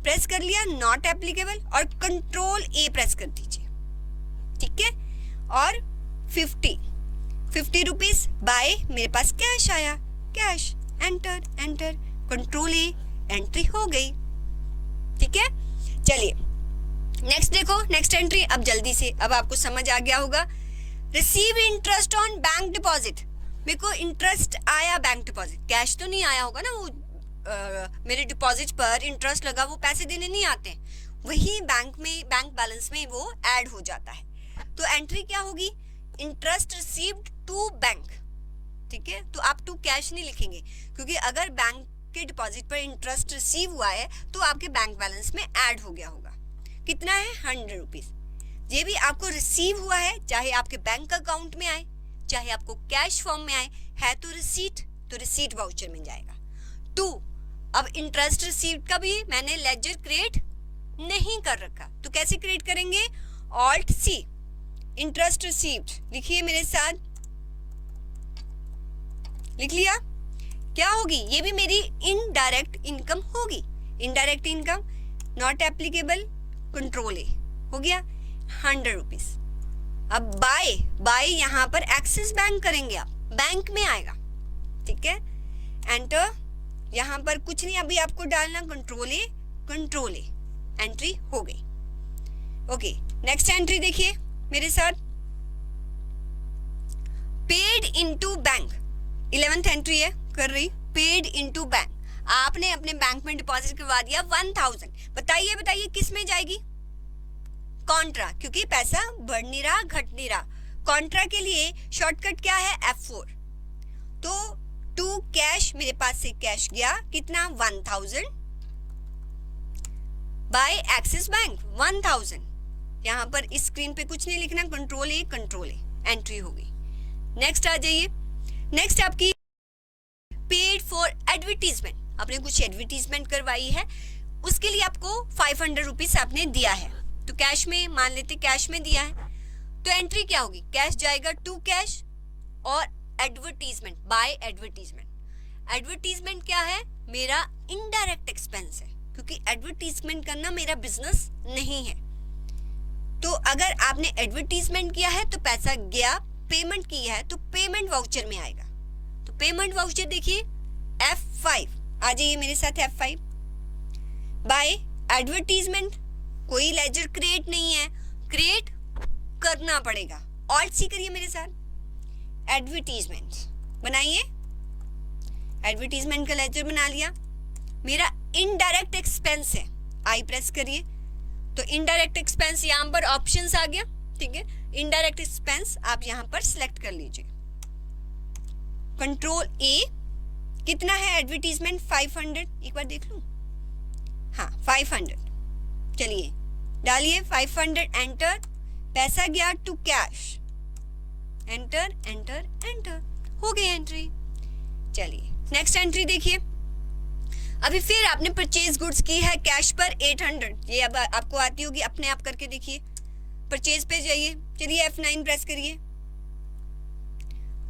प्रेस कर लिया, नॉट एप्लीकेबल, और कंट्रोल A प्रेस कर दीजिए, ठीक है। और 50 रुपीज बाय, मेरे पास कैश आया, cash, enter enter, control A, entry हो गई, ठीक है। चलिए नेक्स्ट देखो, नेक्स्ट एंट्री। अब जल्दी से, अब आपको समझ आ गया होगा। Receive interest on bank deposit, मेरे को इंटरेस्ट आया बैंक डिपॉजिट, कैश तो नहीं आया होगा ना, वो मेरे डिपॉजिट पर इंटरेस्ट लगा, वो पैसे देने नहीं आते, वही बैंक में, बैंक बैलेंस में वो ऐड हो जाता है। तो एंट्री क्या होगी? इंटरेस्ट रिसीव्ड टू बैंक, ठीक है। तो आप टू कैश नहीं लिखेंगे, क्योंकि अगर बैंक के डिपॉजिट पर इंटरेस्ट रिसीव हुआ है तो आपके बैंक बैलेंस में ऐड हो गया होगा। कितना है? 100 रुपीज। ये भी आपको रिसीव हुआ है, चाहे आपके बैंक अकाउंट में आए, चाहे आपको कैश फॉर्म में आए, है तो रिसीट वाउचर में जाएगा। टू, अब इंटरेस्ट रिसीव्ड का भी मैंने लेजर क्रिएट नहीं कर रखा, तो कैसे क्रिएट करेंगे? Alt+C, इंटरेस्ट रिसीव्ड लिखिए मेरे साथ, लिख लिया। क्या होगी? ये भी मेरी इनडायरेक्ट इनकम होगी। Indirect income, not applicable, control A, हो गया 100 रुपीज। अब बाय यहाँ पर एक्सिस बैंक करेंगे आप, बैंक में आएगा, ठीक है। एंटर, यहाँ पर कुछ नहीं अभी आपको डालना, कंट्रोल A, एंट्री हो गई। ओके, नेक्स्ट एंट्री देखिए मेरे साथ, paid into bank, 11th entry है कर रही, पेड इनटू बैंक। आपने अपने बैंक में डिपॉजिट करवा दिया 1000, बताइए किस में जाएगी? कॉन्ट्रा, क्योंकि पैसा बढ़ नहीं रहा, घट नहीं रहा। कॉन्ट्रा के लिए शॉर्टकट क्या है? F4। तो टू कैश, मेरे पास से कैश गया, कितना? 1000, बाय एक्सिस बैंक 1000। यहाँ पर इस स्क्रीन पे कुछ नहीं लिखना, कंट्रोल A, एंट्री हो गई। नेक्स्ट आ जाइए, नेक्स्ट आपकी पेड फॉर एडवर्टीजमेंट, आपने कुछ एडवर्टीजमेंट करवाई है, उसके लिए आपको 500 रुपीज आपने दिया है, तो कैश में, मान लेते कैश में दिया है, तो एंट्री क्या होगी? कैश जाएगा टू कैश, और एडवर्टीजमेंट, बाय एडवर्टीजमेंट। एडवर्टीजमेंट क्या है? मेरा इनडायरेक्ट एक्सपेंस है, क्योंकि एडवर्टीजमेंट करना मेरा बिजनेस नहीं है। तो अगर आपने एडवर्टीजमेंट किया है तो पैसा गया, पेमेंट की है तो पेमेंट वाउचर में आएगा। तो पेमेंट वाउचर देखिए F5, आ जाइए मेरे साथ F5। बाय एडवर्टीजमेंट, कोई लेजर क्रिएट नहीं है, क्रिएट करना पड़ेगा। Alt+C करिए मेरे साथ, एडवर्टीजमेंट बनाइए, एडवर्टीजमेंट का लेजर बना लिया। मेरा इनडायरेक्ट एक्सपेंस है, आई प्रेस करिए, तो इनडायरेक्ट एक्सपेंस यहाँ पर ऑप्शंस आ गया, ठीक है। इनडायरेक्ट एक्सपेंस आप यहाँ पर सिलेक्ट कर लीजिए, कंट्रोल A। कितना है एडवर्टीजमेंट? 500, एक बार देख लूं, हाँ 500। चलिए डालिए 500, एंटर, पैसा गया to cash, enter enter enter, हो गई एंट्री। चलिए नेक्स्ट एंट्री देखिए, अभी फिर आपने परचेज गुड्स की है कैश पर 800, ये अब आपको आती होगी, अपने आप करके देखिए। परचेज पे जाइए, चलिए F9 प्रेस करिए,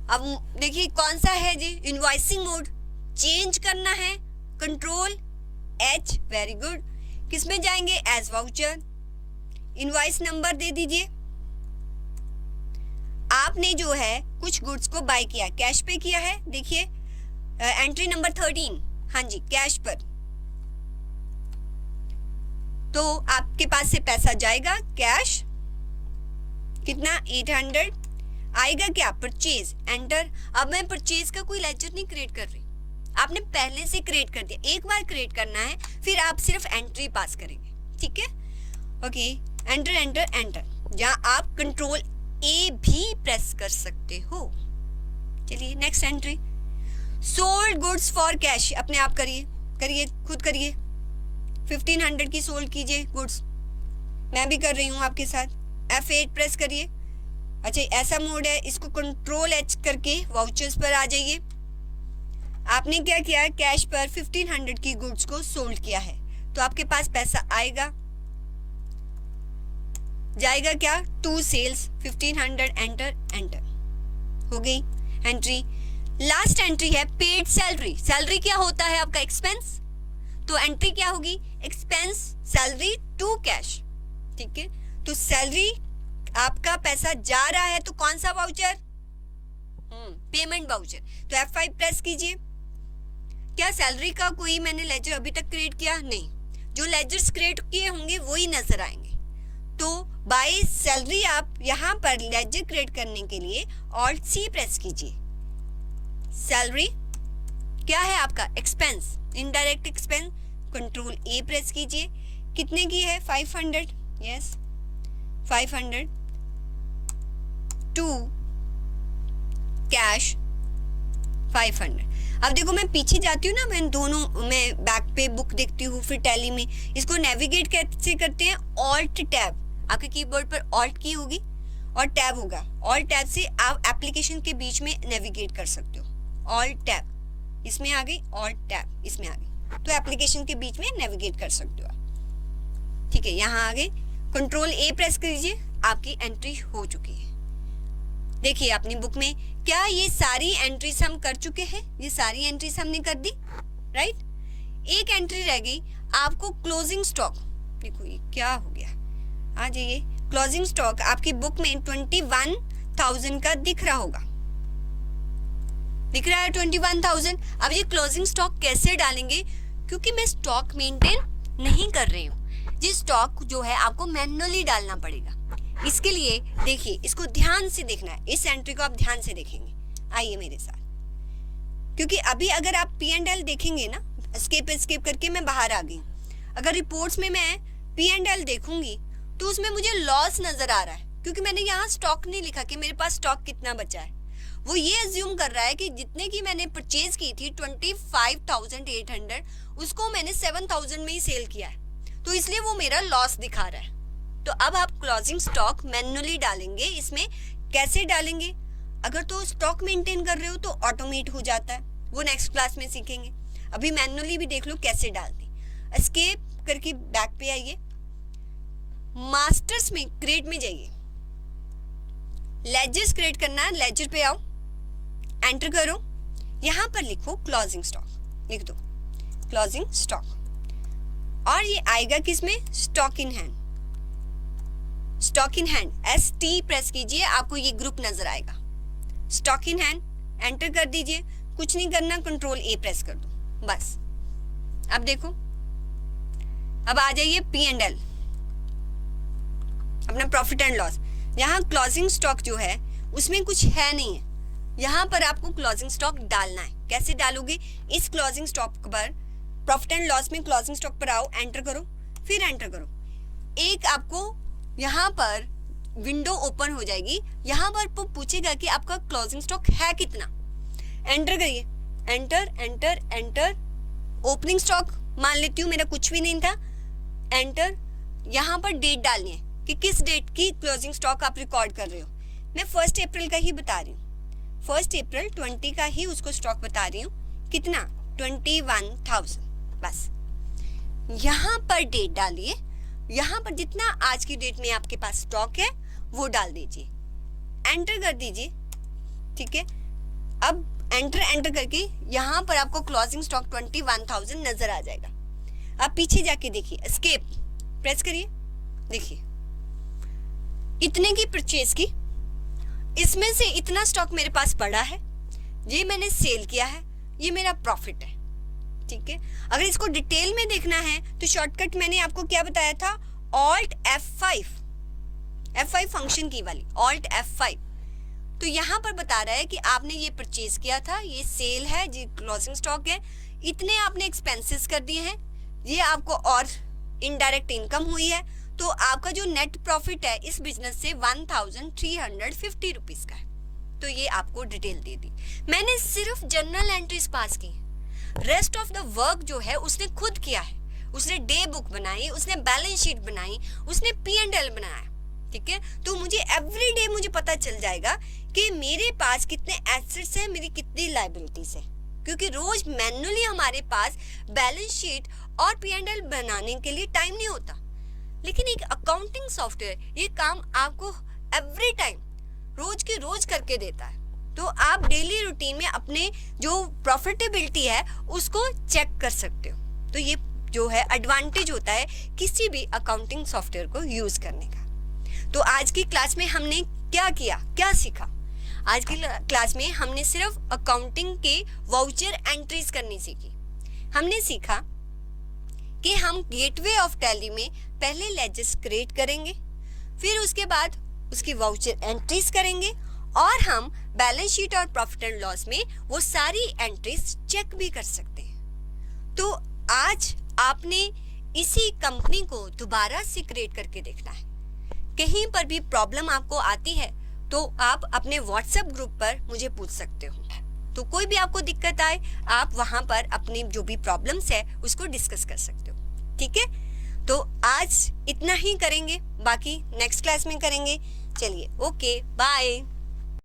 अब देखिए कौन सा है जी, इनवॉइसिंग मोड, चेंज करना है, कंट्रोल एच, वेरी गुड। किसमें जाएंगे, एज वाउचर, इनवॉइस नंबर दे दीजिए। आपने जो है कुछ गुड्स को बाय किया, कैश पे किया है, देखिए एंट्री नंबर 13, हाँ जी कैश पर, तो आपके पास से पैसा जाएगा कैश, कितना 800 आएगा, क्या परचेज, एंटर। अब मैं परचेज का कोई लेजर नहीं क्रिएट कर रही, आपने पहले से क्रिएट कर दिया, एक बार क्रिएट करना है, फिर आप सिर्फ एंट्री पास करेंगे, ठीक है। ओके, एंटर एंटर एंटर, जहां आप कंट्रोल ए भी प्रेस कर सकते हो। चलिए next entry, sold goods for cash, अपने आप करिए, करिए खुद करिए, 1500 की सोल्ड कीजिए गुड्स, मैं भी कर रही हूँ आपके साथ। F8 प्रेस करिए। अच्छा ऐसा मोड है, इसको कंट्रोल एच करके वाउचर्स पर आ जाइए। आपने क्या किया, कैश पर 1500 की गुड्स को सोल्ड किया है, तो आपके पास पैसा आएगा, जाएगा क्या, टू सेल्स 1500, एंटर एंटर, हो गई एंट्री। लास्ट एंट्री है पेड सैलरी, सैलरी क्या होता है आपका, एक्सपेंस, तो एंट्री क्या होगी, एक्सपेंस सैलरी टू कैश, ठीक है। तो सैलरी आपका पैसा जा रहा है, तो कौन सा वाउचर, पेमेंट वाउचर, तो F5 प्रेस कीजिए। क्या सैलरी का कोई मैंने लेजर अभी तक क्रिएट किया, नहीं, जो लेजर्स क्रिएट किए होंगे वही नजर आएंगे। तो बाय सैलरी आप यहाँ पर लेजर क्रिएट करने के लिए Alt C प्रेस कीजिए। सैलरी क्या है आपका, एक्सपेंस, इनडायरेक्ट एक्सपेंस, कंट्रोल ए प्रेस कीजिए। कितने की है, 500, यस 500 टू कैश 500। अब देखो मैं पीछे जाती हूँ ना, मैं दोनों, मैं बैक पे बुक देखती हूँ, फिर टैली में इसको नेविगेट कैसे करते हैं, ऑल्ट टैब, आपके कीबोर्ड पर ऑल्ट की होगी और टैब होगा, ऑल्ट टैब से आप एप्लीकेशन के बीच में नेविगेट कर सकते हो। ऑल्ट टैब इसमें आ गई, ऑल्ट टैब इसमें आ गई, तो एप्लीकेशन के बीच में नेविगेट कर सकते हो आप, ठीक है। यहाँ आ गए, कंट्रोल ए प्रेस कीजिए, आपकी एंट्री हो चुकी है। देखिए अपनी बुक में क्या ये सारी एंट्रीज हम कर चुके हैं, ये सारी एंट्रीज हमने कर दी, राइट। एक एंट्री रह गई, आपको क्लोजिंग स्टॉक, देखो ये क्या हो गया, आ जाइए, क्लोजिंग स्टॉक आपकी बुक में 21,000 का दिख रहा होगा, दिख रहा है 21,000। अब ये क्लोजिंग स्टॉक कैसे डालेंगे, क्योंकि मैं स्टॉक मेंटेन नहीं कर रही हूँ, ये स्टॉक जो है आपको मैन्युअली डालना पड़ेगा। इसके लिए देखिए, इसको ध्यान से देखना है, इस एंट्री को आप ध्यान से देखेंगे, आइए मेरे साथ, क्योंकि अभी अगर आप P&L देखेंगे ना, स्किप करके मैं बाहर आ गई, अगर रिपोर्ट्स में मैं P&L देखूंगी तो उसमें मुझे लॉस नजर आ रहा है, क्योंकि मैंने यहाँ स्टॉक नहीं लिखा कि मेरे पास स्टॉक कितना बचा है। वो ये अज्यूम कर रहा है कि जितने की मैंने परचेज की थी 25,800, उसको मैंने 7,000 में ही सेल किया है, तो इसलिए वो मेरा लॉस दिखा रहा है। तो अब आप क्लोजिंग स्टॉक मैन्युअली डालेंगे, इसमें कैसे डालेंगे, अगर तो स्टॉक मेंटेन कर रहे हो तो ऑटोमेट हो जाता है, वो नेक्स्ट क्लास में सीखेंगे, अभी मैन्युअली भी देख लो कैसे डालते। एस्केप करके बैक पे आइए, मास्टर्स में क्रिएट में जाइए, लेजर्स क्रिएट करना है, लेजर पे आओ, एंटर करो, यहां पर लिखो क्लोजिंग स्टॉक, लिख दो क्लोजिंग स्टॉक, और ये आएगा किसमें, stock in hand, stock in hand ST press कीजिए, आपको ये ग्रुप नजर आएगा, स्टॉक इन हैंड, एंटर कर दीजिए, कुछ नहीं करना, कंट्रोल A प्रेस कर दो, बस। अब देखो, अब आ जाइए P&L, अपना प्रॉफिट एंड लॉस, यहाँ क्लोजिंग स्टॉक जो है उसमें कुछ है नहीं है, यहाँ पर आपको क्लोजिंग स्टॉक डालना है। कैसे डालोगे, इस क्लोजिंग स्टॉक पर, प्रॉफिट एंड लॉस में क्लोजिंग स्टॉक पर आओ, एंटर करो, फिर एंटर करो, एक आपको यहाँ पर विंडो ओपन हो जाएगी, यहाँ पर पूछेगा कि आपका क्लोजिंग स्टॉक है कितना, एंटर करिए, enter enter enter, opening stock मान लेती हूँ मेरा कुछ भी नहीं था, एंटर, यहाँ पर डेट डालनी है कि किस डेट की क्लोजिंग स्टॉक आप रिकॉर्ड कर रहे हो। मैं 1 अप्रैल का ही बता रही हूँ, 1 अप्रैल 20 का ही उसको स्टॉक बता रही हूँ, कितना 21,000, बस। यहाँ पर डेट डालिए, यहाँ पर जितना आज की डेट में आपके पास स्टॉक है वो डाल दीजिए, एंटर कर दीजिए, ठीक है। अब एंटर करके यहाँ पर आपको क्लोजिंग स्टॉक 21,000 नजर आ जाएगा। आप पीछे जाके देखिए, एस्केप प्रेस करिए, देखिए इतने की परचेज की, इसमें से इतना स्टॉक मेरे पास पड़ा है, ये मैंने सेल किया है, ये मेरा प्रॉफिट है। ठीक है, अगर इसको डिटेल में देखना है तो शॉर्टकट मैंने आपको क्या बताया था, ऑल्ट F5 फंक्शन की वाली, ऑल्ट F5। तो यहाँ पर बता रहा है कि आपने ये परचेज किया था, ये सेल है, जी क्लोजिंग स्टॉक है, इतने आपने एक्सपेंसेस कर दिए हैं, ये आपको और इनडायरेक्ट इनकम हुई है, तो आपका जो नेट प्रॉफिट है इस बिजनेस से 1,350 रुपीज का है। तो ये आपको डिटेल दे दी। मैंने सिर्फ जर्नल एंट्रीज पास की, रेस्ट ऑफ द वर्क जो है उसने खुद किया है। उसने डे बुक बनाई, उसने बैलेंस शीट बनाई, उसने P&L बनाया। ठीक है, तो मुझे एवरी डे मुझे पता चल जाएगा कि मेरे पास कितने एसेट्स हैं, मेरी कितनी लायबिलिटीज है, क्योंकि रोज मैन्युअली हमारे पास बैलेंस शीट और P&L बनाने के लिए टाइम नहीं होता। लेकिन एक अकाउंटिंग सॉफ्टवेयर ये काम आपको एवरी टाइम रोज के रोज करके देता है। तो आप डेली रूटीन में अपने जो प्रॉफिटेबिलिटी है उसको चेक कर सकते हो। तो ये जो है एडवांटेज होता है किसी भी अकाउंटिंग सॉफ्टवेयर को यूज करने का। तो आज की क्लास में हमने क्या किया, क्या सीखा? आज की क्लास में हमने सिर्फ अकाउंटिंग के वाउचर एंट्रीज करनी सीखी। हमने सीखा कि हम गेटवे ऑफ टैली में पहले लेजर्स क्रिएट करेंगे, फिर उसके बाद उसकी वाउचर एंट्रीज करेंगे, और हम बैलेंस शीट और प्रॉफिट एंड लॉस में वो सारी एंट्रीज चेक भी कर सकते हैं। तो आज आपने इसी कंपनी को दोबारा से क्रिएट करके देखना है। कहीं पर भी प्रॉब्लम आपको आती है तो आप अपने व्हाट्सएप ग्रुप पर मुझे पूछ सकते हो। तो कोई भी आपको दिक्कत आए, आप वहां पर अपनी जो भी प्रॉब्लम्स है उसको डिस्कस कर सकते हो। ठीक है, तो आज इतना ही करेंगे, बाकी नेक्स्ट क्लास में करेंगे। चलिए, ओके, बाय।